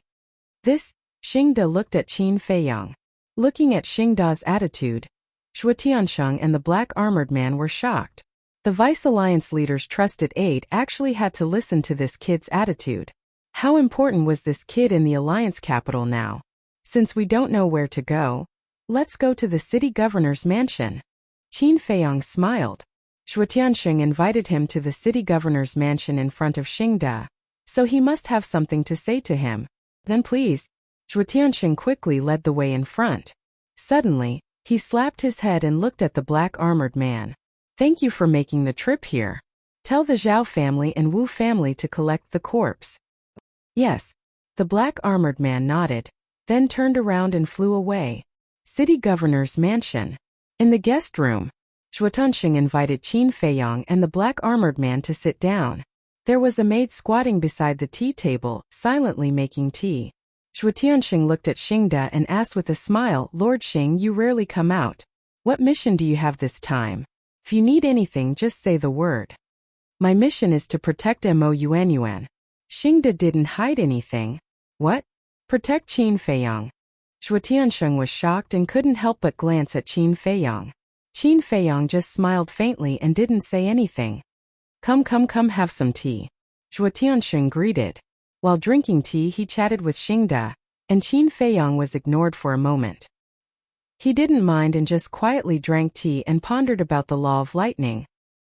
Xingde looked at Qin Feiyong. Looking at Xingde's attitude, Zhuo Tiansheng and the black-armored man were shocked. The Vice Alliance leader's trusted aide actually had to listen to this kid's attitude. How important was this kid in the Alliance capital now? "Since we don't know where to go, let's go to the city governor's mansion." Qin Feiyong smiled. Zhuo Tiansheng invited him to the city governor's mansion in front of Xingde, so he must have something to say to him. "Then please." Zhuo Tiansheng quickly led the way in front. Suddenly, he slapped his head and looked at the black-armored man. "Thank you for making the trip here. Tell the Zhao family and Wu family to collect the corpse." "Yes." The black-armored man nodded, then turned around and flew away. City governor's mansion. In the guest room, Zhuo Tiansheng invited Qin Feiyong and the black-armored man to sit down. There was a maid squatting beside the tea table, silently making tea. Zhuo Tiansheng looked at Xingde and asked with a smile, "Lord Xing, you rarely come out. What mission do you have this time? If you need anything, just say the word." "My mission is to protect Mo Yuanyuan." Xingde didn't hide anything. "What? Protect Qin Feiyong?" Zhuo Tiansheng was shocked and couldn't help but glance at Qin Feiyong. Qin Feiyong just smiled faintly and didn't say anything. Come, have some tea." Zhuo Tiansheng greeted. While drinking tea, he chatted with Xingde, and Qin Feiyong was ignored for a moment. He didn't mind and just quietly drank tea and pondered about the law of lightning.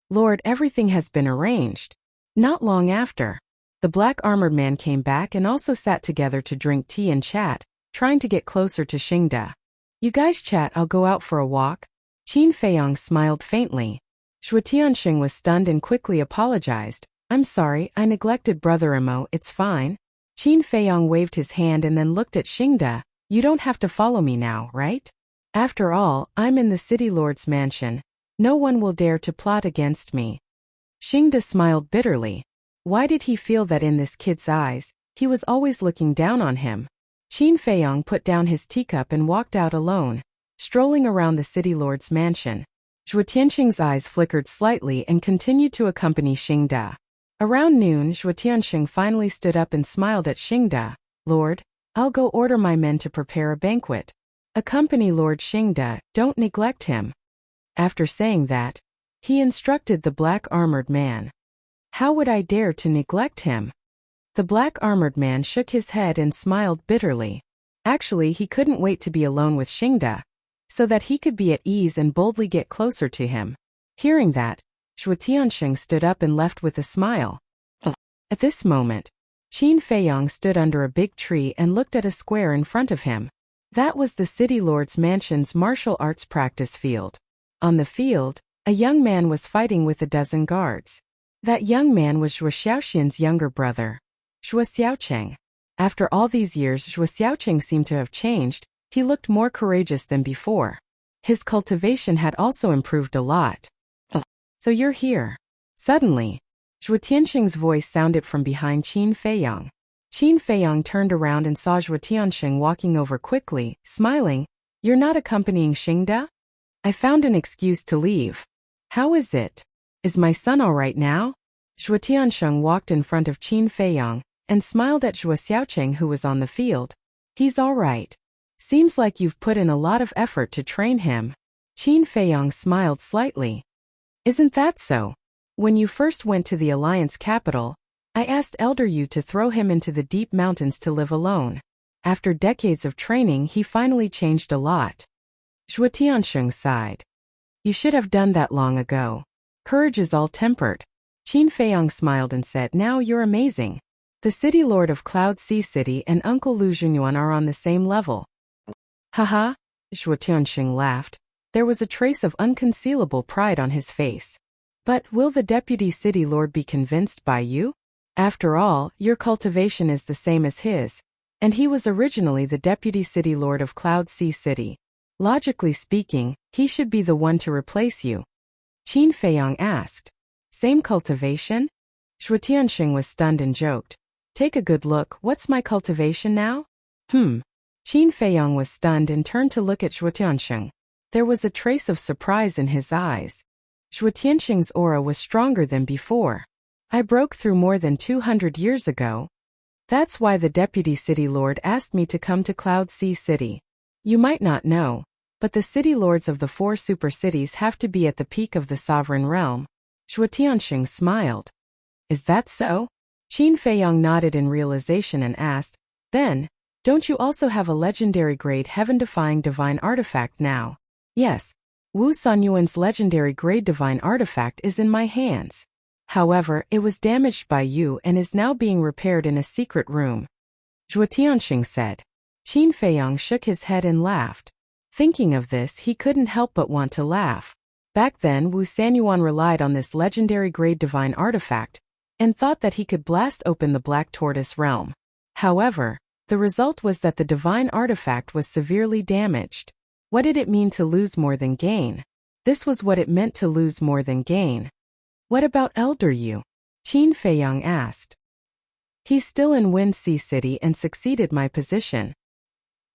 "Lord, everything has been arranged." Not long after, the black-armored man came back and also sat together to drink tea and chat, trying to get closer to Xingde. "You guys chat, I'll go out for a walk." Qin Feiyong smiled faintly. Zhuo Tiansheng was stunned and quickly apologized. "I'm sorry, I neglected Brother Mo, it's fine." Qin Feiyong waved his hand and then looked at Xingde. "You don't have to follow me now, right? After all, I'm in the city lord's mansion. No one will dare to plot against me." Xingde smiled bitterly. Why did he feel that in this kid's eyes, he was always looking down on him? Qin Feiyong put down his teacup and walked out alone, strolling around the city lord's mansion. Zhuo Tiansheng's eyes flickered slightly and continued to accompany Xingde. Around noon, Zhuo Tiansheng finally stood up and smiled at Xingde. "Lord, I'll go order my men to prepare a banquet. Accompany Lord Xingde, don't neglect him." After saying that, he instructed the black-armored man. "How would I dare to neglect him?" The black-armored man shook his head and smiled bitterly. Actually, he couldn't wait to be alone with Xingde, so that he could be at ease and boldly get closer to him. Hearing that, Zhuo Tiansheng stood up and left with a smile. At this moment, Qin Feiyong stood under a big tree and looked at a square in front of him. That was the city lord's mansion's martial arts practice field. On the field, a young man was fighting with a dozen guards. That young man was Zhuo Xiaoxian's younger brother, Zhuo Xiaocheng. After all these years, Zhuo Xiaocheng seemed to have changed. He looked more courageous than before. His cultivation had also improved a lot. "So you're here." Suddenly, Zhuo Tiansheng's voice sounded from behind Qin Feiyong. Qin Feiyong turned around and saw Zhuo Tianxing walking over quickly, smiling. You're not accompanying Xingda? I found an excuse to leave. How is it? Is my son all right now? Zhuo Tianxing walked in front of Qin Feiyong and smiled at Zhuo Xiaoqing, who was on the field. He's all right. Seems like you've put in a lot of effort to train him. Qin Feiyong smiled slightly. Isn't that so? When you first went to the Alliance capital, I asked Elder Yu to throw him into the deep mountains to live alone. After decades of training, he finally changed a lot. Zhuo Tianxing sighed. You should have done that long ago. Courage is all tempered. Qin Feiyong smiled and said, now you're amazing. The city lord of Cloud Sea City and Uncle Lu Zhenyuan are on the same level. Haha, Zhuo Tianxing laughed. There was a trace of unconcealable pride on his face. But will the deputy city lord be convinced by you? After all, your cultivation is the same as his, and he was originally the deputy city lord of Cloud Sea City. Logically speaking, he should be the one to replace you. Qin Feiyong asked. Same cultivation? Zhuo Tianxing was stunned and joked. Take a good look, what's my cultivation now? Qin Feiyong was stunned and turned to look at Zhuo Tianxing. There was a trace of surprise in his eyes. Zhuo Tianxing's aura was stronger than before. I broke through more than 200 years ago. That's why the deputy city lord asked me to come to Cloud Sea City. You might not know, but the city lords of the 4 super cities have to be at the peak of the sovereign realm. Zhuo Tianxing smiled. Is that so? Qin Feiyong nodded in realization and asked, then, don't you also have a legendary grade heaven-defying divine artifact now? Yes. Wu Sanyuan's legendary grade divine artifact is in my hands. However, it was damaged by you and is now being repaired in a secret room. Zhuo Tianxing said. Qin Feiyong shook his head and laughed. Thinking of this, he couldn't help but want to laugh. Back then, Wu Sanyuan relied on this legendary grade divine artifact and thought that he could blast open the Black Tortoise realm. However, the result was that the divine artifact was severely damaged. What did it mean to lose more than gain? This was what it meant to lose more than gain. What about Elder Yu? Qin Feiyong asked. He's still in Wind Sea City and succeeded my position.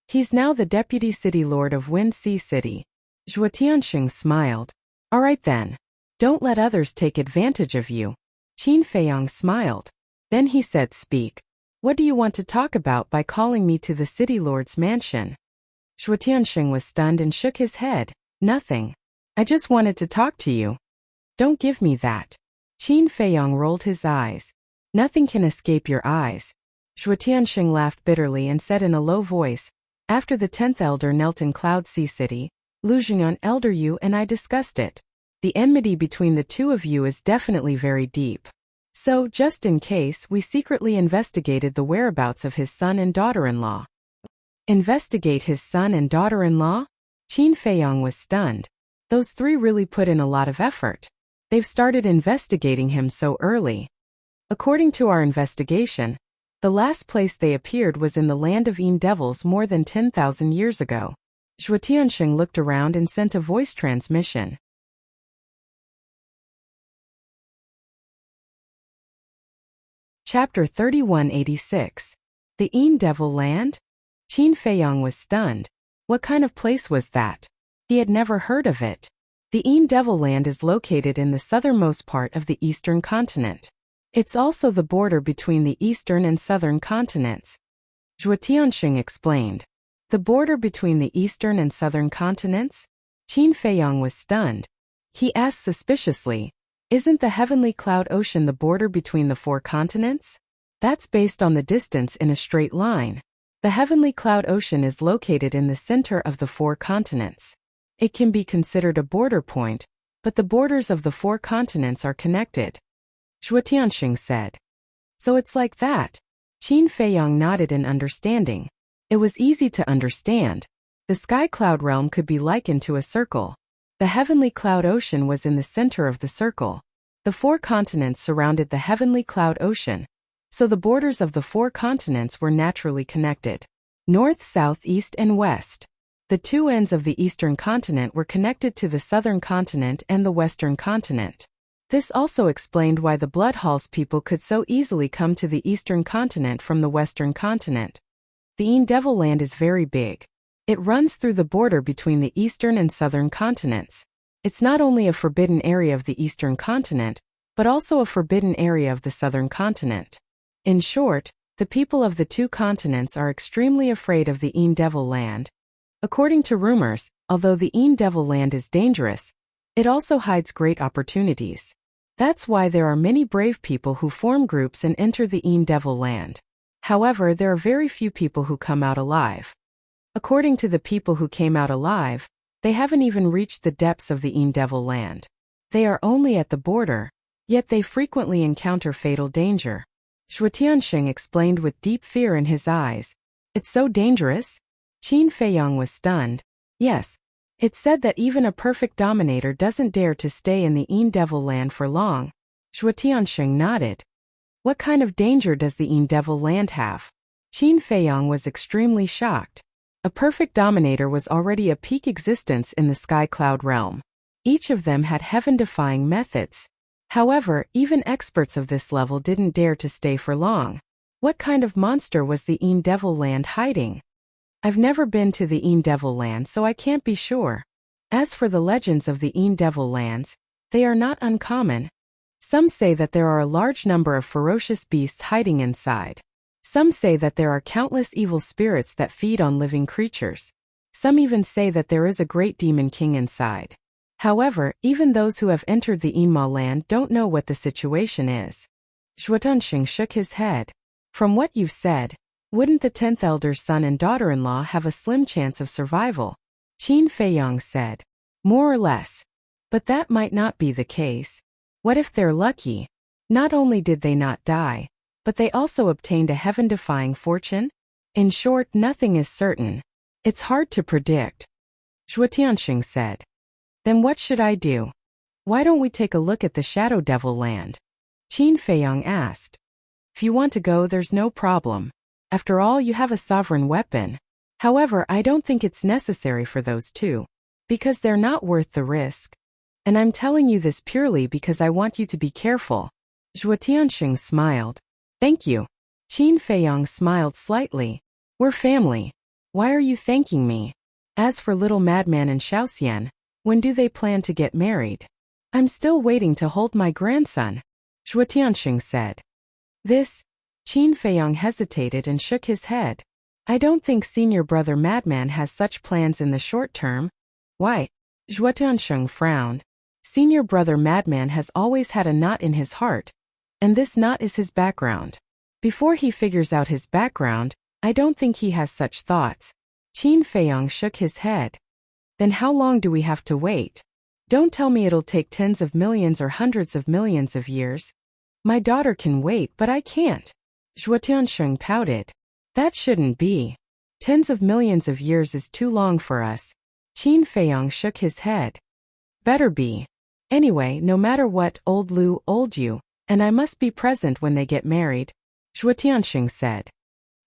He's now the deputy city lord of Wind Sea City. Zhuo Tianxing smiled. All right then. Don't let others take advantage of you. Qin Feiyong smiled. Then he said, speak. What do you want to talk about by calling me to the city lord's mansion? Zhuo Tianxing was stunned and shook his head. Nothing. I just wanted to talk to you. Don't give me that. Qin Feiyong rolled his eyes. Nothing can escape your eyes. Zhuo Tianxing laughed bitterly and said in a low voice, after the 10th elder knelt in Cloud Sea City, Lu Zhenyuan, Elder Yu and I discussed it. The enmity between the two of you is definitely very deep. So, just in case, we secretly investigated the whereabouts of his son and daughter-in-law. Investigate his son and daughter-in-law? Qin Feiyong was stunned. Those 3 really put in a lot of effort. They've started investigating him so early. According to our investigation, the last place they appeared was in the land of Yin Devils more than 10,000 years ago. Zhuo Tianxing looked around and sent a voice transmission. Chapter 3186. The Yin Devil Land? Qin Feiyong was stunned. What kind of place was that? He had never heard of it. The Yin Devil Land is located in the southernmost part of the eastern continent. It's also the border between the eastern and southern continents. Zhuo Tianxing explained. The border between the eastern and southern continents? Qin Feiyong was stunned. He asked suspiciously, isn't the heavenly cloud ocean the border between the 4 continents? That's based on the distance in a straight line. The heavenly cloud ocean is located in the center of the 4 continents. It can be considered a border point, but the borders of the 4 continents are connected. Zhuo Tianxing said. So it's like that. Qin Feiyong nodded in understanding. It was easy to understand. The sky cloud realm could be likened to a circle. The heavenly cloud ocean was in the center of the circle. The 4 continents surrounded the heavenly cloud ocean, so the borders of the 4 continents were naturally connected. North, south, east, and west. The 2 ends of the eastern continent were connected to the southern continent and the western continent. This also explained why the Blood Halls people could so easily come to the eastern continent from the western continent. The Devil Land is very big. It runs through the border between the eastern and southern continents. It's not only a forbidden area of the eastern continent, but also a forbidden area of the southern continent. In short, the people of the two continents are extremely afraid of the Devil Land. According to rumors, although the Devil Land is dangerous, it also hides great opportunities. That's why there are many brave people who form groups and enter the Devil Land. However, there are very few people who come out alive. According to the people who came out alive, they haven't even reached the depths of the Devil Land. They are only at the border, yet they frequently encounter fatal danger. Xue Tianxing explained with deep fear in his eyes. It's so dangerous? Qin Feiyang was stunned. Yes. It's said that even a perfect dominator doesn't dare to stay in the Devil Land for long. Xue Tianxing nodded. What kind of danger does the Devil Land have? Qin Feiyang was extremely shocked. A perfect dominator was already a peak existence in the Sky Cloud realm. Each of them had heaven-defying methods. However, even experts of this level didn't dare to stay for long. What kind of monster was the Devil Land hiding? I've never been to the Devil Land, so I can't be sure. As for the legends of the Devil Lands, they are not uncommon. Some say that there are a large number of ferocious beasts hiding inside. Some say that there are countless evil spirits that feed on living creatures. Some even say that there is a great demon king inside. However, even those who have entered the Inma land don't know what the situation is. Xue Tianxing shook his head. From what you've said, wouldn't the 10th elder's son and daughter-in-law have a slim chance of survival? Qin Feiyang said. More or less. But that might not be the case. What if they're lucky? Not only did they not die, but they also obtained a heaven-defying fortune? In short, nothing is certain. It's hard to predict. Xue Tianxing said. Then what should I do? Why don't we take a look at the Shadow Devil Land? Qin Feiyang asked. If you want to go, there's no problem. After all, you have a sovereign weapon. However, I don't think it's necessary for those two, because they're not worth the risk. And I'm telling you this purely because I want you to be careful. Xue Tianxing smiled. Thank you. Qin Feiyang smiled slightly. We're family. Why are you thanking me? As for little madman and Xiaoxian, when do they plan to get married? I'm still waiting to hold my grandson. Xue Tianxing said. This? Qin Feiyang hesitated and shook his head. I don't think senior brother Madman has such plans in the short term. Why? Xue Tianxing frowned. Senior brother Madman has always had a knot in his heart, and this knot is his background. Before he figures out his background, I don't think he has such thoughts. Qin Feiyang shook his head. Then how long do we have to wait? Don't tell me it'll take tens of millions or hundreds of millions of years. My daughter can wait, but I can't. Xue Tianxing pouted. That shouldn't be. Tens of millions of years is too long for us. Qin Feiyang shook his head. Better be. Anyway, no matter what, old Lu, old you, and I must be present when they get married, Xue Tianxing said.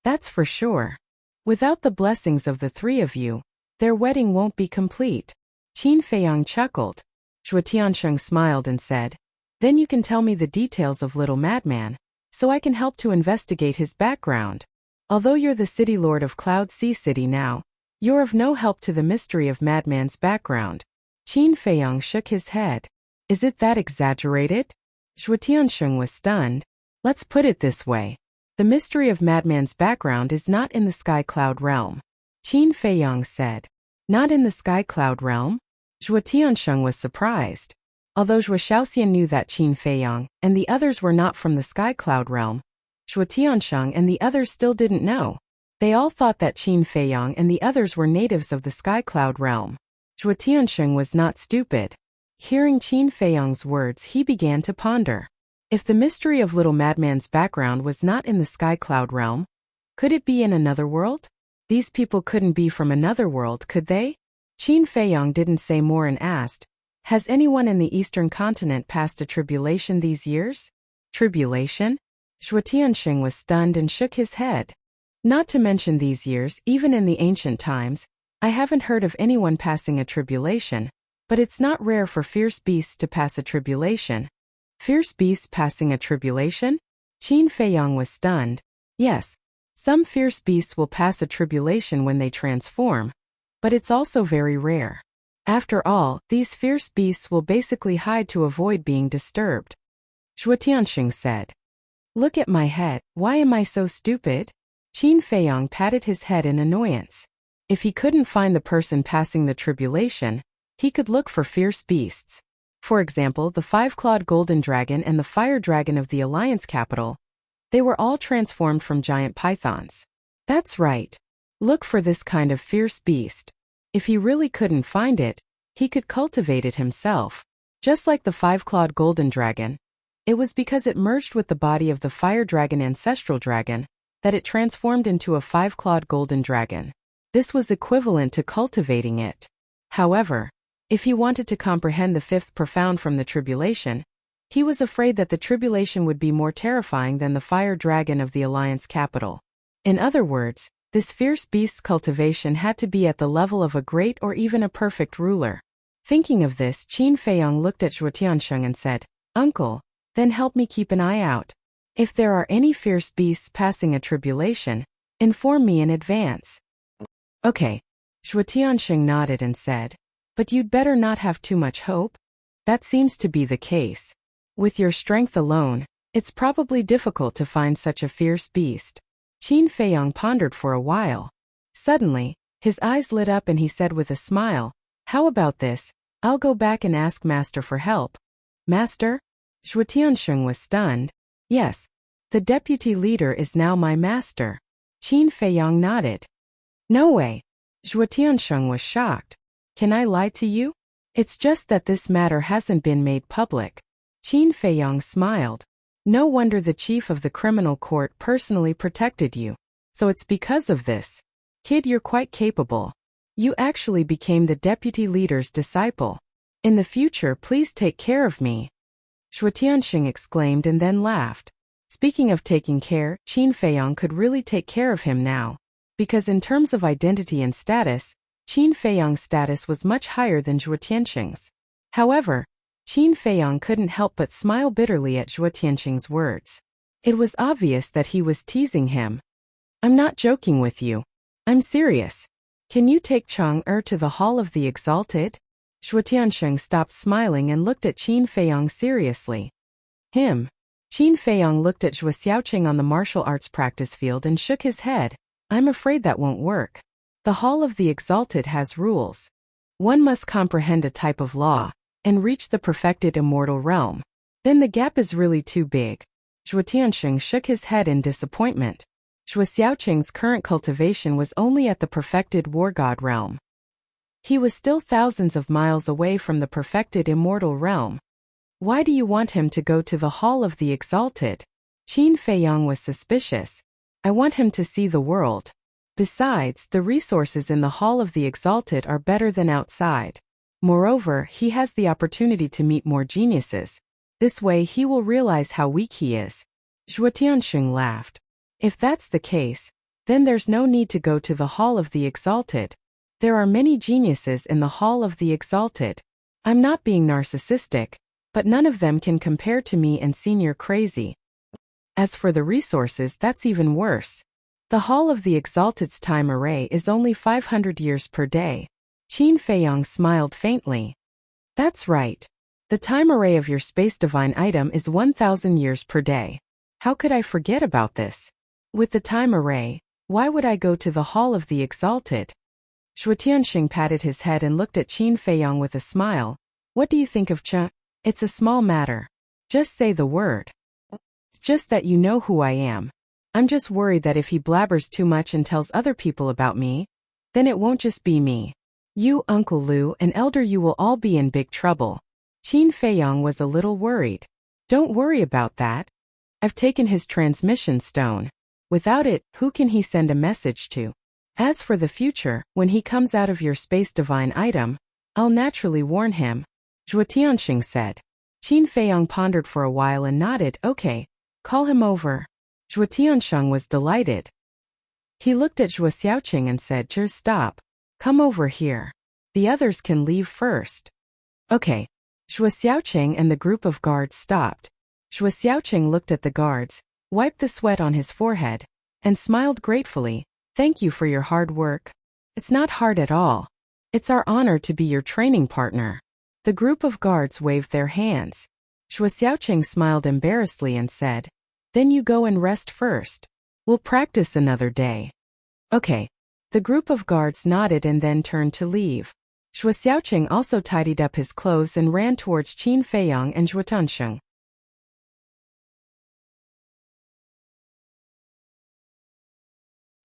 That's for sure. Without the blessings of the three of you, their wedding won't be complete. Qin Feiyang chuckled. Xue Tianxing smiled and said, Then you can tell me the details of little madman, so I can help to investigate his background. Although you're the city lord of Cloud Sea City now, you're of no help to the mystery of madman's background. Qin Feiyang shook his head. Is it that exaggerated? Xue Tianxing was stunned. Let's put it this way. The mystery of madman's background is not in the Sky Cloud realm. Qin Feiyang said. Not in the Sky Cloud realm? Xue Tianxing was surprised. Although Xue Xiaoxian knew that Qin Feiyang and the others were not from the Sky Cloud realm, Xue Tianxing and the others still didn't know. They all thought that Qin Feiyang and the others were natives of the Sky Cloud realm. Xue Tianxing was not stupid. Hearing Qin Feiyang's words, he began to ponder. If the mystery of little madman's background was not in the Sky Cloud realm, could it be in another world? These people couldn't be from another world, could they? Qin Feiyang didn't say more and asked, Has anyone in the eastern continent passed a tribulation these years? Tribulation? Xue Tianxing was stunned and shook his head. Not to mention these years, even in the ancient times, I haven't heard of anyone passing a tribulation, but it's not rare for fierce beasts to pass a tribulation. Fierce beasts passing a tribulation? Qin Feiyang was stunned. Yes, some fierce beasts will pass a tribulation when they transform, but it's also very rare. After all, these fierce beasts will basically hide to avoid being disturbed. Zhuo Tianxing said. Look at my head, why am I so stupid? Qin Feiyang patted his head in annoyance. If he couldn't find the person passing the tribulation, he could look for fierce beasts. For example, the five-clawed golden dragon and the fire dragon of the Alliance capital. They were all transformed from giant pythons. That's right. Look for this kind of fierce beast. If he really couldn't find it, he could cultivate it himself. Just like the five-clawed golden dragon. It was because it merged with the body of the fire dragon ancestral dragon that it transformed into a five-clawed golden dragon. This was equivalent to cultivating it. However, if he wanted to comprehend the fifth profound from the tribulation, he was afraid that the tribulation would be more terrifying than the fire dragon of the Alliance capital. In other words, this fierce beast's cultivation had to be at the level of a great or even a perfect ruler. Thinking of this, Qin Feiyang looked at Zhuo Tianxing and said, Uncle, then help me keep an eye out. If there are any fierce beasts passing a tribulation, inform me in advance. Okay. Zhuo Tianxing nodded and said, but you'd better not have too much hope. That seems to be the case. With your strength alone, it's probably difficult to find such a fierce beast. Qin Feiyang pondered for a while. Suddenly, his eyes lit up and he said with a smile, how about this? I'll go back and ask Master for help. Master? Zhuo Tianxing was stunned. Yes, the deputy leader is now my master. Qin Feiyang nodded. No way. Zhuo Tianxing was shocked. Can I lie to you? It's just that this matter hasn't been made public. Qin Feiyang smiled. No wonder the chief of the criminal court personally protected you. So it's because of this. Kid, you're quite capable. You actually became the deputy leader's disciple. In the future, please take care of me. Zhuo Tianxing exclaimed and then laughed. Speaking of taking care, Qin Feiyang could really take care of him now. Because in terms of identity and status, Qin Feiyang's status was much higher than Zhuo Tianxing's. However, Qin Feiyang couldn't help but smile bitterly at Zhuo Tianxing's words. It was obvious that he was teasing him. I'm not joking with you. I'm serious. Can you take Chang'er to the Hall of the Exalted? Zhuo Tianxing stopped smiling and looked at Qin Feiyang seriously. Him. Qin Feiyang looked at Zhuo Xiaoqing on the martial arts practice field and shook his head. I'm afraid that won't work. The Hall of the Exalted has rules. One must comprehend a type of law and reach the perfected immortal realm. Then the gap is really too big. Zhuo Tianxing shook his head in disappointment. Zhuo Xiaoqing's current cultivation was only at the perfected war god realm. He was still thousands of miles away from the perfected immortal realm. Why do you want him to go to the Hall of the Exalted? Qin Feiyang was suspicious. I want him to see the world. Besides, the resources in the Hall of the Exalted are better than outside. Moreover, he has the opportunity to meet more geniuses. This way he will realize how weak he is. Zhuo Tianxing laughed. If that's the case, then there's no need to go to the Hall of the Exalted. There are many geniuses in the Hall of the Exalted. I'm not being narcissistic, but none of them can compare to me and Senior Crazy. As for the resources, that's even worse. The Hall of the Exalted's time array is only 500 years per day. Qin Feiyang smiled faintly. That's right. The time array of your space divine item is 1,000 years per day. How could I forget about this? With the time array, why would I go to the Hall of the Exalted? Zhuo Tianxing patted his head and looked at Qin Feiyang with a smile. What do you think of Ch? It's a small matter. Just say the word. Just that you know who I am. I'm just worried that if he blabbers too much and tells other people about me, then it won't just be me. You, Uncle Lu, and Elder Yu will all be in big trouble. Qin Feiyang was a little worried. Don't worry about that. I've taken his transmission stone. Without it, who can he send a message to? As for the future, when he comes out of your space divine item, I'll naturally warn him. Zhuo Tianxing said. Qin Feiyang pondered for a while and nodded. Okay, call him over. Zhuo Tianxing was delighted. He looked at Zhuo Xiaoqing and said, just stop. Come over here. The others can leave first. Okay. Zhuo Xiaoqing and the group of guards stopped. Zhuo Xiaoqing looked at the guards, wiped the sweat on his forehead, and smiled gratefully. Thank you for your hard work. It's not hard at all. It's our honor to be your training partner. The group of guards waved their hands. Zhuo Xiaoqing smiled embarrassedly and said, Then you go and rest first. We'll practice another day. Okay. The group of guards nodded and then turned to leave. Zhuo Xiaoqing also tidied up his clothes and ran towards Qin Feiyang and Zhuo Tansheng.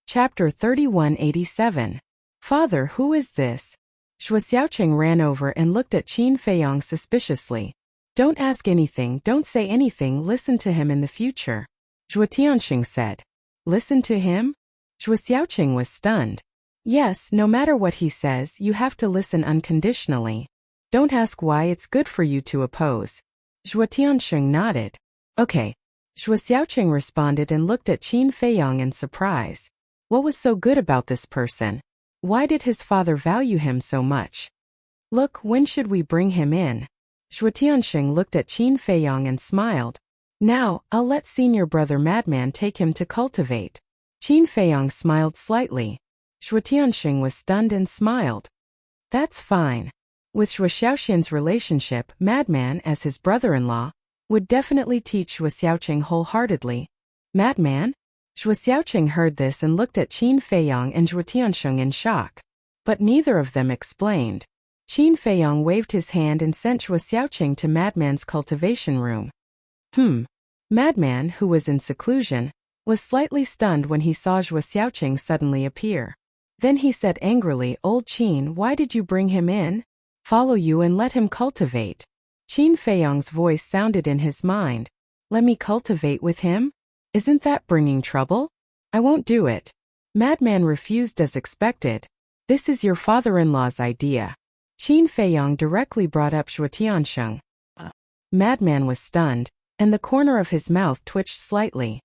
Chapter 3187. Father, who is this? Zhuo Xiaoqing ran over and looked at Qin Feiyang suspiciously. Don't ask anything, don't say anything, listen to him in the future. Zhuo Tianxing said. Listen to him? Zhuo Xiaoqing was stunned. Yes, no matter what he says, you have to listen unconditionally. Don't ask why, it's good for you to oppose. Zhuo Tianxing nodded. Okay. Zhuo Xiaoqing responded and looked at Qin Feiyang in surprise. What was so good about this person? Why did his father value him so much? Look, when should we bring him in? Zhuo Tianxing looked at Qin Feiyang and smiled. Now, I'll let senior brother Madman take him to cultivate. Qin Feiyang smiled slightly. Zhuo Tianxing was stunned and smiled. That's fine. With Zhuo Xiaoxian's relationship, Madman, as his brother-in-law, would definitely teach Zhuo Xiaoqing wholeheartedly. Madman? Zhuo Xiaoqing heard this and looked at Qin Feiyang and Zhuo Tianxing in shock. But neither of them explained. Qin Feiyang waved his hand and sent Zhuo Xiaoqing to Madman's cultivation room. Madman, who was in seclusion, was slightly stunned when he saw Zhuo Xiaoqing suddenly appear. Then he said angrily, Old Qin, why did you bring him in? Follow you and let him cultivate. Qin Feiyang's voice sounded in his mind. Let me cultivate with him? Isn't that bringing trouble? I won't do it. Madman refused as expected. This is your father-in-law's idea. Qin Feiyang directly brought up Zhuo Tianxing. Madman was stunned, and the corner of his mouth twitched slightly.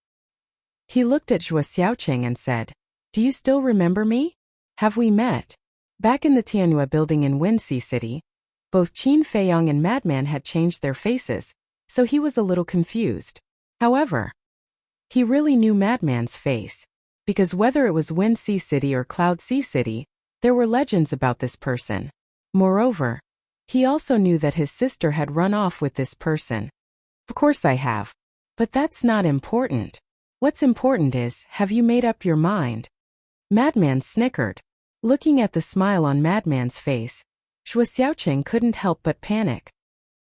He looked at Zhuo Xiaoqing and said, Do you still remember me? Have we met? Back in the Tianhua building in Winxi City, both Qin Feiyang and Madman had changed their faces, so he was a little confused. However, he really knew Madman's face, because whether it was Winxi City or Cloud Sea City, there were legends about this person. Moreover, he also knew that his sister had run off with this person. Of course I have. But that's not important. What's important is, have you made up your mind? Madman snickered. Looking at the smile on Madman's face, Zhuo Xiaoqing couldn't help but panic.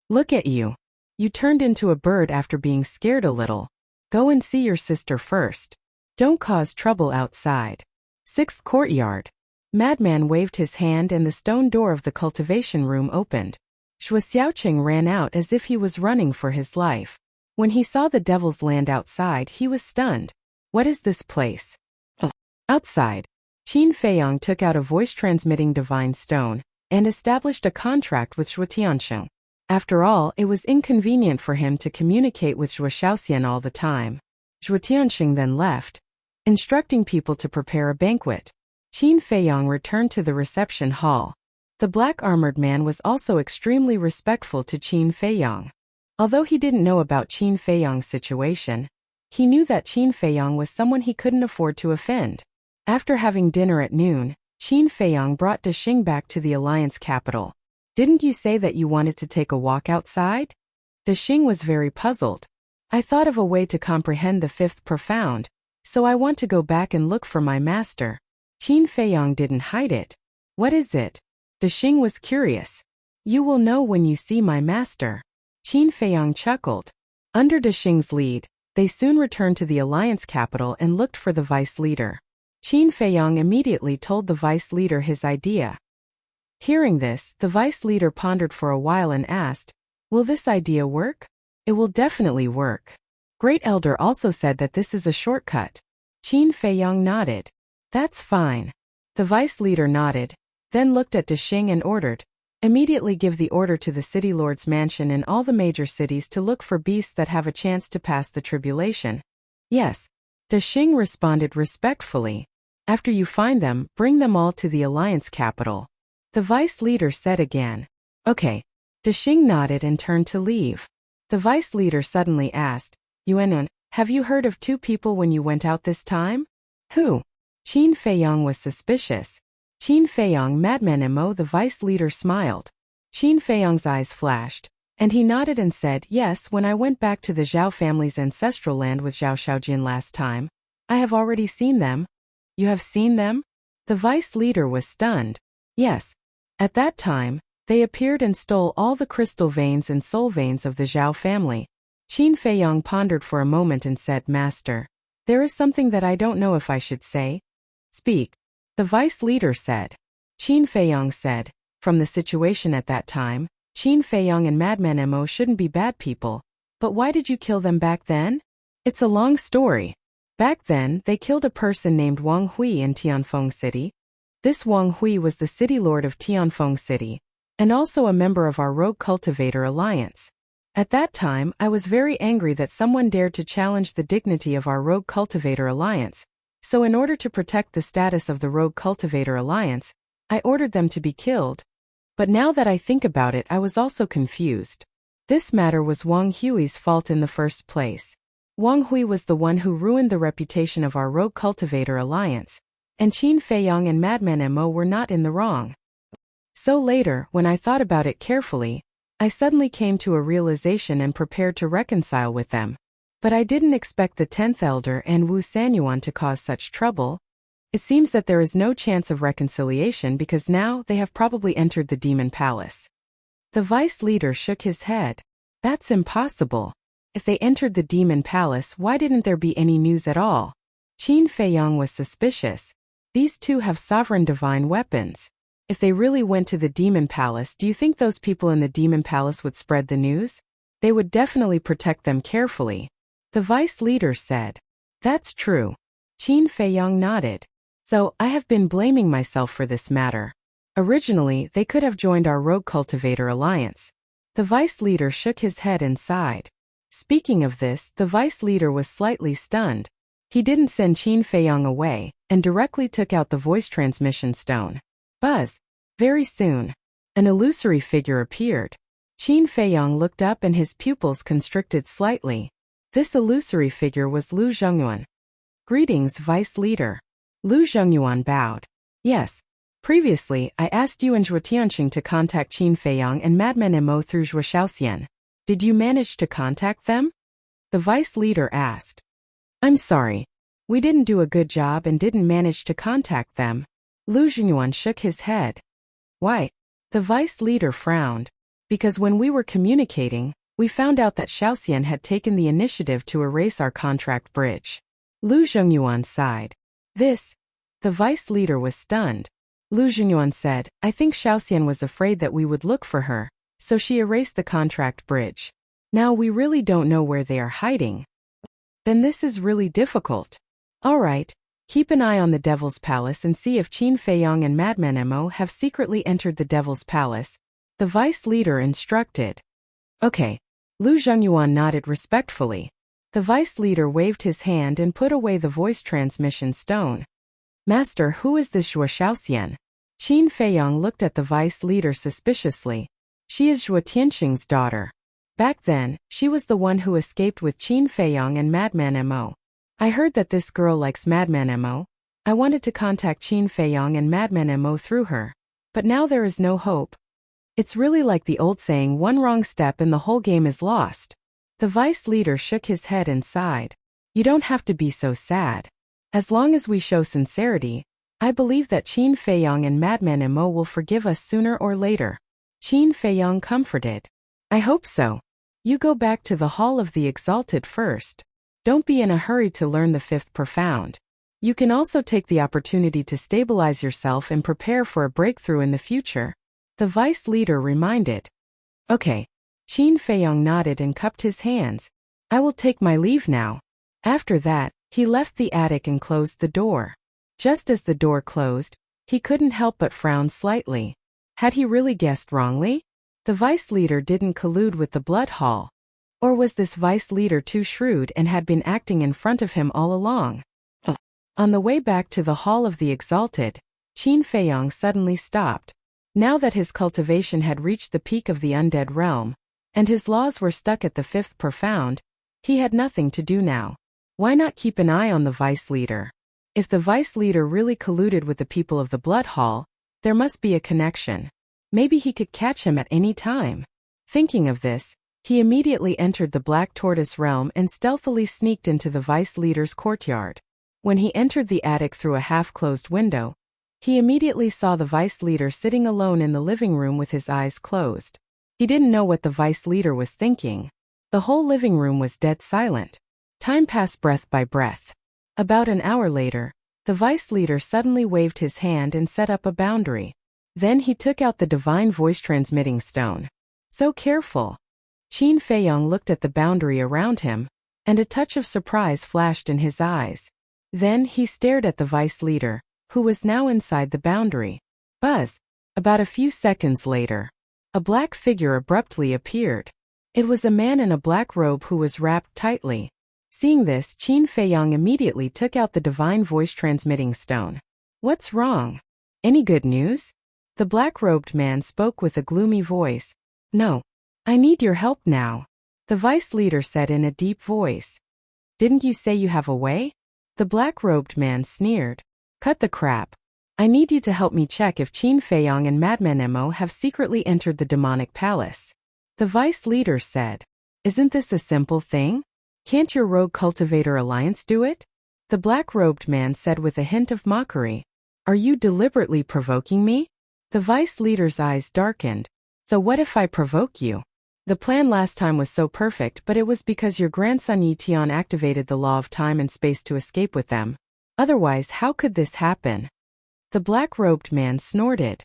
Look at you. You turned into a bird after being scared a little. Go and see your sister first. Don't cause trouble outside. 6th courtyard. Madman waved his hand and the stone door of the cultivation room opened. Zhuo Xiaoqing ran out as if he was running for his life. When he saw the devil's land outside, he was stunned. What is this place? Outside. Qin Feiyang took out a voice-transmitting divine stone and established a contract with Zhuo Tianxing. After all, it was inconvenient for him to communicate with Zhuo Xiaoxian all the time. Zhuo Tianxing then left, instructing people to prepare a banquet. Qin Feiyang returned to the reception hall. The black-armored man was also extremely respectful to Qin Feiyang. Although he didn't know about Qin Feiyang's situation, he knew that Qin Feiyang was someone he couldn't afford to offend. After having dinner at noon, Qin Feiyang brought Dexing back to the Alliance capital. Didn't you say that you wanted to take a walk outside? Dexing was very puzzled. I thought of a way to comprehend the 5th profound, so I want to go back and look for my master. Qin Feiyang didn't hide it. What is it? Dexing was curious. You will know when you see my master. Qin Feiyang chuckled. Under Dexing's lead, they soon returned to the Alliance capital and looked for the vice leader. Qin Feiyang immediately told the vice leader his idea. Hearing this, the vice leader pondered for a while and asked, Will this idea work? It will definitely work. Great Elder also said that this is a shortcut. Qin Feiyang nodded. That's fine. The vice leader nodded, then looked at Dexing and ordered, Immediately give the order to the city lord's mansion in all the major cities to look for beasts that have a chance to pass the tribulation. Yes. Dexing responded respectfully. After you find them, bring them all to the Alliance capital. The vice leader said again. Okay. Dexing nodded and turned to leave. The vice leader suddenly asked, Yuanun, have you heard of two people when you went out this time? Who? Qin Feiyong was suspicious. Qin Feiyong, Madman Mo. The vice leader smiled. Qin Feiyong's eyes flashed, and he nodded and said, yes, when I went back to the Zhao family's ancestral land with Zhao Xiaojin last time. I have already seen them. You have seen them? The vice leader was stunned. Yes. At that time, they appeared and stole all the crystal veins and soul veins of the Zhao family. Qin Feiyong pondered for a moment and said, Master, there is something that I don't know if I should say. Speak. The vice leader said. Qin Feiyong said, from the situation at that time, Qin Feiyong and Madman Mo shouldn't be bad people. But why did you kill them back then? It's a long story. Back then, they killed a person named Wang Hui in Tianfeng City. This Wang Hui was the city lord of Tianfeng City, and also a member of our Rogue Cultivator Alliance. At that time, I was very angry that someone dared to challenge the dignity of our Rogue Cultivator Alliance. So in order to protect the status of the Rogue Cultivator Alliance, I ordered them to be killed. But now that I think about it, I was also confused. This matter was Wang Hui's fault in the first place. Wang Hui was the one who ruined the reputation of our Rogue Cultivator Alliance, and Qin Feiyong and Madman Mo were not in the wrong. So later, when I thought about it carefully, I suddenly came to a realization and prepared to reconcile with them. But I didn't expect the 10th elder and Wu Sanyuan to cause such trouble. It seems that there is no chance of reconciliation because now they have probably entered the demon palace. The vice leader shook his head. That's impossible. If they entered the demon palace, why didn't there be any news at all? Qin Feiyong was suspicious. These two have sovereign divine weapons. If they really went to the demon palace, do you think those people in the demon palace would spread the news? They would definitely protect them carefully. The vice leader said. That's true. Qin Feiyong nodded. So, I have been blaming myself for this matter. Originally, they could have joined our Rogue Cultivator Alliance. The vice leader shook his head and sighed. Speaking of this, the vice leader was slightly stunned. He didn't send Qin Feiyong away, and directly took out the voice transmission stone. Buzz. Very soon, an illusory figure appeared. Qin Feiyong looked up and his pupils constricted slightly. This illusory figure was Lu Zhengyuan. Greetings, Vice Leader. Lu Zhengyuan bowed. Yes. Previously, I asked you and Zhuo Tianqing to contact Qin Feiyong and Madman Mo through Zhuo Xiaoxian. Did you manage to contact them? The vice leader asked. I'm sorry. We didn't do a good job and didn't manage to contact them. Lu Zhengyuan shook his head. Why? The vice leader frowned. Because when we were communicating, we found out that Xiaoxian had taken the initiative to erase our contract bridge. Lu Zhengyuan sighed. This? The vice leader was stunned. Lu Zhengyuan said, I think Xiaoxian was afraid that we would look for her, so she erased the contract bridge. Now we really don't know where they are hiding. Then this is really difficult. All right, keep an eye on the Devil's Palace and see if Qin Feiyong and Madman Mo have secretly entered the Devil's Palace. The vice leader instructed. Okay. Lu Zhengyuan nodded respectfully. The vice leader waved his hand and put away the voice transmission stone. Master, who is this Zhuo Xiaoxian? Qin Feiyong looked at the vice leader suspiciously. She is Zhuo Tianqing's daughter. Back then, she was the one who escaped with Qin Feiyong and Madman Mo. I heard that this girl likes Madman Mo. I wanted to contact Qin Feiyong and Madman Mo through her. But now there is no hope. It's really like the old saying, one wrong step and the whole game is lost. The vice leader shook his head and sighed. You don't have to be so sad. As long as we show sincerity, I believe that Qin Feiyong and Madman Mo will forgive us sooner or later. Qin Feiyong comforted. I hope so. You go back to the Hall of the Exalted first. Don't be in a hurry to learn the fifth profound. You can also take the opportunity to stabilize yourself and prepare for a breakthrough in the future. The vice leader reminded. Okay. Qin Feiyong nodded and cupped his hands. I will take my leave now. After that, he left the attic and closed the door. Just as the door closed, he couldn't help but frown slightly. Had he really guessed wrongly? The vice leader didn't collude with the blood hall. Or was this vice leader too shrewd and had been acting in front of him all along? On the way back to the Hall of the Exalted, Qin Feiyong suddenly stopped. Now that his cultivation had reached the peak of the undead realm, and his laws were stuck at the fifth profound. He had nothing to do now. Why not keep an eye on the vice leader? If the vice leader really colluded with the people of the Blood Hall, there must be a connection. Maybe he could catch him at any time. Thinking of this, he immediately entered the Black Tortoise realm and stealthily sneaked into the vice leader's courtyard. When he entered the attic through a half-closed window, he immediately saw the vice leader sitting alone in the living room with his eyes closed. He didn't know what the vice leader was thinking. The whole living room was dead silent. Time passed breath by breath. About an hour later, the vice leader suddenly waved his hand and set up a boundary. Then he took out the divine voice transmitting stone. So careful. Qin Feiyong looked at the boundary around him, and a touch of surprise flashed in his eyes. Then he stared at the vice leader, who was now inside the boundary. Buzz! About a few seconds later, a black figure abruptly appeared. It was a man in a black robe who was wrapped tightly. Seeing this, Qin Feiyong immediately took out the divine voice transmitting stone. What's wrong? Any good news? The black-robed man spoke with a gloomy voice. No. I need your help now, the vice leader said in a deep voice. Didn't you say you have a way? The black-robed man sneered. Cut the crap. I need you to help me check if Qin Feiyong and Madman Mo have secretly entered the demonic palace. The vice leader said. Isn't this a simple thing? Can't your rogue cultivator alliance do it? The black-robed man said with a hint of mockery. Are you deliberately provoking me? The vice leader's eyes darkened. So what if I provoke you? The plan last time was so perfect, but it was because your grandson Yi Tian activated the law of time and space to escape with them. Otherwise, how could this happen? The black-robed man snorted.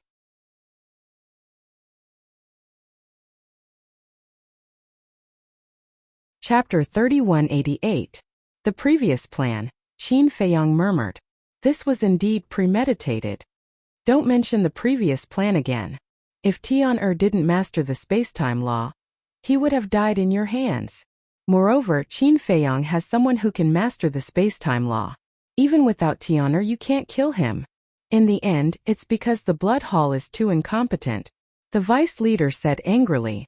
Chapter 3188. The previous plan, Qin Feiyong murmured. This was indeed premeditated. Don't mention the previous plan again. If Tian didn't master the space-time law, he would have died in your hands. Moreover, Qin Feiyong has someone who can master the space-time law. Even without Tian, you can't kill him. In the end, it's because the Blood Hall is too incompetent. The vice leader said angrily.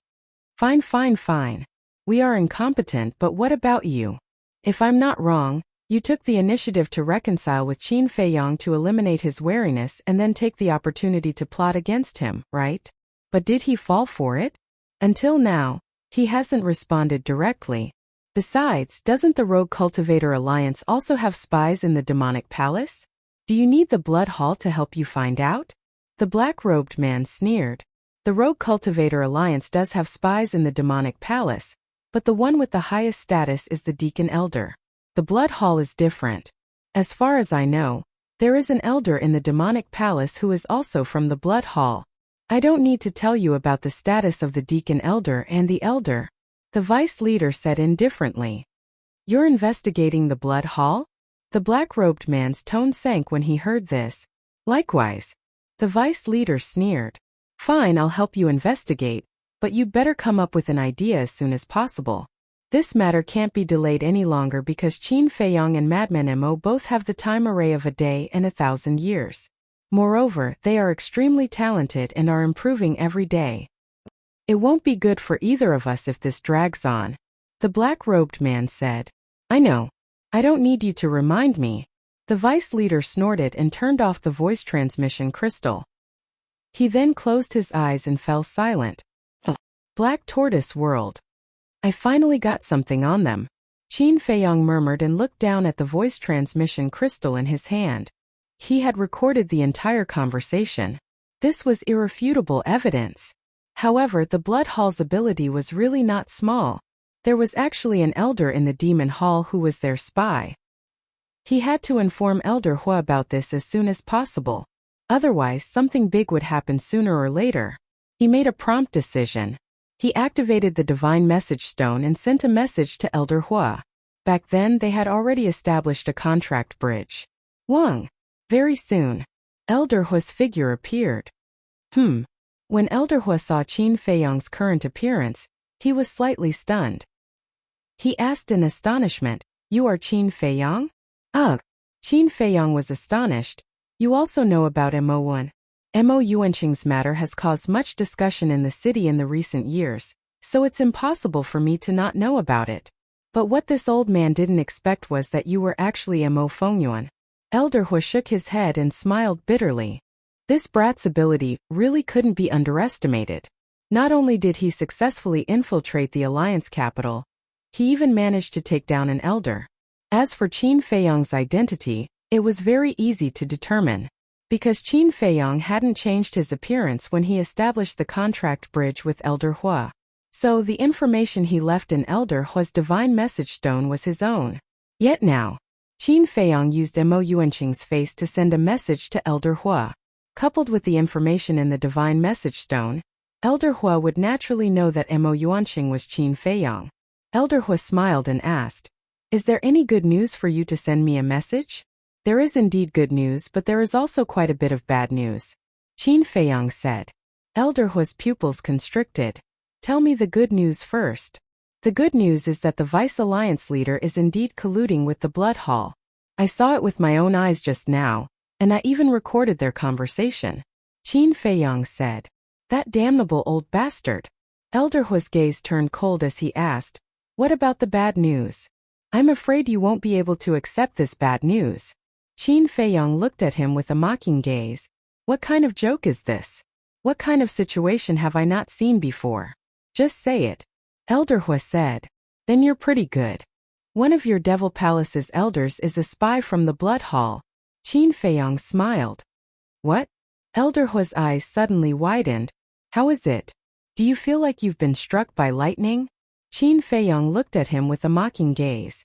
Fine, fine, fine. We are incompetent, but what about you? If I'm not wrong, you took the initiative to reconcile with Qin Feiyong to eliminate his wariness and then take the opportunity to plot against him, right? But did he fall for it? Until now, he hasn't responded directly. Besides, doesn't the Rogue Cultivator Alliance also have spies in the demonic palace? Do you need the Blood Hall to help you find out? The black-robed man sneered. The Rogue Cultivator Alliance does have spies in the demonic palace, but the one with the highest status is the Deacon Elder. The Blood Hall is different. As far as I know, there is an elder in the demonic palace who is also from the Blood Hall. I don't need to tell you about the status of the Deacon Elder and the Elder, the vice leader said indifferently. You're investigating the Blood Hall? The black-robed man's tone sank when he heard this. Likewise. The vice leader sneered. Fine, I'll help you investigate, but you'd better come up with an idea as soon as possible. This matter can't be delayed any longer because Qin Feiyong and Madman Mo both have the time array of a day and 1,000 years. Moreover, they are extremely talented and are improving every day. It won't be good for either of us if this drags on, the black-robed man said. I know. I don't need you to remind me. The vice leader snorted and turned off the voice transmission crystal. He then closed his eyes and fell silent. Black Tortoise World. I finally got something on them. Qin Feiyong murmured and looked down at the voice transmission crystal in his hand. He had recorded the entire conversation. This was irrefutable evidence. However, the Blood Hall's ability was really not small. There was actually an elder in the Demon Hall who was their spy. He had to inform Elder Hua about this as soon as possible. Otherwise, something big would happen sooner or later. He made a prompt decision. He activated the Divine Message Stone and sent a message to Elder Hua. Back then, they had already established a contract bridge. Wang. Very soon, Elder Hua's figure appeared. When Elder Hua saw Qin Feiyong's current appearance, he was slightly stunned. He asked in astonishment, You are Qin Feiyong? Ugh. Qin Feiyong was astonished. You also know about Mo Yuanqing's matter has caused much discussion in the city in the recent years. so it's impossible for me to not know about it. But what this old man didn't expect was that you were actually a Mo Fengyuan. Elder Hu shook his head and smiled bitterly. This brat's ability really couldn't be underestimated. Not only did he successfully infiltrate the Alliance capital, he even managed to take down an elder. As for Qin Feiyong's identity, it was very easy to determine, because Qin Feiyong hadn't changed his appearance when he established the contract bridge with Elder Hua. So the information he left in Elder Hua's divine message stone was his own. Yet now, Qin Feiyong used Mo Yuanqing's face to send a message to Elder Hua. Coupled with the information in the divine message stone, Elder Hua would naturally know that Mo Yuanqing was Qin Feiyong. Elder Hua smiled and asked, "Is there any good news for you to send me a message?" "There is indeed good news, but there is also quite a bit of bad news," Qin Feiyong said. Elder Hua's pupils constricted. "Tell me the good news first." "The good news is that the Vice Alliance leader is indeed colluding with the Blood Hall. I saw it with my own eyes just now, and I even recorded their conversation," Qin Feiyong said. "That damnable old bastard." Elder Hua's gaze turned cold as he asked, "What about the bad news?" "I'm afraid you won't be able to accept this bad news." Qin Feiyong looked at him with a mocking gaze. "What kind of joke is this? What kind of situation have I not seen before? Just say it." Elder Hua said, "Then you're pretty good. One of your Devil Palace's elders is a spy from the Blood Hall." Qin Feiyong smiled. "What?" Elder Hua's eyes suddenly widened. "How is it? Do you feel like you've been struck by lightning?" Qin Feiyong looked at him with a mocking gaze.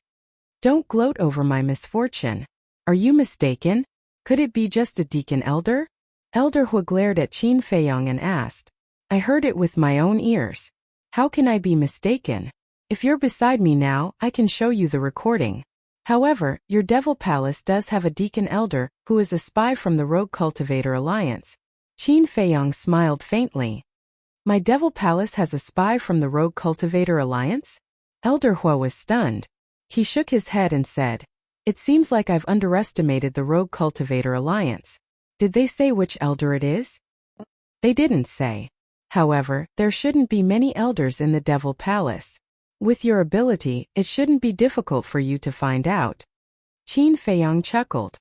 "Don't gloat over my misfortune. Are you mistaken? Could it be just a deacon elder?" Elder Hua glared at Qin Feiyong and asked, "I heard it with my own ears. How can I be mistaken? If you're beside me now, I can show you the recording. However, your Devil Palace does have a deacon elder who is a spy from the Rogue Cultivator Alliance." Qin Feiyong smiled faintly. "My Devil Palace has a spy from the Rogue Cultivator Alliance?" Elder Hua was stunned. He shook his head and said, "It seems like I've underestimated the Rogue Cultivator Alliance. Did they say which elder it is?" "They didn't say. However, there shouldn't be many elders in the Devil Palace. With your ability, it shouldn't be difficult for you to find out." Qin Feiyong chuckled.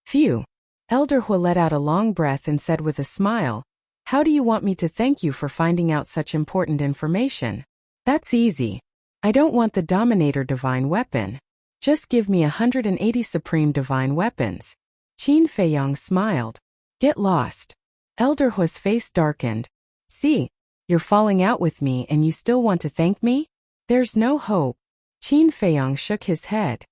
"Phew." Elder Hua let out a long breath and said with a smile, "How do you want me to thank you for finding out such important information?" "That's easy. I don't want the Dominator Divine Weapon. Just give me 180 Supreme Divine Weapons." Qin Feiyong smiled. "Get lost." Elder Hua's face darkened. "See, you're falling out with me and you still want to thank me? There's no hope." Qin Feiyong shook his head.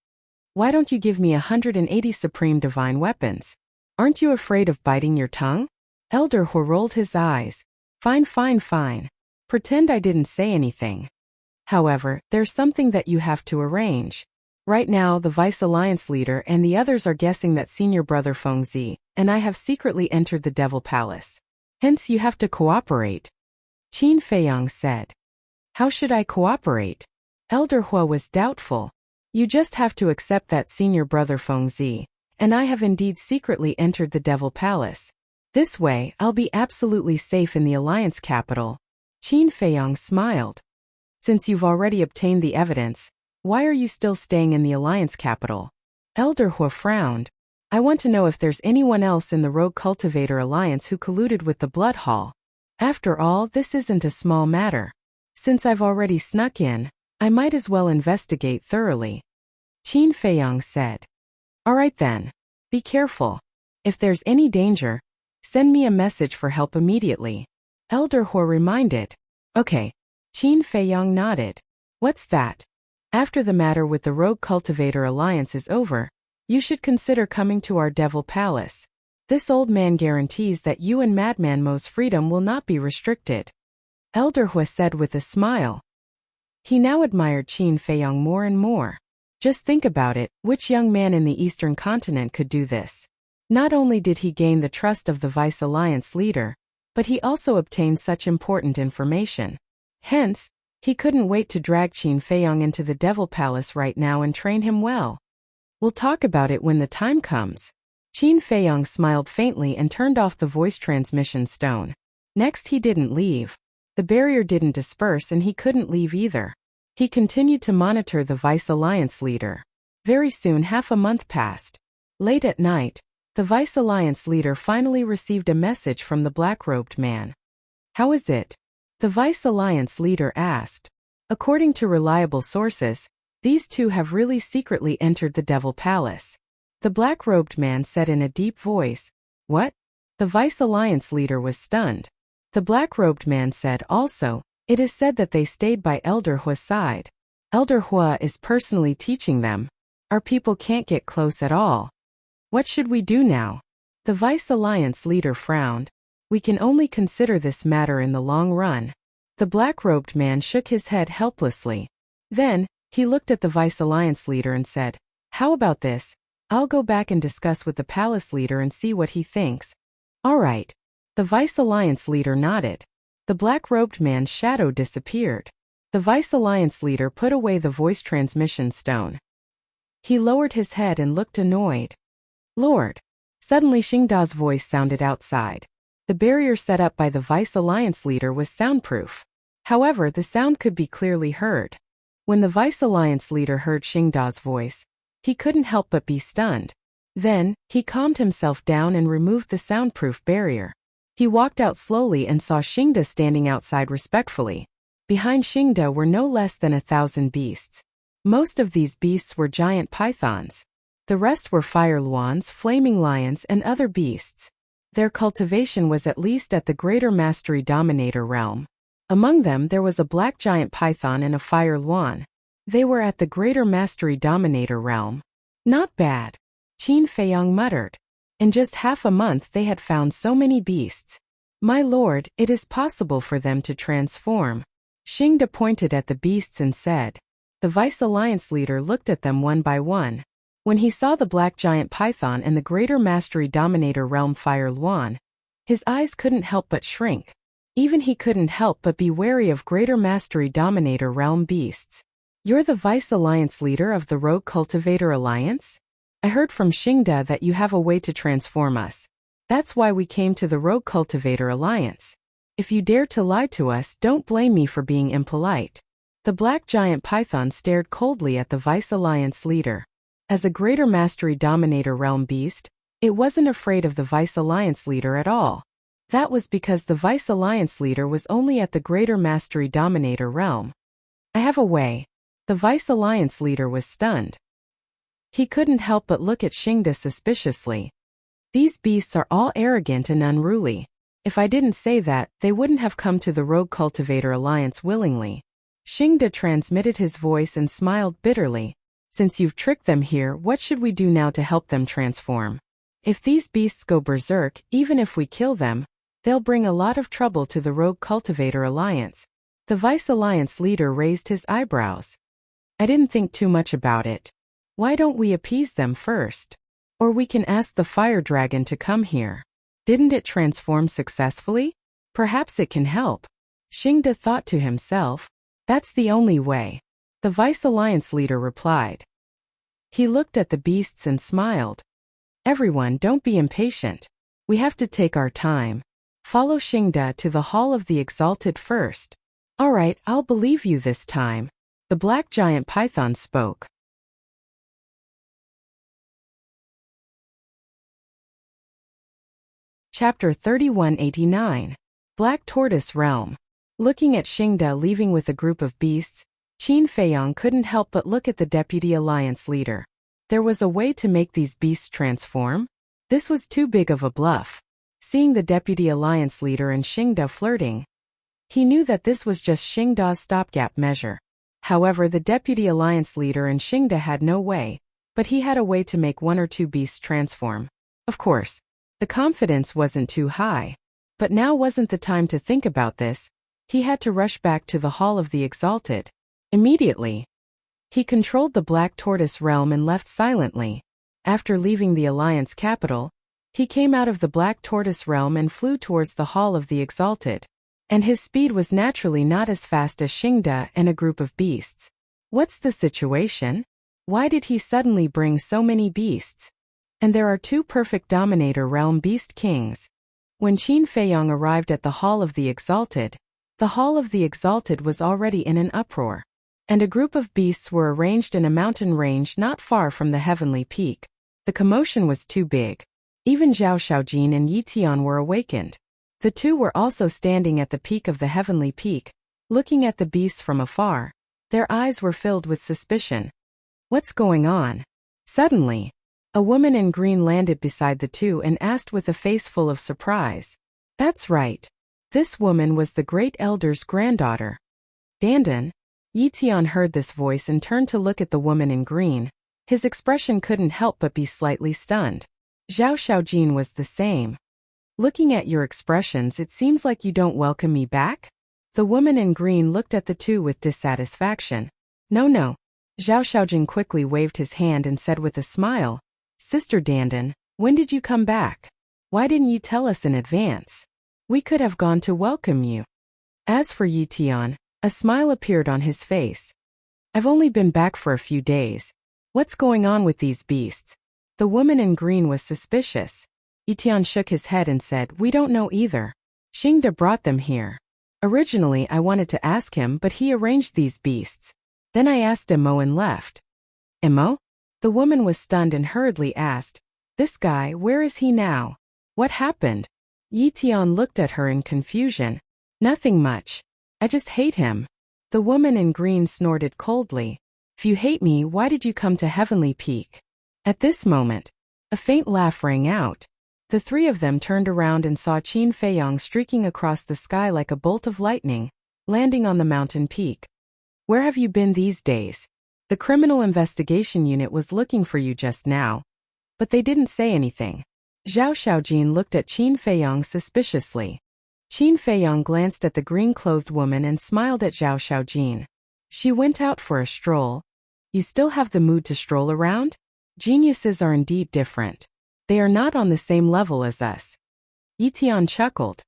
"Why don't you give me 180 Supreme Divine Weapons? Aren't you afraid of biting your tongue?" Elder Hua rolled his eyes. Fine, fine, fine. Pretend I didn't say anything. However, there's something that you have to arrange. Right now, the Vice Alliance leader and the others are guessing that senior brother Feng Zi and I have secretly entered the Devil Palace. Hence, you have to cooperate." Qin Feiyong said. "How should I cooperate?" Elder Hua was doubtful. "You just have to accept that senior brother Feng Zi and I have indeed secretly entered the Devil Palace. This way, I'll be absolutely safe in the Alliance capital." Qin Feiyong smiled. "Since you've already obtained the evidence, why are you still staying in the Alliance capital?" Elder Hua frowned. "I want to know if there's anyone else in the Rogue Cultivator Alliance who colluded with the Blood Hall. After all, this isn't a small matter. Since I've already snuck in, I might as well investigate thoroughly." Qin Feiyong said. "All right then. Be careful. If there's any danger, send me a message for help immediately," Elder Hua reminded. "Okay." Qin Feiyong nodded. "What's that?" "After the matter with the Rogue Cultivator Alliance is over, you should consider coming to our Devil Palace. This old man guarantees that you and Madman Mo's freedom will not be restricted," Elder Hua said with a smile. He now admired Qin Feiyong more and more. Just think about it, which young man in the Eastern continent could do this? Not only did he gain the trust of the Vice Alliance leader, but he also obtained such important information. Hence, he couldn't wait to drag Qin Feiyong into the Devil Palace right now and train him well. "We'll talk about it when the time comes." Qin Feiyong smiled faintly and turned off the voice transmission stone. Next, he didn't leave. The barrier didn't disperse and he couldn't leave either. He continued to monitor the Vice Alliance leader. Very soon half a month passed. Late at night, the Vice Alliance leader finally received a message from the black-robed man. "How is it?" the Vice Alliance leader asked. "According to reliable sources, these two have really secretly entered the Devil Palace." The black-robed man said in a deep voice. "What?" The Vice Alliance leader was stunned. The black-robed man said also, "It is said that they stayed by Elder Hua's side. Elder Hua is personally teaching them. Our people can't get close at all. What should we do now?" The Vice Alliance leader frowned. "We can only consider this matter in the long run." The black-robed man shook his head helplessly. Then, he looked at the Vice Alliance leader and said, "How about this? I'll go back and discuss with the palace leader and see what he thinks." "All right." The Vice Alliance leader nodded. The black-robed man's shadow disappeared. The Vice Alliance leader put away the voice transmission stone. He lowered his head and looked annoyed. "Lord." Suddenly Xingda's voice sounded outside. The barrier set up by the Vice Alliance leader was soundproof. However, the sound could be clearly heard. When the Vice Alliance leader heard Xingda's voice, he couldn't help but be stunned. Then, he calmed himself down and removed the soundproof barrier. He walked out slowly and saw Xingda standing outside respectfully. Behind Xingda were no less than 1,000 beasts. Most of these beasts were giant pythons. The rest were fire luans, flaming lions, and other beasts. Their cultivation was at least at the Greater Mastery Dominator realm. Among them there was a black giant python and a fire luan. They were at the Greater Mastery Dominator realm. "Not bad," Qin Feiyang muttered. In just half a month they had found so many beasts. "My lord, it is possible for them to transform." Xingda pointed at the beasts and said. The Vice Alliance leader looked at them one by one. When he saw the black giant python and the Greater Mastery Dominator realm fire luan, his eyes couldn't help but shrink. Even he couldn't help but be wary of Greater Mastery Dominator realm beasts. "You're the Vice Alliance leader of the Rogue Cultivator Alliance? I heard from Xingda that you have a way to transform us. That's why we came to the Rogue Cultivator Alliance. If you dare to lie to us, don't blame me for being impolite." The black giant python stared coldly at the Vice Alliance leader. As a Greater Mastery Dominator realm beast, it wasn't afraid of the Vice Alliance leader at all. That was because the Vice Alliance leader was only at the Greater Mastery Dominator realm. "I have a way." The Vice Alliance leader was stunned. He couldn't help but look at Xingda suspiciously. "These beasts are all arrogant and unruly. If I didn't say that, they wouldn't have come to the Rogue Cultivator Alliance willingly." Xingda transmitted his voice and smiled bitterly. "Since you've tricked them here, what should we do now to help them transform? If these beasts go berserk, even if we kill them, they'll bring a lot of trouble to the Rogue Cultivator Alliance." The Vice Alliance leader raised his eyebrows. "I didn't think too much about it. Why don't we appease them first? Or we can ask the fire dragon to come here. Didn't it transform successfully? Perhaps it can help." Xingda thought to himself. "That's the only way." The Vice Alliance leader replied. He looked at the beasts and smiled. "Everyone, don't be impatient. We have to take our time. Follow Xingda to the Hall of the Exalted first." "All right, I'll believe you this time." The black giant python spoke. Chapter 3189. Black Tortoise Realm. Looking at Xingda leaving with a group of beasts, Qin Feiyang couldn't help but look at the Deputy Alliance leader. There was a way to make these beasts transform? This was too big of a bluff. Seeing the Deputy Alliance leader and Xingda flirting, he knew that this was just Xingda's stopgap measure. However, the Deputy Alliance leader and Xingda had no way, but he had a way to make one or two beasts transform. Of course, the confidence wasn't too high. But now wasn't the time to think about this. He had to rush back to the Hall of the Exalted. Immediately, he controlled the Black Tortoise realm and left silently. After leaving the Alliance capital, he came out of the Black Tortoise realm and flew towards the Hall of the Exalted. And his speed was naturally not as fast as Xingda and a group of beasts. What's the situation? Why did he suddenly bring so many beasts? And there are two perfect Dominator realm beast kings. When Qin Feiyang arrived at the Hall of the Exalted, The Hall of the Exalted was already in an uproar, and a group of beasts were arranged in a mountain range not far from the heavenly peak. The commotion was too big. Even Zhao Xiaojin and Yi Tian were awakened. The two were also standing at the peak of the heavenly peak, looking at the beasts from afar. Their eyes were filled with suspicion. What's going on? Suddenly, a woman in green landed beside the two and asked with a face full of surprise. That's right. This woman was the Great Elder's granddaughter. Dandan. Yi Tian heard this voice and turned to look at the woman in green. His expression couldn't help but be slightly stunned. Zhao Xiaojin was the same. Looking at your expressions, it seems like you don't welcome me back? The woman in green looked at the two with dissatisfaction. No. Zhao Xiaojin quickly waved his hand and said with a smile, Sister Dandan, when did you come back? Why didn't you tell us in advance? We could have gone to welcome you. As for Yi Tian, a smile appeared on his face. I've only been back for a few days. What's going on with these beasts? The woman in green was suspicious. Yi Tian shook his head and said, We don't know either. Xingde brought them here. Originally I wanted to ask him, but he arranged these beasts. Then I asked Emo and left. Emo? The woman was stunned and hurriedly asked, This guy, where is he now? What happened? Yi Tian looked at her in confusion. Nothing much. I just hate him. The woman in green snorted coldly. If you hate me, why did you come to Heavenly Peak? At this moment, a faint laugh rang out. The three of them turned around and saw Qin Feiyang streaking across the sky like a bolt of lightning, landing on the mountain peak. Where have you been these days? The Criminal Investigation Unit was looking for you just now. But they didn't say anything. Zhao Xiaojin looked at Qin Feiyang suspiciously. Qin Feiyang glanced at the green-clothed woman and smiled at Zhao Xiaojin. She went out for a stroll. You still have the mood to stroll around? Geniuses are indeed different. They are not on the same level as us. Yi Tian chuckled.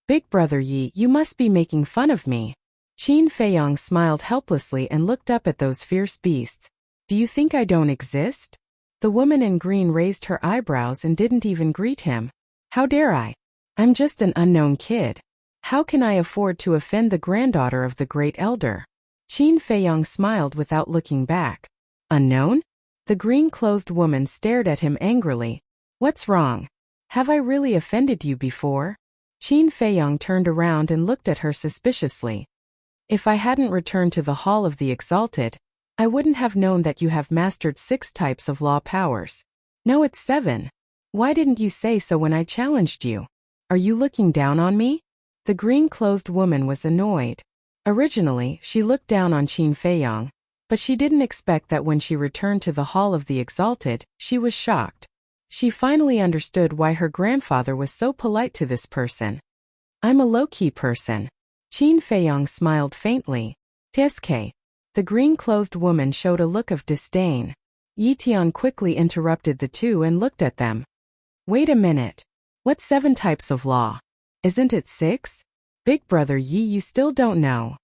Big brother Yi, you must be making fun of me. Qin Feiyang smiled helplessly and looked up at those fierce beasts. Do you think I don't exist? The woman in green raised her eyebrows and didn't even greet him. How dare I? I'm just an unknown kid. How can I afford to offend the granddaughter of the Great Elder? Qin Feiyang smiled without looking back. Unknown? The green-clothed woman stared at him angrily. What's wrong? Have I really offended you before? Qin Feiyang turned around and looked at her suspiciously. If I hadn't returned to the Hall of the Exalted, I wouldn't have known that you have mastered 6 types of law powers. No, it's 7. Why didn't you say so when I challenged you? Are you looking down on me? The green-clothed woman was annoyed. Originally, she looked down on Qin Feiyang, but she didn't expect that when she returned to the Hall of the Exalted, she was shocked. She finally understood why her grandfather was so polite to this person. I'm a low-key person. Qin Feiyang smiled faintly. Tsk. The green-clothed woman showed a look of disdain. Yi Tian quickly interrupted the two and looked at them. Wait a minute. What's 7 types of law? Isn't it 6? Big brother Yi, you still don't know.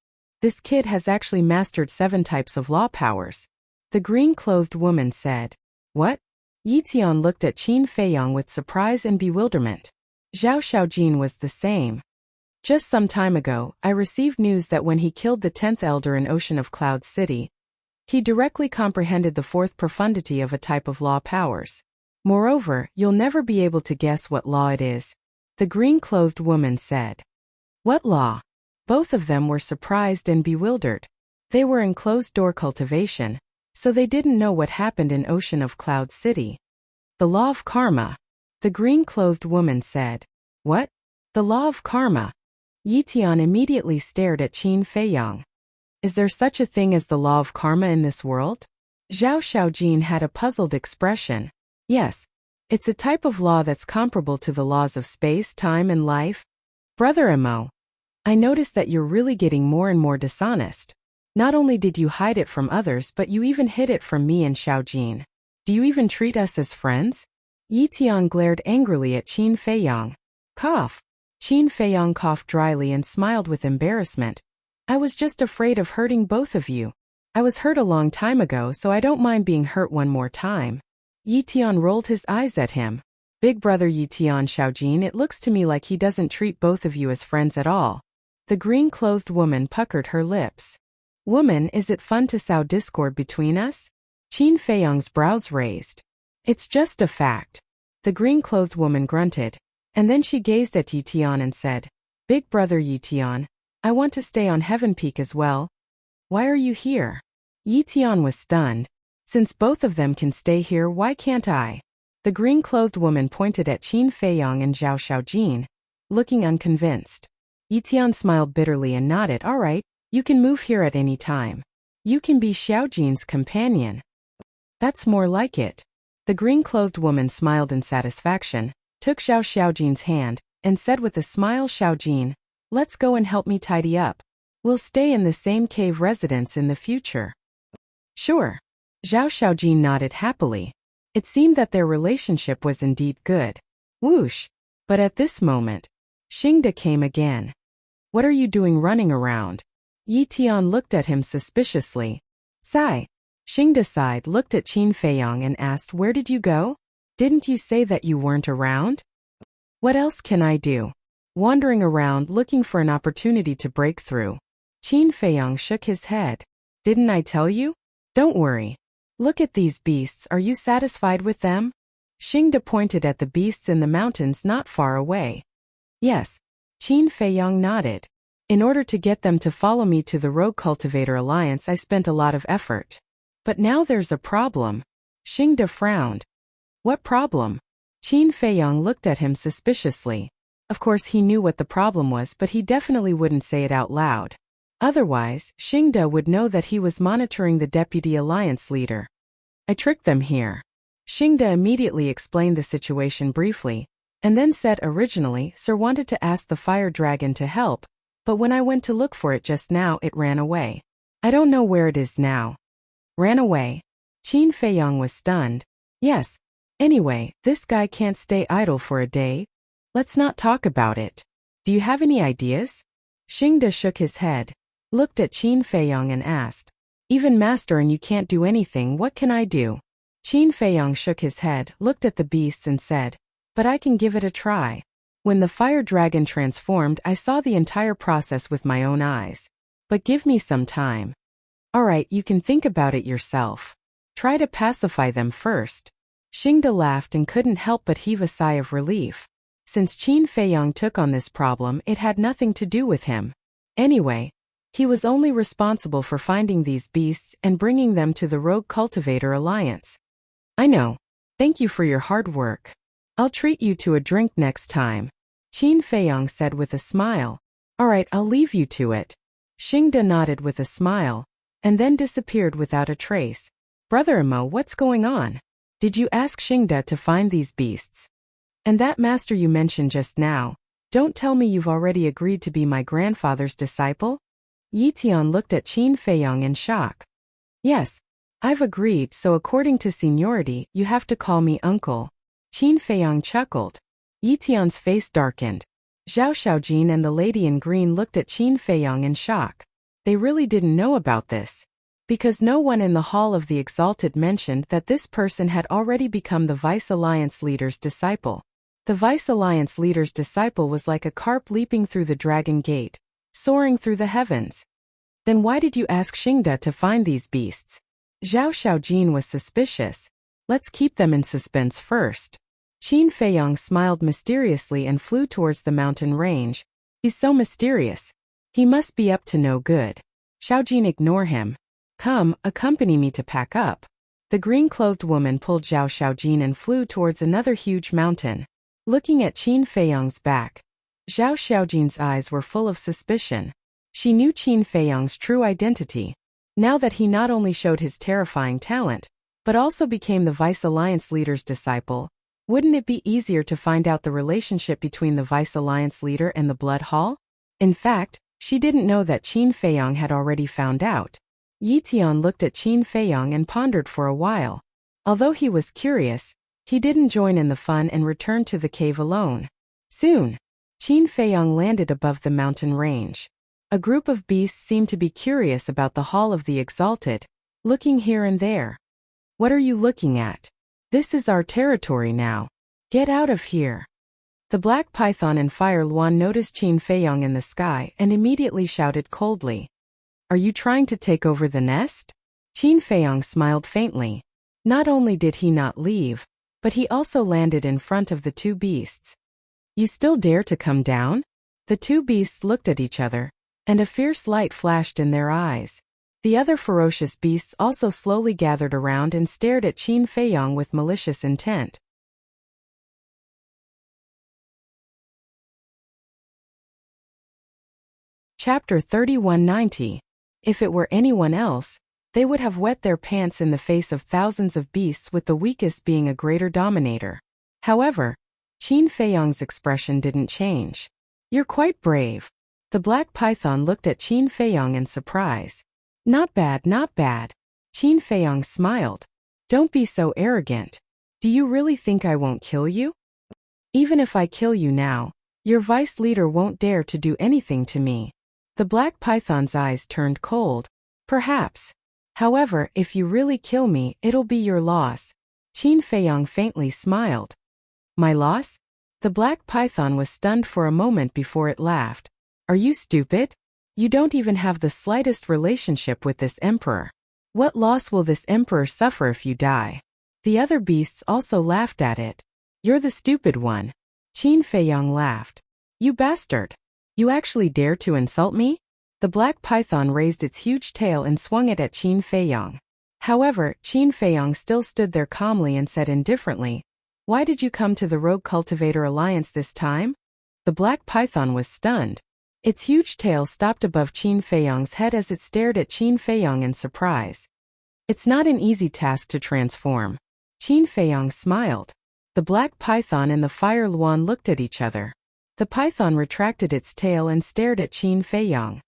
This kid has actually mastered 7 types of law powers. The green-clothed woman said. What? Yi Tian looked at Qin Feiyang with surprise and bewilderment. Zhao Xiaojin was the same. Just some time ago, I received news that when he killed the 10th elder in Ocean of Cloud City, he directly comprehended the 4th profundity of a type of law powers. Moreover, you'll never be able to guess what law it is. The green-clothed woman said. What law? Both of them were surprised and bewildered. They were in closed-door cultivation, so they didn't know what happened in Ocean of Cloud City. The law of karma. The green-clothed woman said. What? The law of karma. Yi Tian immediately stared at Qin Feiyang. Is there such a thing as the law of karma in this world? Zhao Xiaojin had a puzzled expression. Yes. It's a type of law that's comparable to the laws of space, time, and life. Brother Emo, I noticed that you're really getting more and more dishonest. Not only did you hide it from others, but you even hid it from me and Xiaojin. Do you even treat us as friends? Yi Tian glared angrily at Qin Feiyang. Cough. Qin Feiyang coughed dryly and smiled with embarrassment. I was just afraid of hurting both of you. I was hurt a long time ago, so I don't mind being hurt one more time. Yi Tian rolled his eyes at him. Big brother Yi Tian Xiaojin, it looks to me like he doesn't treat both of you as friends at all. The green-clothed woman puckered her lips. Woman, is it fun to sow discord between us? Qin Feiyang's brows raised. It's just a fact. The green-clothed woman grunted, and then she gazed at Yi Tian and said, Big brother Yi Tian, I want to stay on Heaven Peak as well. Why are you here? Yi Tian was stunned. Since both of them can stay here, why can't I? The green-clothed woman pointed at Qin Feiyang and Zhao Xiaojin, looking unconvinced. Yi Tian smiled bitterly and nodded. All right, you can move here at any time. You can be Xiaojin's companion. That's more like it. The green-clothed woman smiled in satisfaction, took Zhao Xiaojin's hand, and said with a smile, Xiaojin, let's go and help me tidy up. We'll stay in the same cave residence in the future. Sure. Zhao Xiaojin nodded happily. It seemed that their relationship was indeed good. Whoosh! But at this moment, Xingde came again. What are you doing running around? Yi Tian looked at him suspiciously. Sigh. Xingde sighed, looked at Qin Feiyang and asked, where did you go? Didn't you say that you weren't around? What else can I do? Wandering around looking for an opportunity to break through. Qin Feiyang shook his head. Didn't I tell you? Don't worry. Look at these beasts, are you satisfied with them? Xingde pointed at the beasts in the mountains not far away. Yes. Qin Feiyang nodded. In order to get them to follow me to the Rogue Cultivator Alliance, I spent a lot of effort. But now there's a problem. Xingde frowned. What problem? Qin Feiyang looked at him suspiciously. Of course he knew what the problem was, but he definitely wouldn't say it out loud. Otherwise, Xingde would know that he was monitoring the Deputy Alliance leader. I tricked them here. Xingde immediately explained the situation briefly, and then said originally Sir wanted to ask the fire dragon to help, but when I went to look for it just now it ran away. I don't know where it is now. Ran away? Qin Feiyang was stunned. Yes. Anyway, this guy can't stay idle for a day. Let's not talk about it. Do you have any ideas? Xingde shook his head, looked at Qin Feiyang and asked, even master and you can't do anything, what can I do? Qin Feiyang shook his head, looked at the beasts and said, but I can give it a try. When the fire dragon transformed, I saw the entire process with my own eyes. But give me some time. Alright, you can think about it yourself. Try to pacify them first. Xingde laughed and couldn't help but heave a sigh of relief. Since Qin Feiyang took on this problem, it had nothing to do with him. Anyway, he was only responsible for finding these beasts and bringing them to the Rogue Cultivator Alliance. I know. Thank you for your hard work. I'll treat you to a drink next time. Qin Feiyang said with a smile. Alright, I'll leave you to it. Xingde nodded with a smile, and then disappeared without a trace. Brother-in-law, what's going on? Did you ask Xingde to find these beasts? And that master you mentioned just now, don't tell me you've already agreed to be my grandfather's disciple? Yi Tian looked at Qin Feiyang in shock. Yes, I've agreed, so according to seniority, you have to call me uncle. Qin Feiyang chuckled. Yi Tian's face darkened. Zhao Xiaojin and the lady in green looked at Qin Feiyang in shock. They really didn't know about this, because no one in the Hall of the Exalted mentioned that this person had already become the Vice Alliance leader's disciple. The Vice Alliance leader's disciple was like a carp leaping through the dragon gate, soaring through the heavens. Then why did you ask Xingde to find these beasts? Zhao Xiaojin was suspicious. Let's keep them in suspense first. Qin Feiyang smiled mysteriously and flew towards the mountain range. He's so mysterious. He must be up to no good. Xiaojin, ignore him. Come, accompany me to pack up. The green-clothed woman pulled Zhao Xiaojin and flew towards another huge mountain. Looking at Qin Feiyang's back, Zhao Xiaojin's eyes were full of suspicion. She knew Qin Feiyang's true identity. Now that he not only showed his terrifying talent, but also became the Vice Alliance leader's disciple, wouldn't it be easier to find out the relationship between the Vice Alliance leader and the Blood Hall? In fact, she didn't know that Qin Feiyang had already found out. Yi Tian looked at Qin Feiyang and pondered for a while. Although he was curious, he didn't join in the fun and returned to the cave alone. Soon, Qin Feiyang landed above the mountain range. A group of beasts seemed to be curious about the Hall of the Exalted, looking here and there. What are you looking at? This is our territory now. Get out of here. The black python and fire Luan noticed Qin Feiyong in the sky and immediately shouted coldly, "Are you trying to take over the nest?" Qin Feiyong smiled faintly. Not only did he not leave, but he also landed in front of the two beasts. "You still dare to come down?" The two beasts looked at each other, and a fierce light flashed in their eyes. The other ferocious beasts also slowly gathered around and stared at Qin Feiyong with malicious intent. Chapter 3190. If it were anyone else, they would have wet their pants in the face of thousands of beasts, with the weakest being a greater dominator. However, Qin Feiyong's expression didn't change. "You're quite brave." The black python looked at Qin Feiyong in surprise. Not bad, not bad." Qin Feiyong smiled. "Don't be so arrogant. Do you really think I won't kill you? Even if I kill you now, your vice leader won't dare to do anything to me." The black python's eyes turned cold. "Perhaps. However, if you really kill me, it'll be your loss." Qin Feiyong faintly smiled. "My loss?" The black python was stunned for a moment before it laughed. "Are you stupid? You don't even have the slightest relationship with this emperor. What loss will this emperor suffer if you die?" The other beasts also laughed at it. "You're the stupid one." Qin Feiyong laughed. "You bastard. You actually dare to insult me?" The black python raised its huge tail and swung it at Qin Feiyong. However, Qin Feiyong still stood there calmly and said indifferently, "Why did you come to the Rogue Cultivator Alliance this time?" The black python was stunned. Its huge tail stopped above Qin Feiyong's head as it stared at Qin Feiyong in surprise. "It's not an easy task to transform." Qin Feiyong smiled. The black python and the fire Luan looked at each other. The python retracted its tail and stared at Qin Feiyong.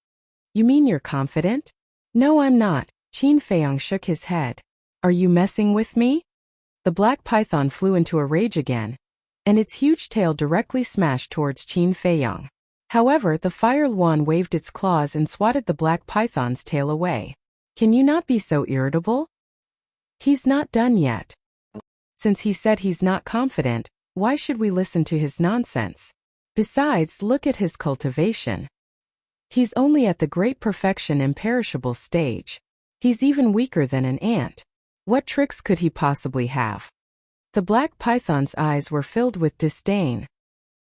"You mean you're confident?" "No, I'm not." Qin Feiyong shook his head. "Are you messing with me?" The black python flew into a rage again, and its huge tail directly smashed towards Qin Feiyong. However, the fire Luan waved its claws and swatted the black python's tail away. "Can you not be so irritable? He's not done yet. Since he said he's not confident, why should we listen to his nonsense? Besides, look at his cultivation. He's only at the great perfection imperishable stage. He's even weaker than an ant. What tricks could he possibly have?" The black python's eyes were filled with disdain.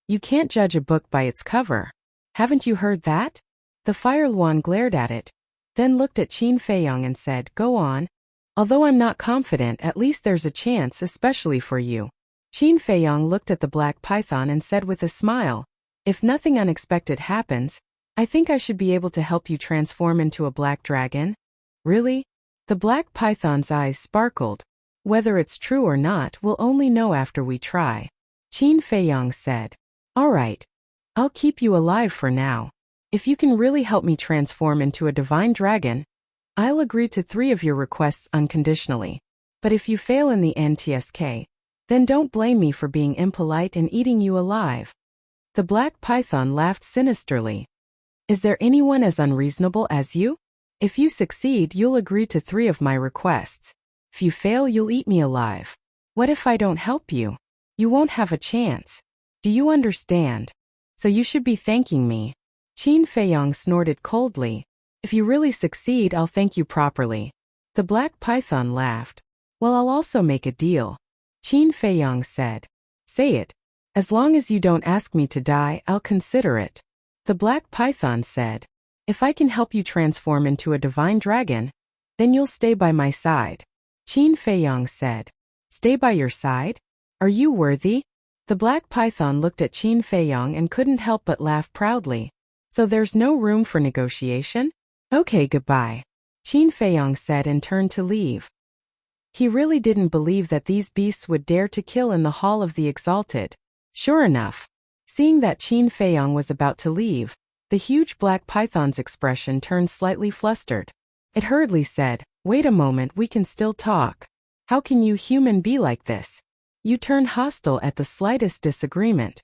"You can't judge a book by its cover. Haven't you heard that?" The fire Luan glared at it, then looked at Qin Feiyong and said, "Go on. Although I'm not confident, at least there's a chance, especially for you." Qin Feiyong looked at the black python and said with a smile, "If nothing unexpected happens, I think I should be able to help you transform into a black dragon." "Really?" The black python's eyes sparkled. "Whether it's true or not, we'll only know after we try." Qin Feiyong said, "All right. I'll keep you alive for now. If you can really help me transform into a divine dragon, I'll agree to 3 of your requests unconditionally. But if you fail in the NTSK, then don't blame me for being impolite and eating you alive." The black python laughed sinisterly. "Is there anyone as unreasonable as you? If you succeed, you'll agree to 3 of my requests. If you fail, you'll eat me alive. What if I don't help you? You won't have a chance. Do you understand? So you should be thanking me." Qin Feiyong snorted coldly. "If you really succeed, I'll thank you properly." The black python laughed. "Well, I'll also make a deal." Qin Feiyong said, "Say it. As long as you don't ask me to die, I'll consider it." The black python said, "If I can help you transform into a divine dragon, then you'll stay by my side." Qin Feiyong said, "Stay by your side? Are you worthy?" The black python looked at Qin Feiyong and couldn't help but laugh proudly. "So there's no room for negotiation? Okay, goodbye." Qin Feiyong said and turned to leave. He really didn't believe that these beasts would dare to kill in the Hall of the Exalted. Sure enough, seeing that Qin Feiyong was about to leave, the huge black python's expression turned slightly flustered. It hurriedly said, "Wait a moment, we can still talk. How can you human be like this? You turn hostile at the slightest disagreement.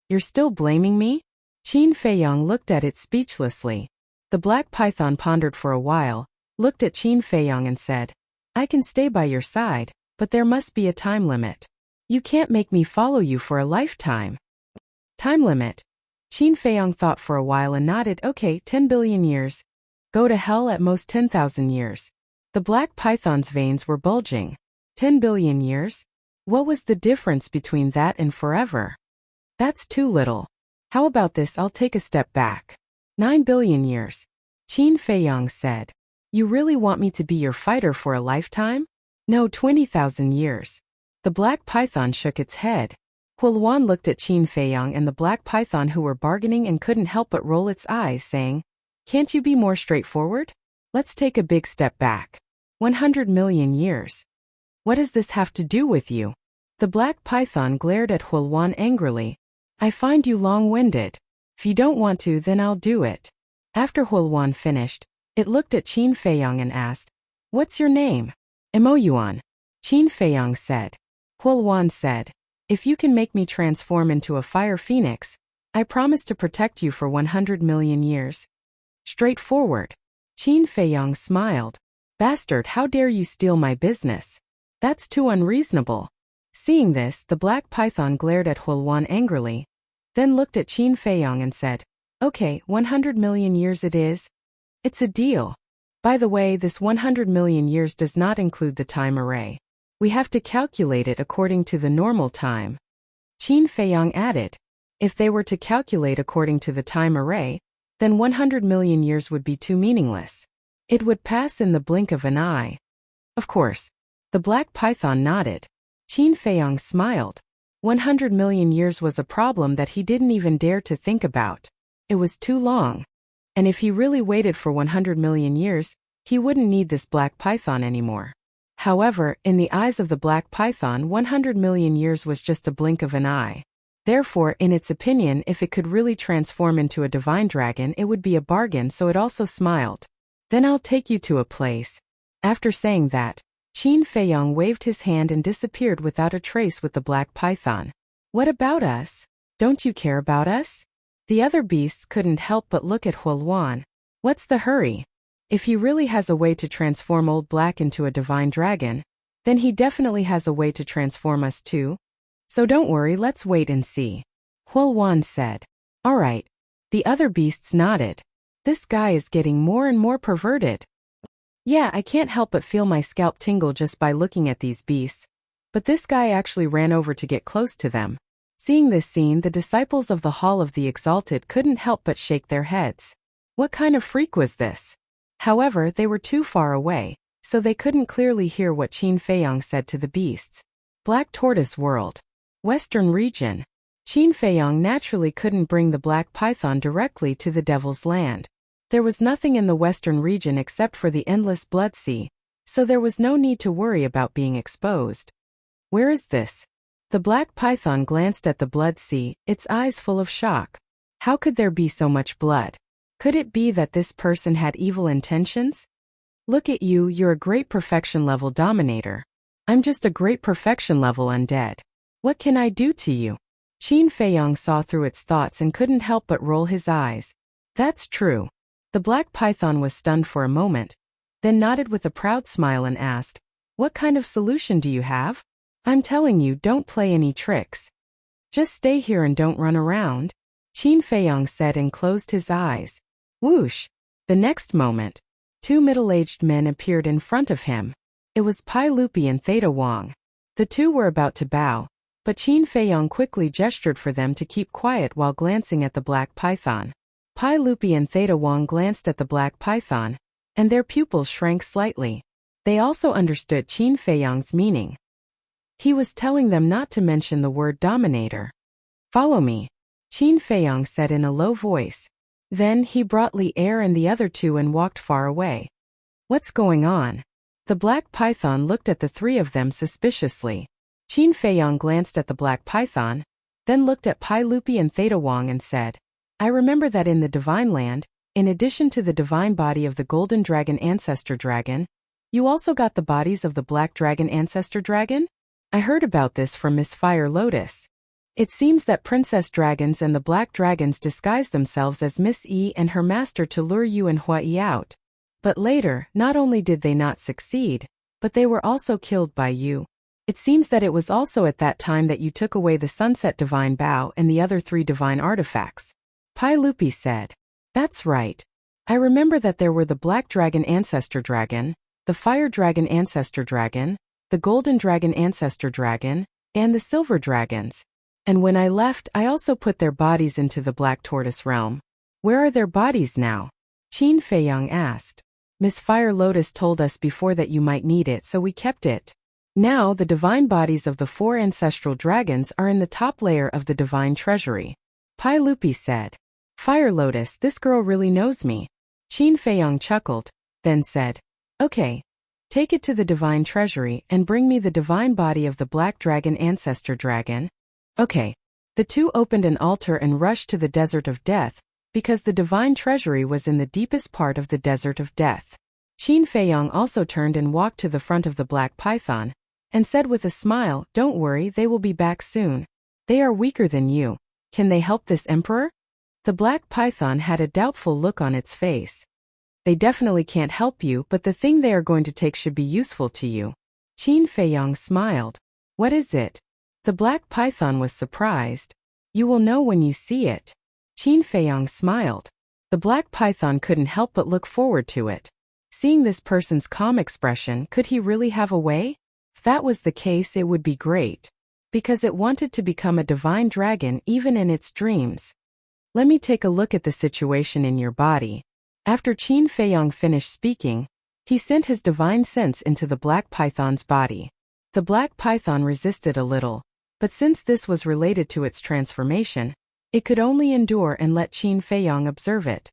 You're still blaming me?" Qin Feiyong looked at it speechlessly. The black python pondered for a while, looked at Qin Feiyong and said, "I can stay by your side, but there must be a time limit. You can't make me follow you for a lifetime." Time limit. Qin Feiyong thought for a while and nodded. Okay, 10 billion years. Go to hell, at most 10,000 years. The black python's veins were bulging. 10 billion years? What was the difference between that and forever? That's too little. How about this? I'll take a step back. 9 billion years. Qin Feiyong said. You really want me to be your fighter for a lifetime? No, 20,000 years. The black python shook its head. Hulwan looked at Qin Feiyong and the black python, who were bargaining, and couldn't help but roll its eyes, saying, Can't you be more straightforward? Let's take a big step back. 100 million years. What does this have to do with you? The black python glared at Hulwan angrily. I find you long-winded. If you don't want to, then I'll do it. After Hulwan finished, it looked at Qin Feiyong and asked, What's your name? Emoyuan. Qin Feiyong said. Hulwan said, If you can make me transform into a fire phoenix, I promise to protect you for 100 million years. Straightforward. Qin Feiyong smiled. Bastard, how dare you steal my business? That's too unreasonable. Seeing this, the black python glared at Hulwan angrily, then looked at Qin Feiyong and said, Okay, 100 million years it is. It's a deal. By the way, this 100 million years does not include the time array. We have to calculate it according to the normal time. Qin Feiyong added, If they were to calculate according to the time array, then 100 million years would be too meaningless. It would pass in the blink of an eye. Of course. The black python nodded. Qin Feiyong smiled. 100 million years was a problem that he didn't even dare to think about. It was too long. And if he really waited for 100 million years, he wouldn't need this black python anymore. However, in the eyes of the black python, 100 million years was just a blink of an eye. Therefore, in its opinion, if it could really transform into a divine dragon, it would be a bargain, so it also smiled. Then I'll take you to a place. After saying that, Qin Feiyong waved his hand and disappeared without a trace with the black python. What about us? Don't you care about us? The other beasts couldn't help but look at Hulwan. What's the hurry? If he really has a way to transform Old Black into a divine dragon, then he definitely has a way to transform us too. So don't worry, let's wait and see. Hulwan said. All right. The other beasts nodded. This guy is getting more and more perverted. Yeah, I can't help but feel my scalp tingle just by looking at these beasts. But this guy actually ran over to get close to them. Seeing this scene, the disciples of the Hall of the Exalted couldn't help but shake their heads. What kind of freak was this? However, they were too far away, so they couldn't clearly hear what Qin Feiyong said to the beasts. Black Tortoise World. Western Region. Qin Feiyong naturally couldn't bring the black python directly to the Devil's Land. There was nothing in the Western region except for the endless blood sea, so there was no need to worry about being exposed. Where is this? The black python glanced at the blood sea, its eyes full of shock. How could there be so much blood? Could it be that this person had evil intentions? Look at you, you're a great perfection level dominator. I'm just a great perfection level undead. What can I do to you? Qin Feiyong saw through its thoughts and couldn't help but roll his eyes. That's true. The black python was stunned for a moment, then nodded with a proud smile and asked, What kind of solution do you have? I'm telling you, don't play any tricks. Just stay here and don't run around, Qin Feiyong said and closed his eyes. Whoosh! The next moment, two middle-aged men appeared in front of him. It was Pai Lupi and Theta Wang. The two were about to bow, but Qin Feiyong quickly gestured for them to keep quiet while glancing at the black python. Pai Lupi and Theta Wang glanced at the black python, and their pupils shrank slightly. They also understood Qin Feiyong's meaning. He was telling them not to mention the word dominator. Follow me, Qin Feiyong said in a low voice. Then he brought Li Er and the other two and walked far away. What's going on? The black python looked at the three of them suspiciously. Qin Feiyong glanced at the black python, then looked at Pai Lupi and Theta Wang and said, I remember that in the Divine Land, in addition to the divine body of the Golden Dragon Ancestor Dragon, you also got the bodies of the Black Dragon Ancestor Dragon? I heard about this from Miss Fire Lotus. It seems that Princess Dragons and the Black Dragons disguised themselves as Miss E and her master to lure you and Hua Yi out. But later, not only did they not succeed, but they were also killed by you. It seems that it was also at that time that you took away the sunset divine bow and the other 3 divine artifacts. Pai Lupi said. That's right. I remember that there were the Black Dragon Ancestor Dragon, the Fire Dragon Ancestor Dragon, the Golden Dragon Ancestor Dragon, and the Silver Dragons. And when I left, I also put their bodies into the Black Tortoise realm. Where are their bodies now? Qin Feiyang asked. Miss Fire Lotus told us before that you might need it, so we kept it. Now the divine bodies of the 4 ancestral dragons are in the top layer of the divine treasury. Pai Lupi said. Fire Lotus, this girl really knows me. Qin Feiyang chuckled, then said, Okay. Take it to the divine treasury and bring me the divine body of the Black Dragon Ancestor Dragon. Okay. The 2 opened an altar and rushed to the Desert of Death, because the divine treasury was in the deepest part of the Desert of Death. Qin Feiyang also turned and walked to the front of the Black Python, and said with a smile, Don't worry, they will be back soon. They are weaker than you. Can they help this emperor? The Black Python had a doubtful look on its face. They definitely can't help you, but the thing they are going to take should be useful to you. Qin Feiyang smiled. What is it? The Black Python was surprised. You will know when you see it. Qin Feiyang smiled. The Black Python couldn't help but look forward to it. Seeing this person's calm expression, could he really have a way? If that was the case, it would be great. Because it wanted to become a divine dragon even in its dreams. Let me take a look at the situation in your body. After Qin Feiyang finished speaking, he sent his divine sense into the Black Python's body. The Black Python resisted a little, but since this was related to its transformation, it could only endure and let Qin Feiyang observe it.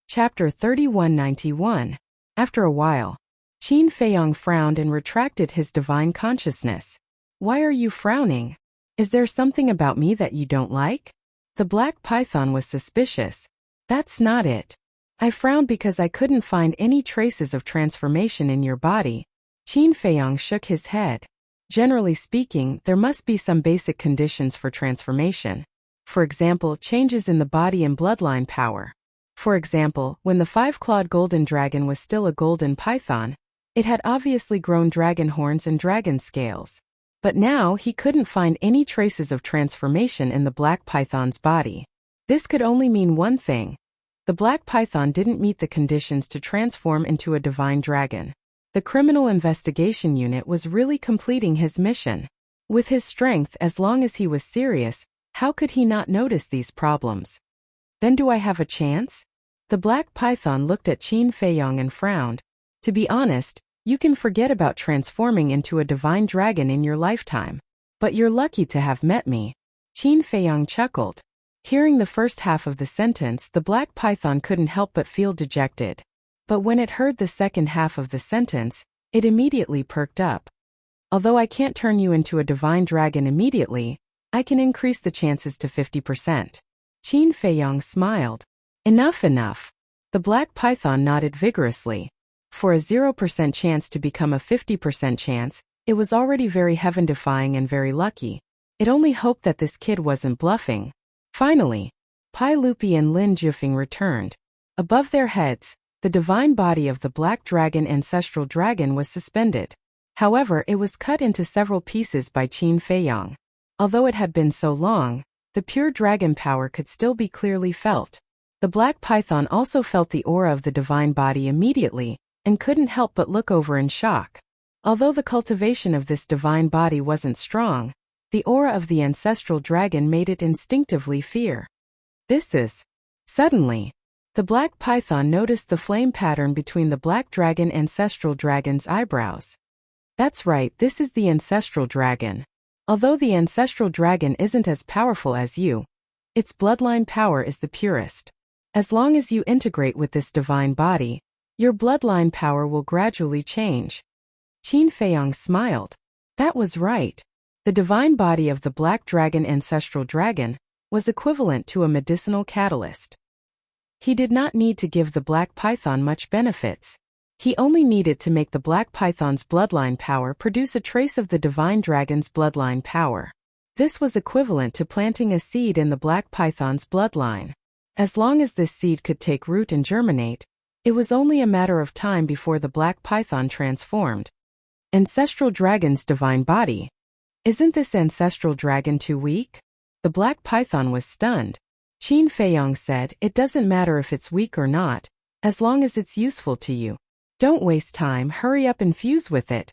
Chapter 3191. After a while, Qin Feiyang frowned and retracted his divine consciousness. Why are you frowning? Is there something about me that you don't like? The Black Python was suspicious. That's not it. I frowned because I couldn't find any traces of transformation in your body. Qin Feiyang shook his head. Generally speaking, there must be some basic conditions for transformation. For example, changes in the body and bloodline power. For example, when the 5-clawed golden dragon was still a golden python, it had obviously grown dragon horns and dragon scales. But now he couldn't find any traces of transformation in the Black Python's body. This could only mean one thing. The Black Python didn't meet the conditions to transform into a divine dragon. The Criminal Investigation Unit was really completing his mission. With his strength, as long as he was serious, how could he not notice these problems? Then do I have a chance? The Black Python looked at Qin Feiyang and frowned. To be honest, you can forget about transforming into a divine dragon in your lifetime. But you're lucky to have met me. Qin Feiyang chuckled. Hearing the first half of the sentence, the Black Python couldn't help but feel dejected. But when it heard the second half of the sentence, it immediately perked up. Although I can't turn you into a divine dragon immediately, I can increase the chances to 50%. Qin Feiyang smiled. Enough. The Black Python nodded vigorously. For a 0% chance to become a 50% chance, it was already very heaven-defying and very lucky. It only hoped that this kid wasn't bluffing. Finally, Pai Lupi and Lin Jufeng returned. Above their heads, the divine body of the Black Dragon Ancestral Dragon was suspended. However, it was cut into several pieces by Qin Feiyang. Although it had been so long, the pure dragon power could still be clearly felt. The Black Python also felt the aura of the divine body immediately, and couldn't help but look over in shock. Although the cultivation of this divine body wasn't strong, the aura of the ancestral dragon made it instinctively fear. This is... Suddenly, the Black Python noticed the flame pattern between the Black Dragon Ancestral Dragon's eyebrows. That's right, this is the ancestral dragon. Although the ancestral dragon isn't as powerful as you, its bloodline power is the purest. As long as you integrate with this divine body, your bloodline power will gradually change. Qin Feiyang smiled. That was right. The divine body of the Black Dragon Ancestral Dragon was equivalent to a medicinal catalyst. He did not need to give the Black Python much benefits. He only needed to make the Black Python's bloodline power produce a trace of the divine dragon's bloodline power. This was equivalent to planting a seed in the Black Python's bloodline. As long as this seed could take root and germinate, It was only a matter of time before the black python transformed. Ancestral dragon's divine body. Isn't this ancestral dragon too weak? The black python was stunned. Qin Feiyong said, it doesn't matter if it's weak or not, as long as it's useful to you. Don't waste time, hurry up and fuse with it.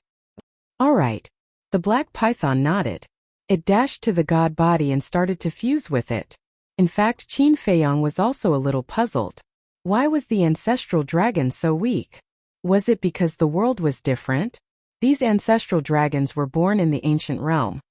All right. The black python nodded. It dashed to the god body and started to fuse with it. In fact, Qin Feiyong was also a little puzzled. Why was the ancestral dragon so weak? Was it because the world was different? These ancestral dragons were born in the ancient realm,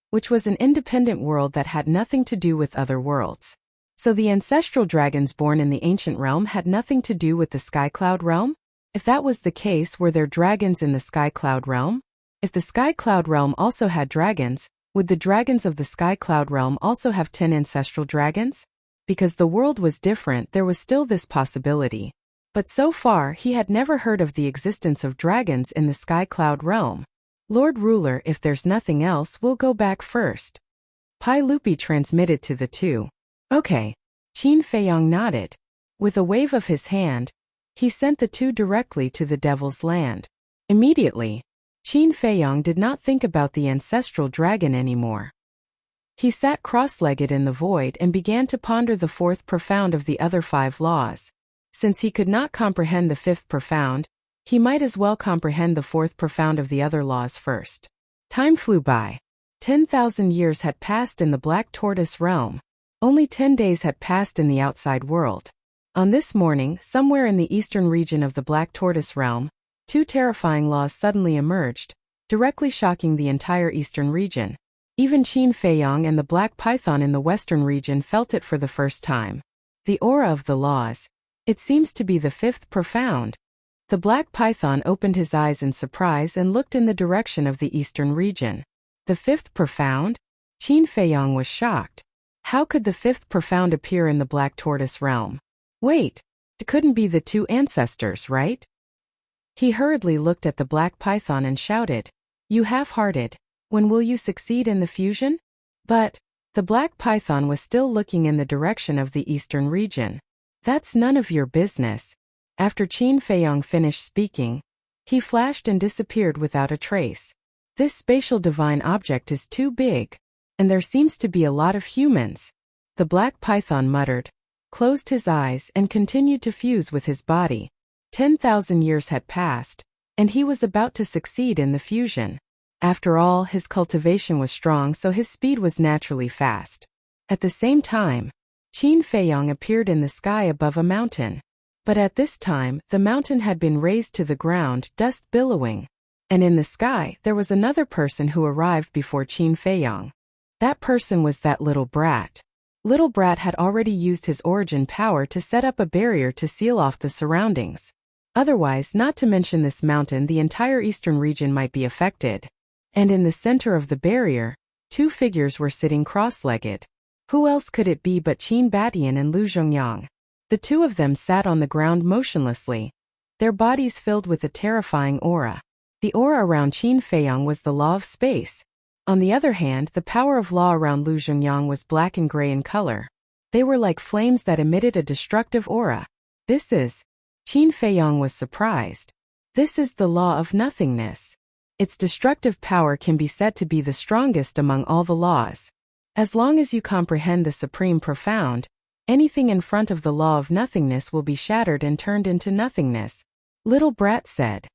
which was an independent world that had nothing to do with other worlds. So the ancestral dragons born in the ancient realm had nothing to do with the Skycloud realm? If that was the case, were there dragons in the Skycloud realm? If the Skycloud realm also had dragons, would the dragons of the Skycloud realm also have 10 ancestral dragons? Because the world was different, there was still this possibility. But so far, he had never heard of the existence of dragons in the Skycloud realm. Lord Ruler, if there's nothing else, we'll go back first. Pai Lupi transmitted to the two. Okay. Qin Feiyong nodded. With a wave of his hand, he sent the two directly to the Devil's Land. Immediately, Qin Feiyong did not think about the ancestral dragon anymore. He sat cross-legged in the void and began to ponder the fourth profound of the other 5 laws. Since he could not comprehend the fifth profound, he might as well comprehend the fourth profound of the other laws first. Time flew by. 10,000 years had passed in the Black Tortoise realm. Only 10 days had passed in the outside world. On this morning, somewhere in the eastern region of the Black Tortoise realm, 2 terrifying laws suddenly emerged, directly shocking the entire eastern region. Even Qin Feiyong and the black python in the western region felt it for the first time. The aura of the laws. It seems to be the fifth profound. The black python opened his eyes in surprise and looked in the direction of the eastern region. The fifth profound? Qin Feiyong was shocked. How could the fifth profound appear in the Black Tortoise realm? Wait, it couldn't be the 2 ancestors, right? He hurriedly looked at the black python and shouted, "You half-hearted, when will you succeed in the fusion?" But the black python was still looking in the direction of the eastern region. That's none of your business. After Qin Feiyong finished speaking, he flashed and disappeared without a trace. This spatial divine object is too big, and there seems to be a lot of humans. The black python muttered, closed his eyes and continued to fuse with his body. 10,000 years had passed, and he was about to succeed in the fusion. After all, his cultivation was strong, so his speed was naturally fast. At the same time, Qin Feiyong appeared in the sky above a mountain. But at this time, the mountain had been razed to the ground, dust billowing. And in the sky, there was another person who arrived before Qin Feiyong. That person was that little brat. Little brat had already used his origin power to set up a barrier to seal off the surroundings. Otherwise, not to mention this mountain, the entire eastern region might be affected. And in the center of the barrier, 2 figures were sitting cross-legged. Who else could it be but Qin Batian and Lu Zhongyang? The 2 of them sat on the ground motionlessly, their bodies filled with a terrifying aura. The aura around Qin Feiyong was the law of space. On the other hand, the power of law around Lu Zhongyang was black and gray in color. They were like flames that emitted a destructive aura. Qin Feiyong was surprised. This is the law of nothingness. Its destructive power can be said to be the strongest among all the laws. As long as you comprehend the supreme profound, anything in front of the law of nothingness will be shattered and turned into nothingness. Little brat said.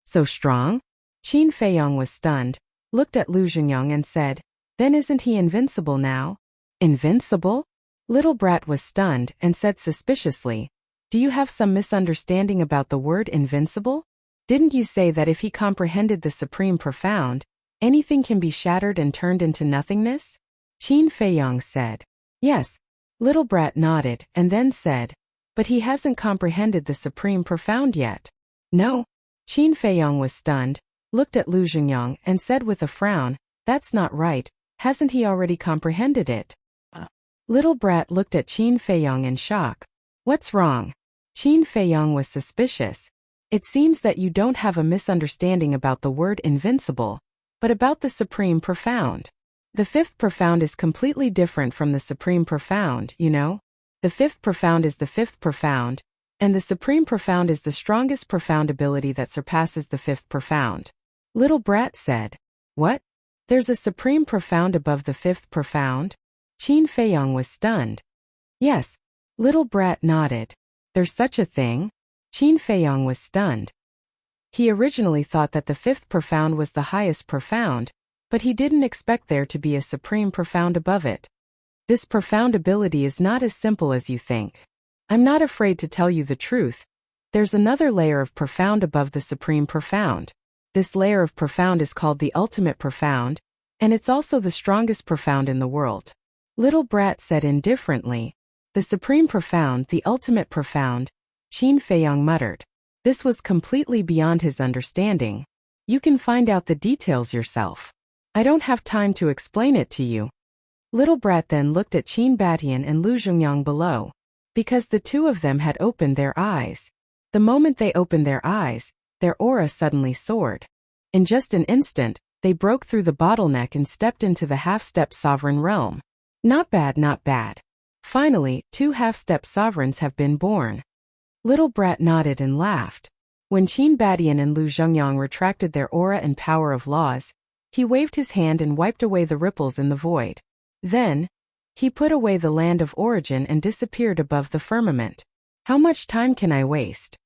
So strong? Qin Feiyong was stunned, looked at Lu Zhongyang and said, then isn't he invincible now? Invincible? Little brat was stunned and said suspiciously, do you have some misunderstanding about the word invincible? Didn't you say that if he comprehended the supreme profound, anything can be shattered and turned into nothingness? Qin Feiyong said. Yes. Little brat nodded and then said, but he hasn't comprehended the supreme profound yet. No. Qin Feiyong was stunned, looked at Lu Zhongyang and said with a frown, that's not right, hasn't he already comprehended it? Little brat looked at Qin Feiyong in shock. What's wrong? Qin Feiyong was suspicious. It seems that you don't have a misunderstanding about the word invincible, but about the supreme profound. The fifth profound is completely different from the supreme profound, you know? The fifth profound is the fifth profound, And the supreme profound is the strongest profound ability that surpasses the fifth profound. Little brat said, "What? There's a supreme profound above the fifth profound?" Qin Feiyong was stunned. "Yes." Little brat nodded. "There's such a thing?" Qin Feiyong was stunned. He originally thought that the fifth profound was the highest profound, but he didn't expect there to be a supreme profound above it. This profound ability is not as simple as you think. I'm not afraid to tell you the truth. There's another layer of profound above the supreme profound. This layer of profound is called the ultimate profound, and it's also the strongest profound in the world. Little brat said indifferently, "The supreme profound, the ultimate profound," Qin Feiyong muttered. This was completely beyond his understanding. "You can find out the details yourself. I don't have time to explain it to you." Little brat then looked at Qin Batian and Lu Zhongyang below. Because the two of them had opened their eyes. The moment they opened their eyes, their aura suddenly soared. In just an instant, they broke through the bottleneck and stepped into the half-step sovereign realm. Not bad, not bad. Finally, 2 half-step sovereigns have been born. Little brat nodded and laughed. When Qin Batian and Lu Zhongyang retracted their aura and power of laws, he waved his hand and wiped away the ripples in the void. Then, he put away the land of origin and disappeared above the firmament. How much time can I waste?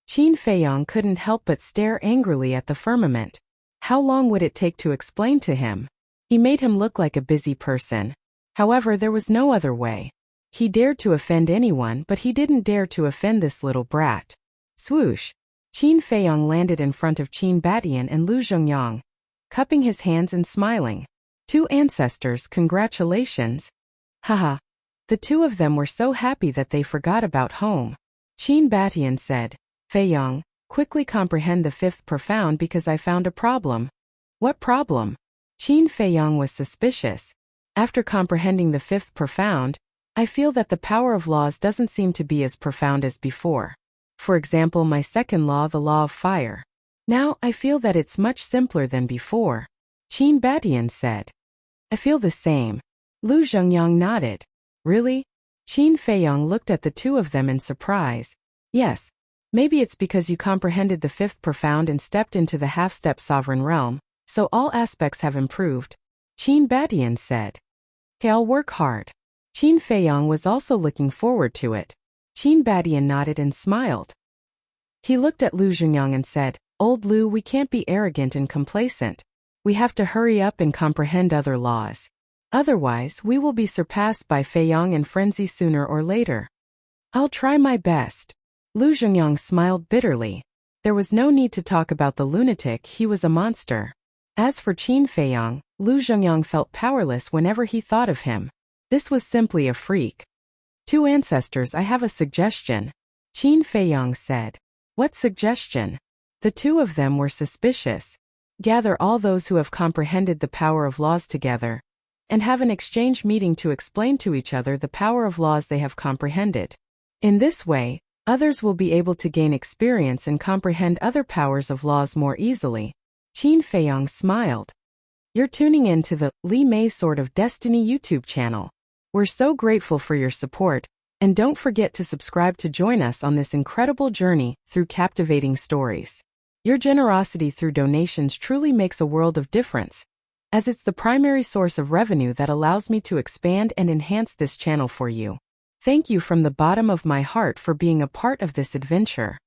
Qin Feiyong couldn't help but stare angrily at the firmament. How long would it take to explain to him? He made him look like a busy person. However, there was no other way. He dared to offend anyone, but he didn't dare to offend this little brat. Swoosh! Qin Feiyong landed in front of Qin Batian and Lu Zhongyang, cupping his hands and smiling. 2 ancestors, congratulations. Haha. The two of them were so happy that they forgot about home. Qin Batian said, "Feiyong, quickly comprehend the fifth profound because I found a problem." "What problem?" Qin Feiyong was suspicious. "After comprehending the fifth profound, I feel that the power of laws doesn't seem to be as profound as before. For example, my second law, the law of fire. Now, I feel that it's much simpler than before." Qin Batian said. "I feel the same." Lu Zhongyang nodded. "Really?" Qin Feiyong looked at the two of them in surprise. "Yes. Maybe it's because you comprehended the fifth profound and stepped into the half-step sovereign realm, so all aspects have improved," Qin Batian said. "Okay, I'll work hard." Qin Feiyong was also looking forward to it. Qin Batian nodded and smiled. He looked at Lu Zhongyang and said, "Old Lu, we can't be arrogant and complacent. We have to hurry up and comprehend other laws. Otherwise, we will be surpassed by Feiyong and Frenzy sooner or later." "I'll try my best." Lu Zhongyang smiled bitterly. There was no need to talk about the lunatic, he was a monster. As for Qin Feiyong, Lu Zhongyang felt powerless whenever he thought of him. This was simply a freak. "2 ancestors, I have a suggestion," Qin Feiyong said. "What suggestion?" The two of them were suspicious. "Gather all those who have comprehended the power of laws together, and have an exchange meeting to explain to each other the power of laws they have comprehended. In this way, others will be able to gain experience and comprehend other powers of laws more easily." Qin Feiyong smiled. "You're tuning in to the Li Mei Sword of Destiny YouTube channel. We're so grateful for your support, and don't forget to subscribe to join us on this incredible journey through captivating stories. Your generosity through donations truly makes a world of difference, as it's the primary source of revenue that allows me to expand and enhance this channel for you. Thank you from the bottom of my heart for being a part of this adventure."